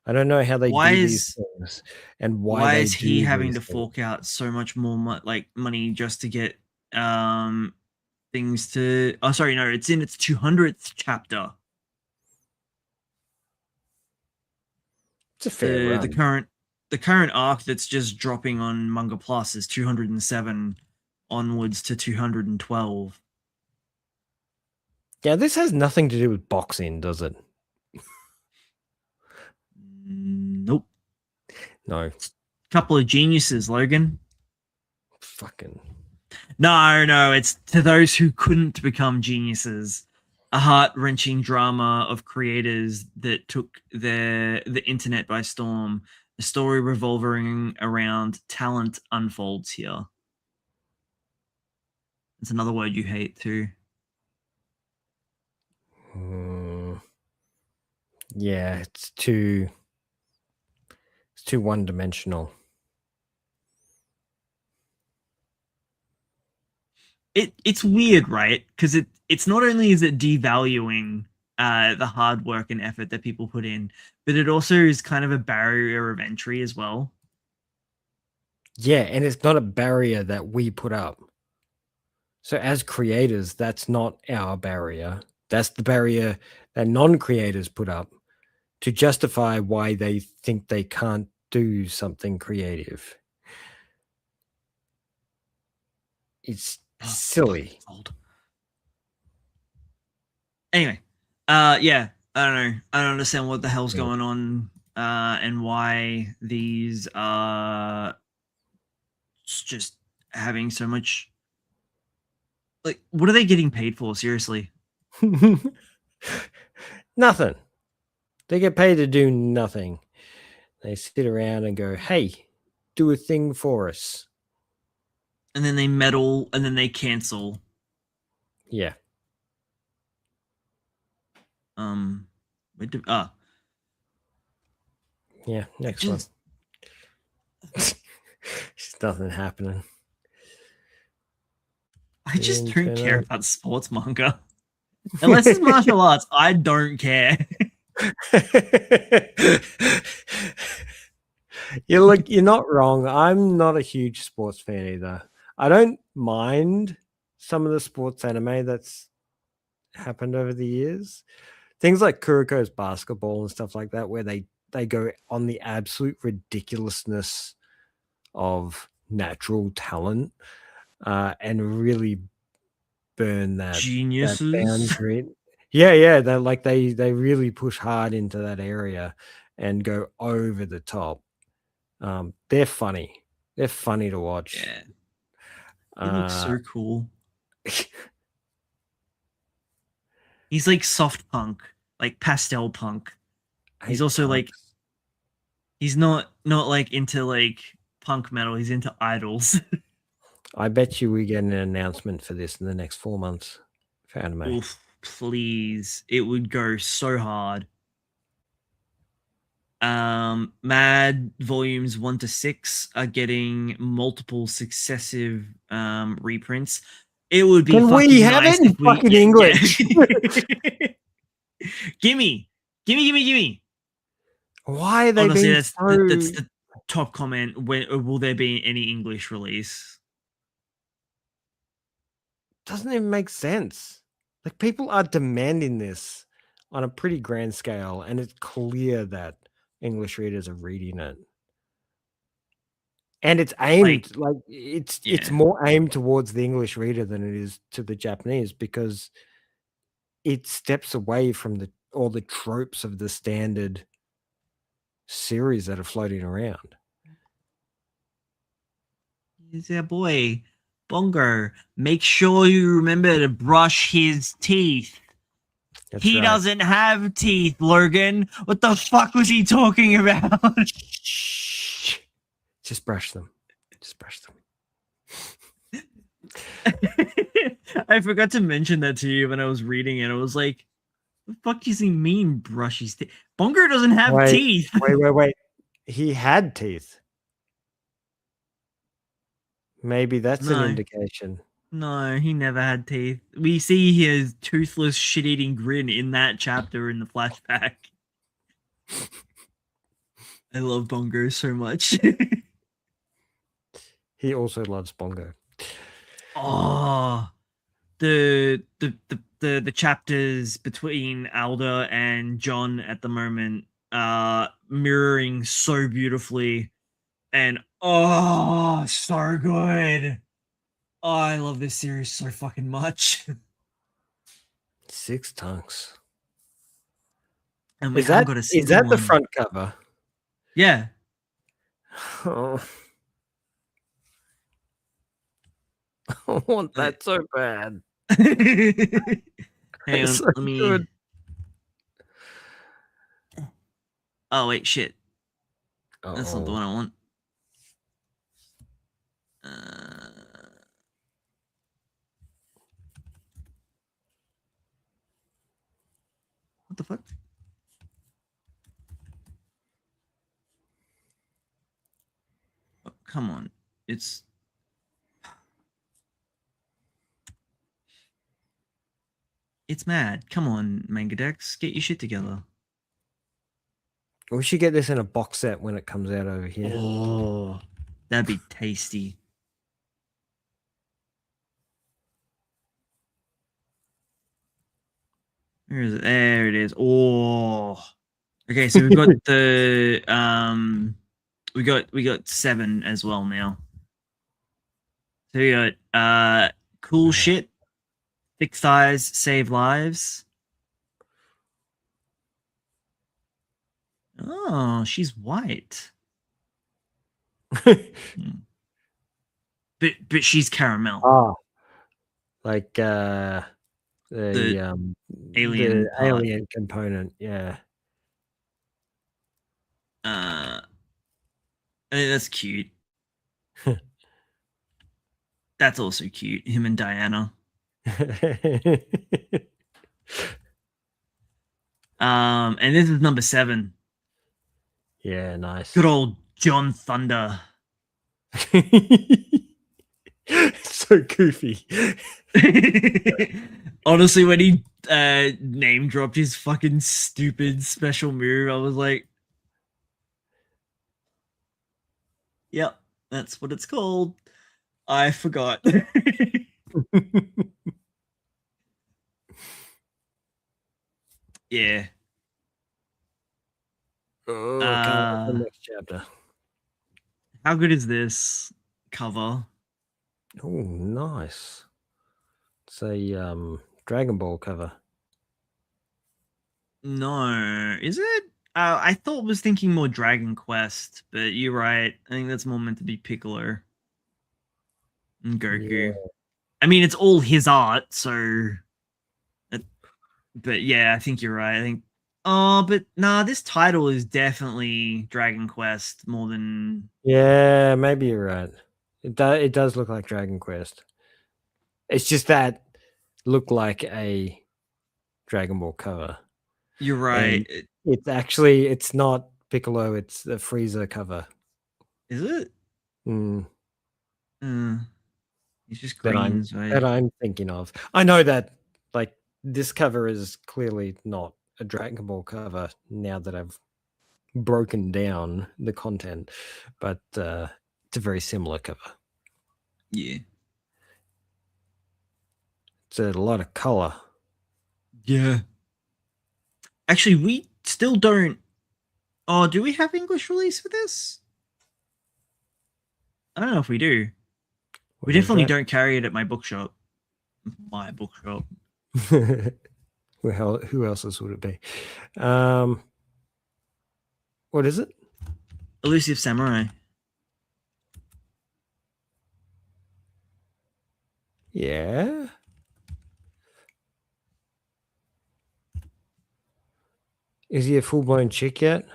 I don't know how they do these things, and why is he having to fork out so much more money just to get things to? Oh, sorry, no, it's in its 200th chapter. It's a fair run. The current arc that's just dropping on Manga Plus is 207 onwards to 212. Yeah, this has nothing to do with boxing, does it? Nope. No. Couple of geniuses, Logan. Fucking. No, it's to those who couldn't become geniuses. A heart-wrenching drama of creators that took the internet by storm. A story revolving around talent unfolds here. It's another word you hate too. Yeah, it's too one-dimensional. It's weird, right? Because it's not only is it devaluing the hard work and effort that people put in, but it also is kind of a barrier of entry as well. Yeah, and it's not a barrier that we put up. So as creators, that's not our barrier. That's the barrier that non-creators put up to justify why they think they can't do something creative. It's silly. Anyway, yeah, I don't know. I don't understand what the hell's going on and why these are just having so much. Like, what are they getting paid for? Seriously? Nothing. They get paid to do nothing. They sit around and go, hey, do a thing for us. And then they meddle, and then they cancel. Yeah. Yeah, next one. Just nothing happening. I just don't care about sports manga. Unless it's martial arts, I don't care. You're not wrong. I'm not a huge sports fan either. I don't mind some of the sports anime that's happened over the years. Things like Kuroko's basketball and stuff like that, where they go on the absolute ridiculousness of natural talent and really burn that Geniuses. That boundary. Yeah. They really push hard into that area and go over the top. They're funny. They're funny to watch. Yeah. He looks so cool. He's like soft punk, like pastel punk. He's also like, he's not like into like punk metal. He's into idols. I bet you we get an announcement for this in the next 4 months for anime. Oof, please. It would go so hard. Mad volumes 1 to 6 are getting multiple successive reprints. It would be. Can we have it in fucking English? Gimme. Why are they honestly, being that's the top comment. When will there be any English release? Doesn't even make sense. Like, people are demanding this on a pretty grand scale, and it's clear that English readers are reading it. And it's aimed it's more aimed towards the English reader than it is to the Japanese, because it steps away from all the tropes of the standard series that are floating around. Yeah, boy, Bongo, make sure you remember to brush his teeth. He doesn't have teeth, Logan. What the fuck was he talking about? Just brush them. I forgot to mention that to you when I was reading it. I was like, what the fuck does he mean, brush his teeth? Bongo doesn't have teeth. Wait. He had teeth. Maybe that's an indication. No, he never had teeth. We see his toothless, shit-eating grin in that chapter in the flashback. I love Bongo so much. He also loves Bongo. Oh, the chapters between Alda and John at the moment mirroring so beautifully, and so good. Oh, I love this series so fucking much. 6 Tongues. And is that the front cover? Yeah. Oh. I want that so bad. Hang on, so let me. Good. Oh wait, shit. That's not the one I want. What the fuck? Oh, come on, it's. It's mad. Come on, Manga Dex, get your shit together. We should get this in a box set when it comes out over here. Oh, that'd be tasty. Where is it? There it is. Oh, okay. So we've got the we got 7 as well now. So we got cool shit. Thick thighs save lives. Oh, she's white. But she's caramel. Oh, like the alien alien component, yeah. I think that's cute. That's also cute. Him and Diana. And this is number 7. Yeah, nice. Good old John Thunder. So goofy. Honestly, when he name dropped his fucking stupid special move, I was like, yep, that's what it's called. I forgot. Yeah. Oh, can't wait for the next chapter. How good is this cover? Oh, nice. It's a Dragon Ball cover. No, is it? I thought was thinking more Dragon Quest, but you're right. I think that's more meant to be Piccolo and Goku. Yeah. I mean, it's all his art, so. But yeah, I think you're right. I think. Oh, but nah, this title is definitely Dragon Quest more than. Yeah, maybe you're right. It does look like Dragon Quest. It's just that look like a Dragon Ball cover. You're right. It's not Piccolo, it's the Frieza cover. Is it? Mm, He's just that green. I'm thinking of. I know that like this cover is clearly not a Dragon Ball cover now that I've broken down the content, but it's a very similar cover. Yeah. It's a lot of color. Yeah. Actually, we still don't. Oh, do we have English release for this? I don't know if we do. We definitely don't carry it at my bookshop. My bookshop. Well, who else's would it be? What is it? Elusive Samurai. Yeah. Is he a full-blown chick yet?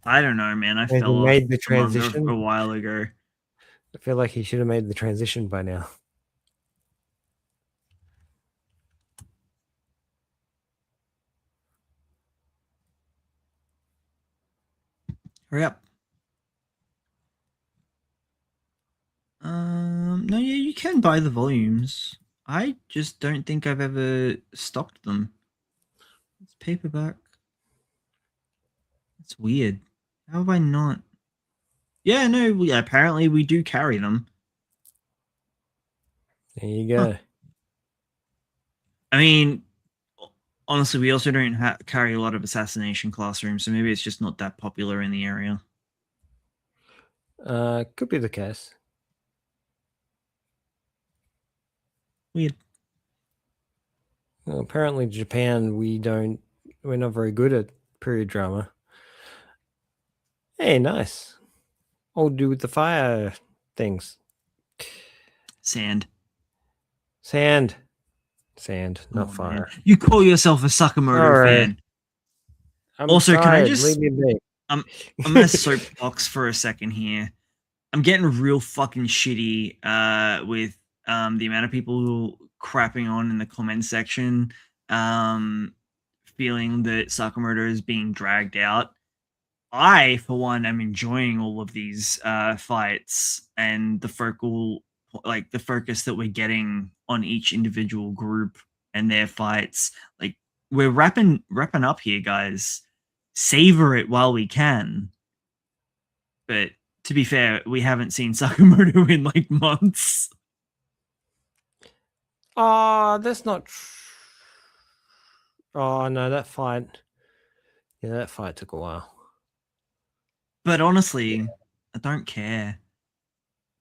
I don't know, man. I Has fell he off made the the manga transition a while ago. I feel like he should have made the transition by now. Hurry up. No, yeah, you can buy the volumes. I just don't think I've ever stocked them. It's paperback. It's weird. How have I not? Yeah, no, apparently we do carry them. There you go. Huh. I mean, honestly, we also don't carry a lot of assassination classrooms, so maybe it's just not that popular in the area. Could be the case. Weird. Well, apparently, Japan, we're not very good at period drama. Hey, nice. Old dude with the fire things. Sand, not fire. Man. You call yourself a Sakamoto fan. Also, tired. Can I just? Leave me be. I'm gonna soapbox for a second here. I'm getting real fucking shitty with the amount of people crapping on in the comment section, feeling that Sakamoto is being dragged out. I, for one, am enjoying all of these fights and the focus that we're getting on each individual group and their fights. Like, we're wrapping up here, guys. Savor it while we can. But to be fair, we haven't seen Sakamoto in like months. Oh, that's not. Oh no, that fight. Yeah, that fight took a while. But honestly, I don't care.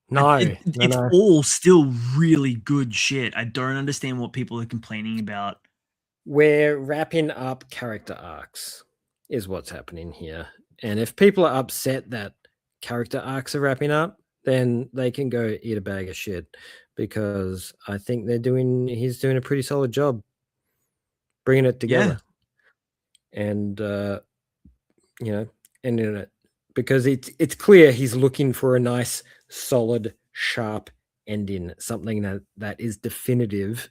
No, it's all still really good shit. I don't understand what people are complaining about. We're wrapping up character arcs, is what's happening here. And if people are upset that character arcs are wrapping up, then they can go eat a bag of shit, because I think he's doing a pretty solid job bringing it together. And ending it because it's clear he's looking for a nice, solid, sharp ending, something that is definitive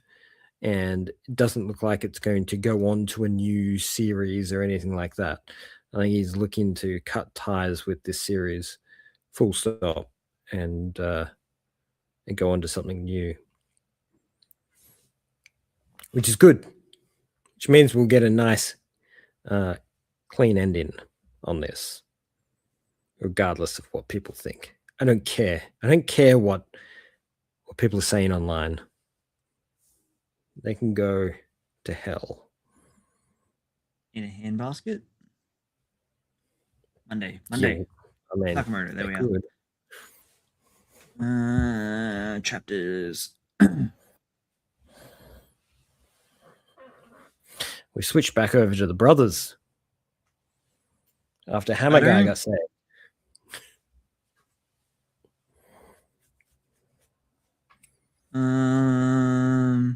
and doesn't look like it's going to go on to a new series or anything like that. I think he's looking to cut ties with this series, full stop, and go on to something new, which is good. Which means we'll get a nice, clean ending on this, regardless of what people think. I don't care. I don't care what people are saying online. They can go to hell. In a handbasket? Monday. Yeah, I mean, Sakamoto, there we could. are. Chapters. We switched back over to the brothers after Hammer Guy got saved. I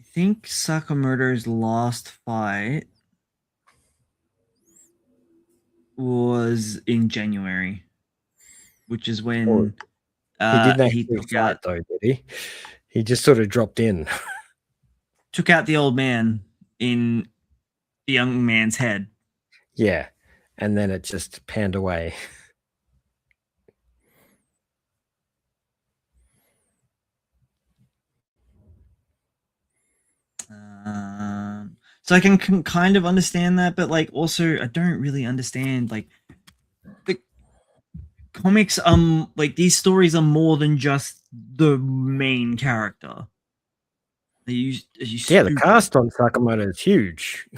think Sakamoto's last fight was in January, which is when he didn't actually took fight, out, though, did he? He just sort of dropped in. took out the old man in the young man's head. Yeah, and then it just panned away. So I can kind of understand that, but like also I don't really understand like the comics. Like these stories are more than just the main character. The cast on Sakamoto is huge.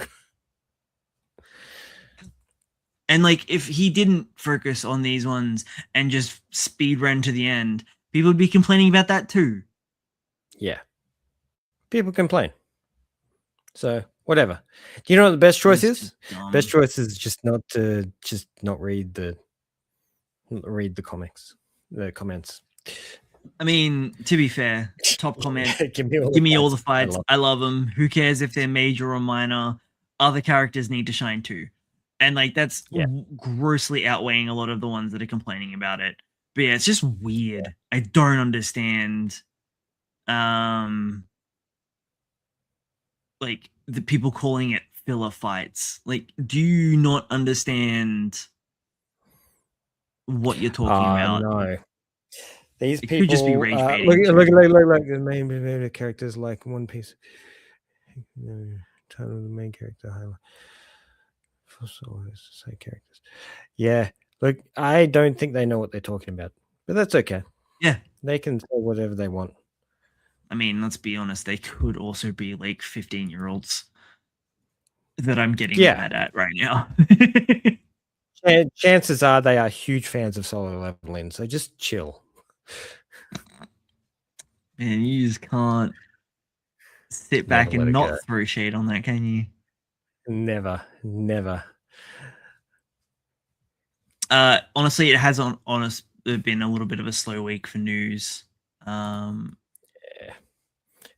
And like if he didn't focus on these ones and just speed run to the end, people would be complaining about that too. Yeah, people complain. So whatever. Do you know what the best choice is? Best choice is just not read the comics, the comments. I mean, to be fair, top comment. Give me all the fights. I love them. Who cares if they're major or minor? Other characters need to shine too. And like that's grossly outweighing a lot of the ones that are complaining about it. But yeah, it's just weird. Yeah. I don't understand. Like the people calling it filler fights. Like, do you not understand what you're talking about? No. These it people could just be rage baiting. Look the main characters like One Piece. Title of the main character highlight. Say characters. Yeah. Look, I don't think they know what they're talking about. But that's okay. Yeah. They can say whatever they want. I mean, let's be honest, they could also be like 15-year-olds that I'm getting mad at right now. Chances are they are huge fans of Solo Leveling, so just chill. Man, you just can't sit back and not throw shade on that, can you? Never. Honestly, it has been a little bit of a slow week for news.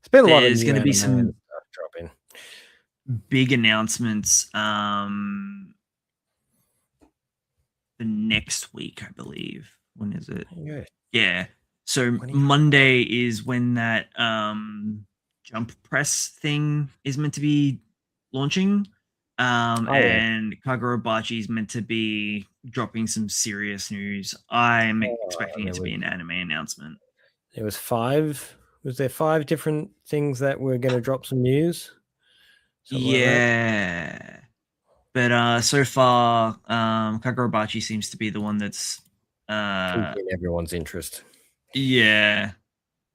It's been a lot of there's going to be some stuff dropping. Big announcements for next week, I believe. When is it? Yeah. So Monday is when that jump press thing is meant to be launching. And Kagurabachi is meant to be dropping some serious news. I'm expecting it to be an anime announcement. There was 5. Was there 5 different things that were going to drop some news? Yeah. But so far, Kagurabachi seems to be the one that's keeping everyone's interest. Yeah.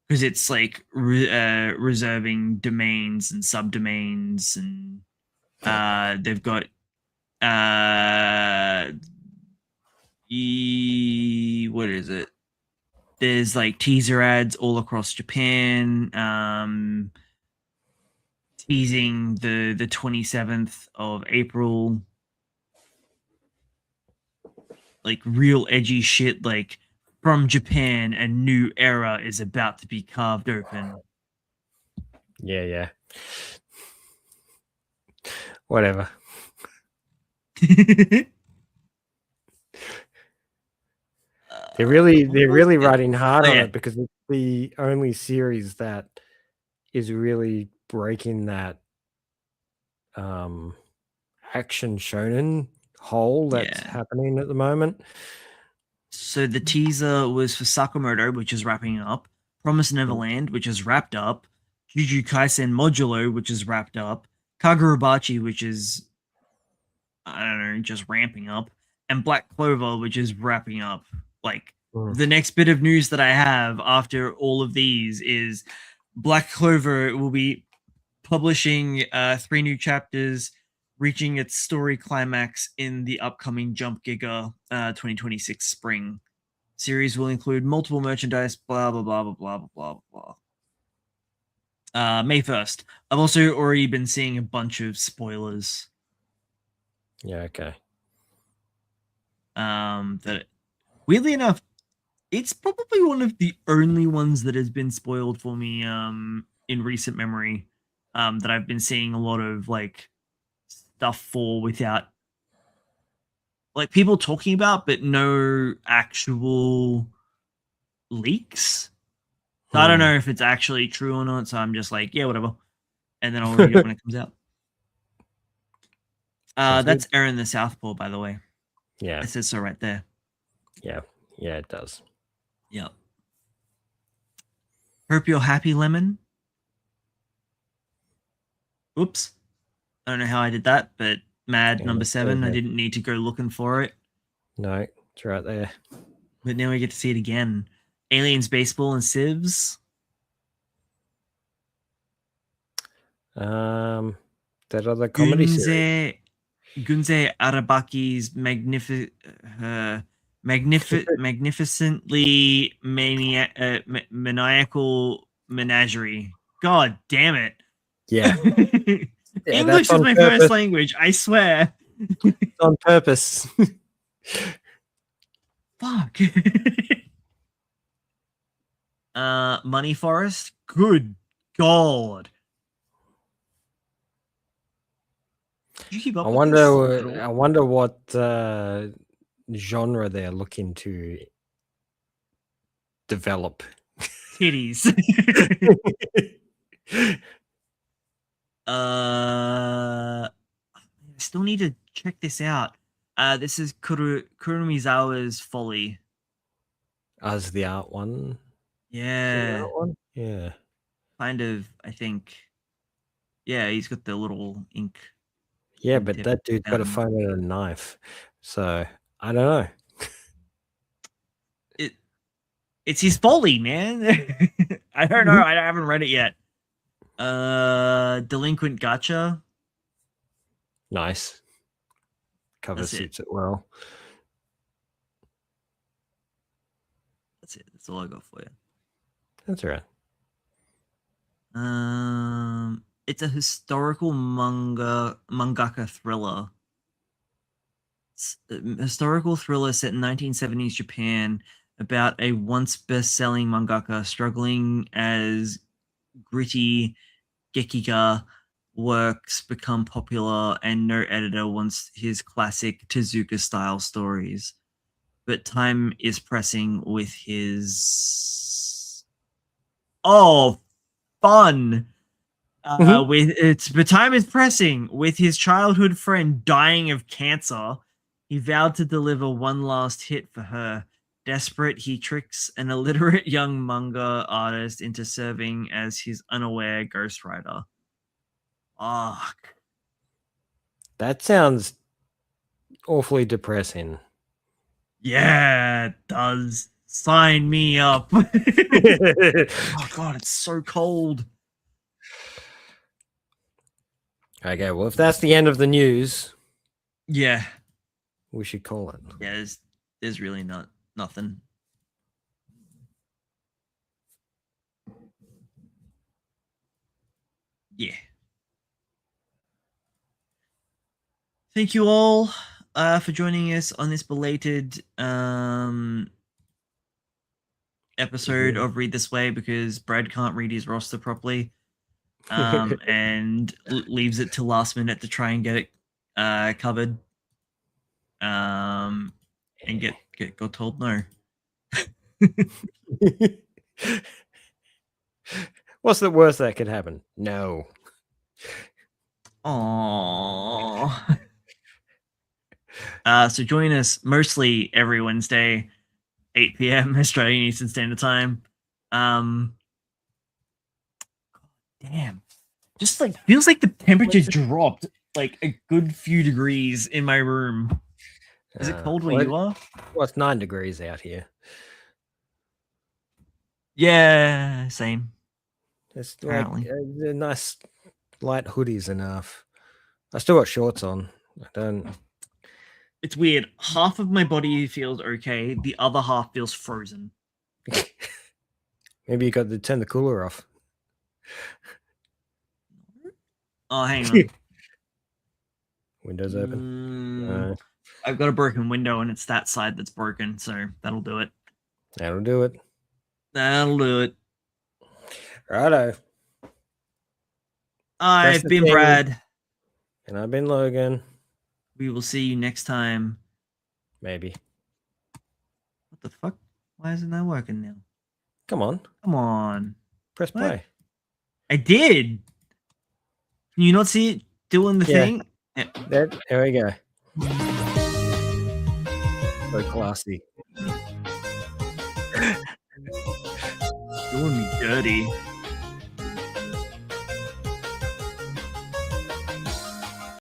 Because it's like reserving domains and subdomains, and they've got what is it? There's like teaser ads all across Japan, teasing the 27th of April, like real edgy shit, like from Japan, a new era is about to be carved open. Yeah. Whatever. They're really riding hard on yeah. it because it's the only series that is really breaking that action shonen hole that's Yeah. happening at the moment. So the teaser was for Sakamoto, which is wrapping up, Promise Neverland, which is wrapped up, Juju Kaisen Modulo, which is wrapped up, Kagurabachi, which is, I don't know, just ramping up, and Black Clover, which is wrapping up. Like, the next bit of news that I have after all of these is Black Clover will be publishing 3 new chapters, reaching its story climax in the upcoming Jump Giga 2026 spring. Series will include multiple merchandise, blah, blah, blah, blah, blah, blah, blah, blah. May 1st. I've also already been seeing a bunch of spoilers. Yeah, okay. That, weirdly enough, it's probably one of the only ones that has been spoiled for me in recent memory, that I've been seeing a lot of like stuff for without like people talking about, but no actual leaks. So I don't know if it's actually true or not. So I'm just like, yeah, whatever. And then I'll read it when it comes out. That's Aaron the Southpaw, by the way. Yeah. It says so right there. Yeah. Yeah, it does. Yep. Hope you're happy, Lemon. Oops. I don't know how I did that, but Mad Yeah, number 7. okay. I didn't need to go looking for it. No, it's right there. But now we get to see it again. Aliens, Baseball, and Civs. That other comedy series. Gunze Arabaki's magnificently maniacal menagerie. God damn it. Yeah. English is my first language, I swear. It's on purpose. Fuck. Money Forest? Good God. Did you keep up I with this? wonder what genre they're looking to develop. Titties. I still need to check this out. This is Kurumizawa's Folly. As the art one? Yeah. The art one? Yeah. Kind of, I think. Yeah, he's got the little ink. Yeah, but that dude's got a phone and a knife. So, I don't know. It's his Folly, man. I don't know. I haven't read it yet. Delinquent Gacha. Nice. Cover suits it well. That's it. That's all I got for you. That's all right. It's a historical mangaka thriller. It's a historical thriller set in 1970s Japan about a once best-selling mangaka struggling as gritty gekiga works become popular and no editor wants his classic Tezuka-style stories. But time is pressing with his... Oh, fun! But time is pressing with his childhood friend dying of cancer. He vowed to deliver one last hit for her. Desperate, he tricks an illiterate young manga artist into serving as his unaware ghostwriter. Fuck. That sounds awfully depressing. Yeah, it does. Sign me up. Oh God, it's so cold. Okay, well, if that's the end of the news, yeah, we should call it. Yeah, there's really nothing. Yeah. Thank you all for joining us on this belated episode of Read This Way because Brad can't read his roster properly. And leaves it till last minute to try and get it covered. And get told no. What's the worst that could happen? No. Aww. So join us mostly every Wednesday, 8 p.m. Australian Eastern Standard Time. Damn. Just like feels like the temperature dropped like a good few degrees in my room. Is it cold where you are? Well, it's 9 degrees out here. Yeah, same. It's like the nice light hoodies enough. I still got shorts on. I don't. It's weird. Half of my body feels okay. The other half feels frozen. Maybe you got to turn the cooler off. Oh, hang on. Windows open. I've got a broken window and it's that side that's broken, so that'll do it. That'll do it. That'll do it. Righto. I've been Brad. And I've been Logan. We will see you next time. Maybe. What the fuck? Why isn't that working now? Come on. Come on. Press play. I did. Can you not see it doing the thing? There we go. So classy. Doing me dirty.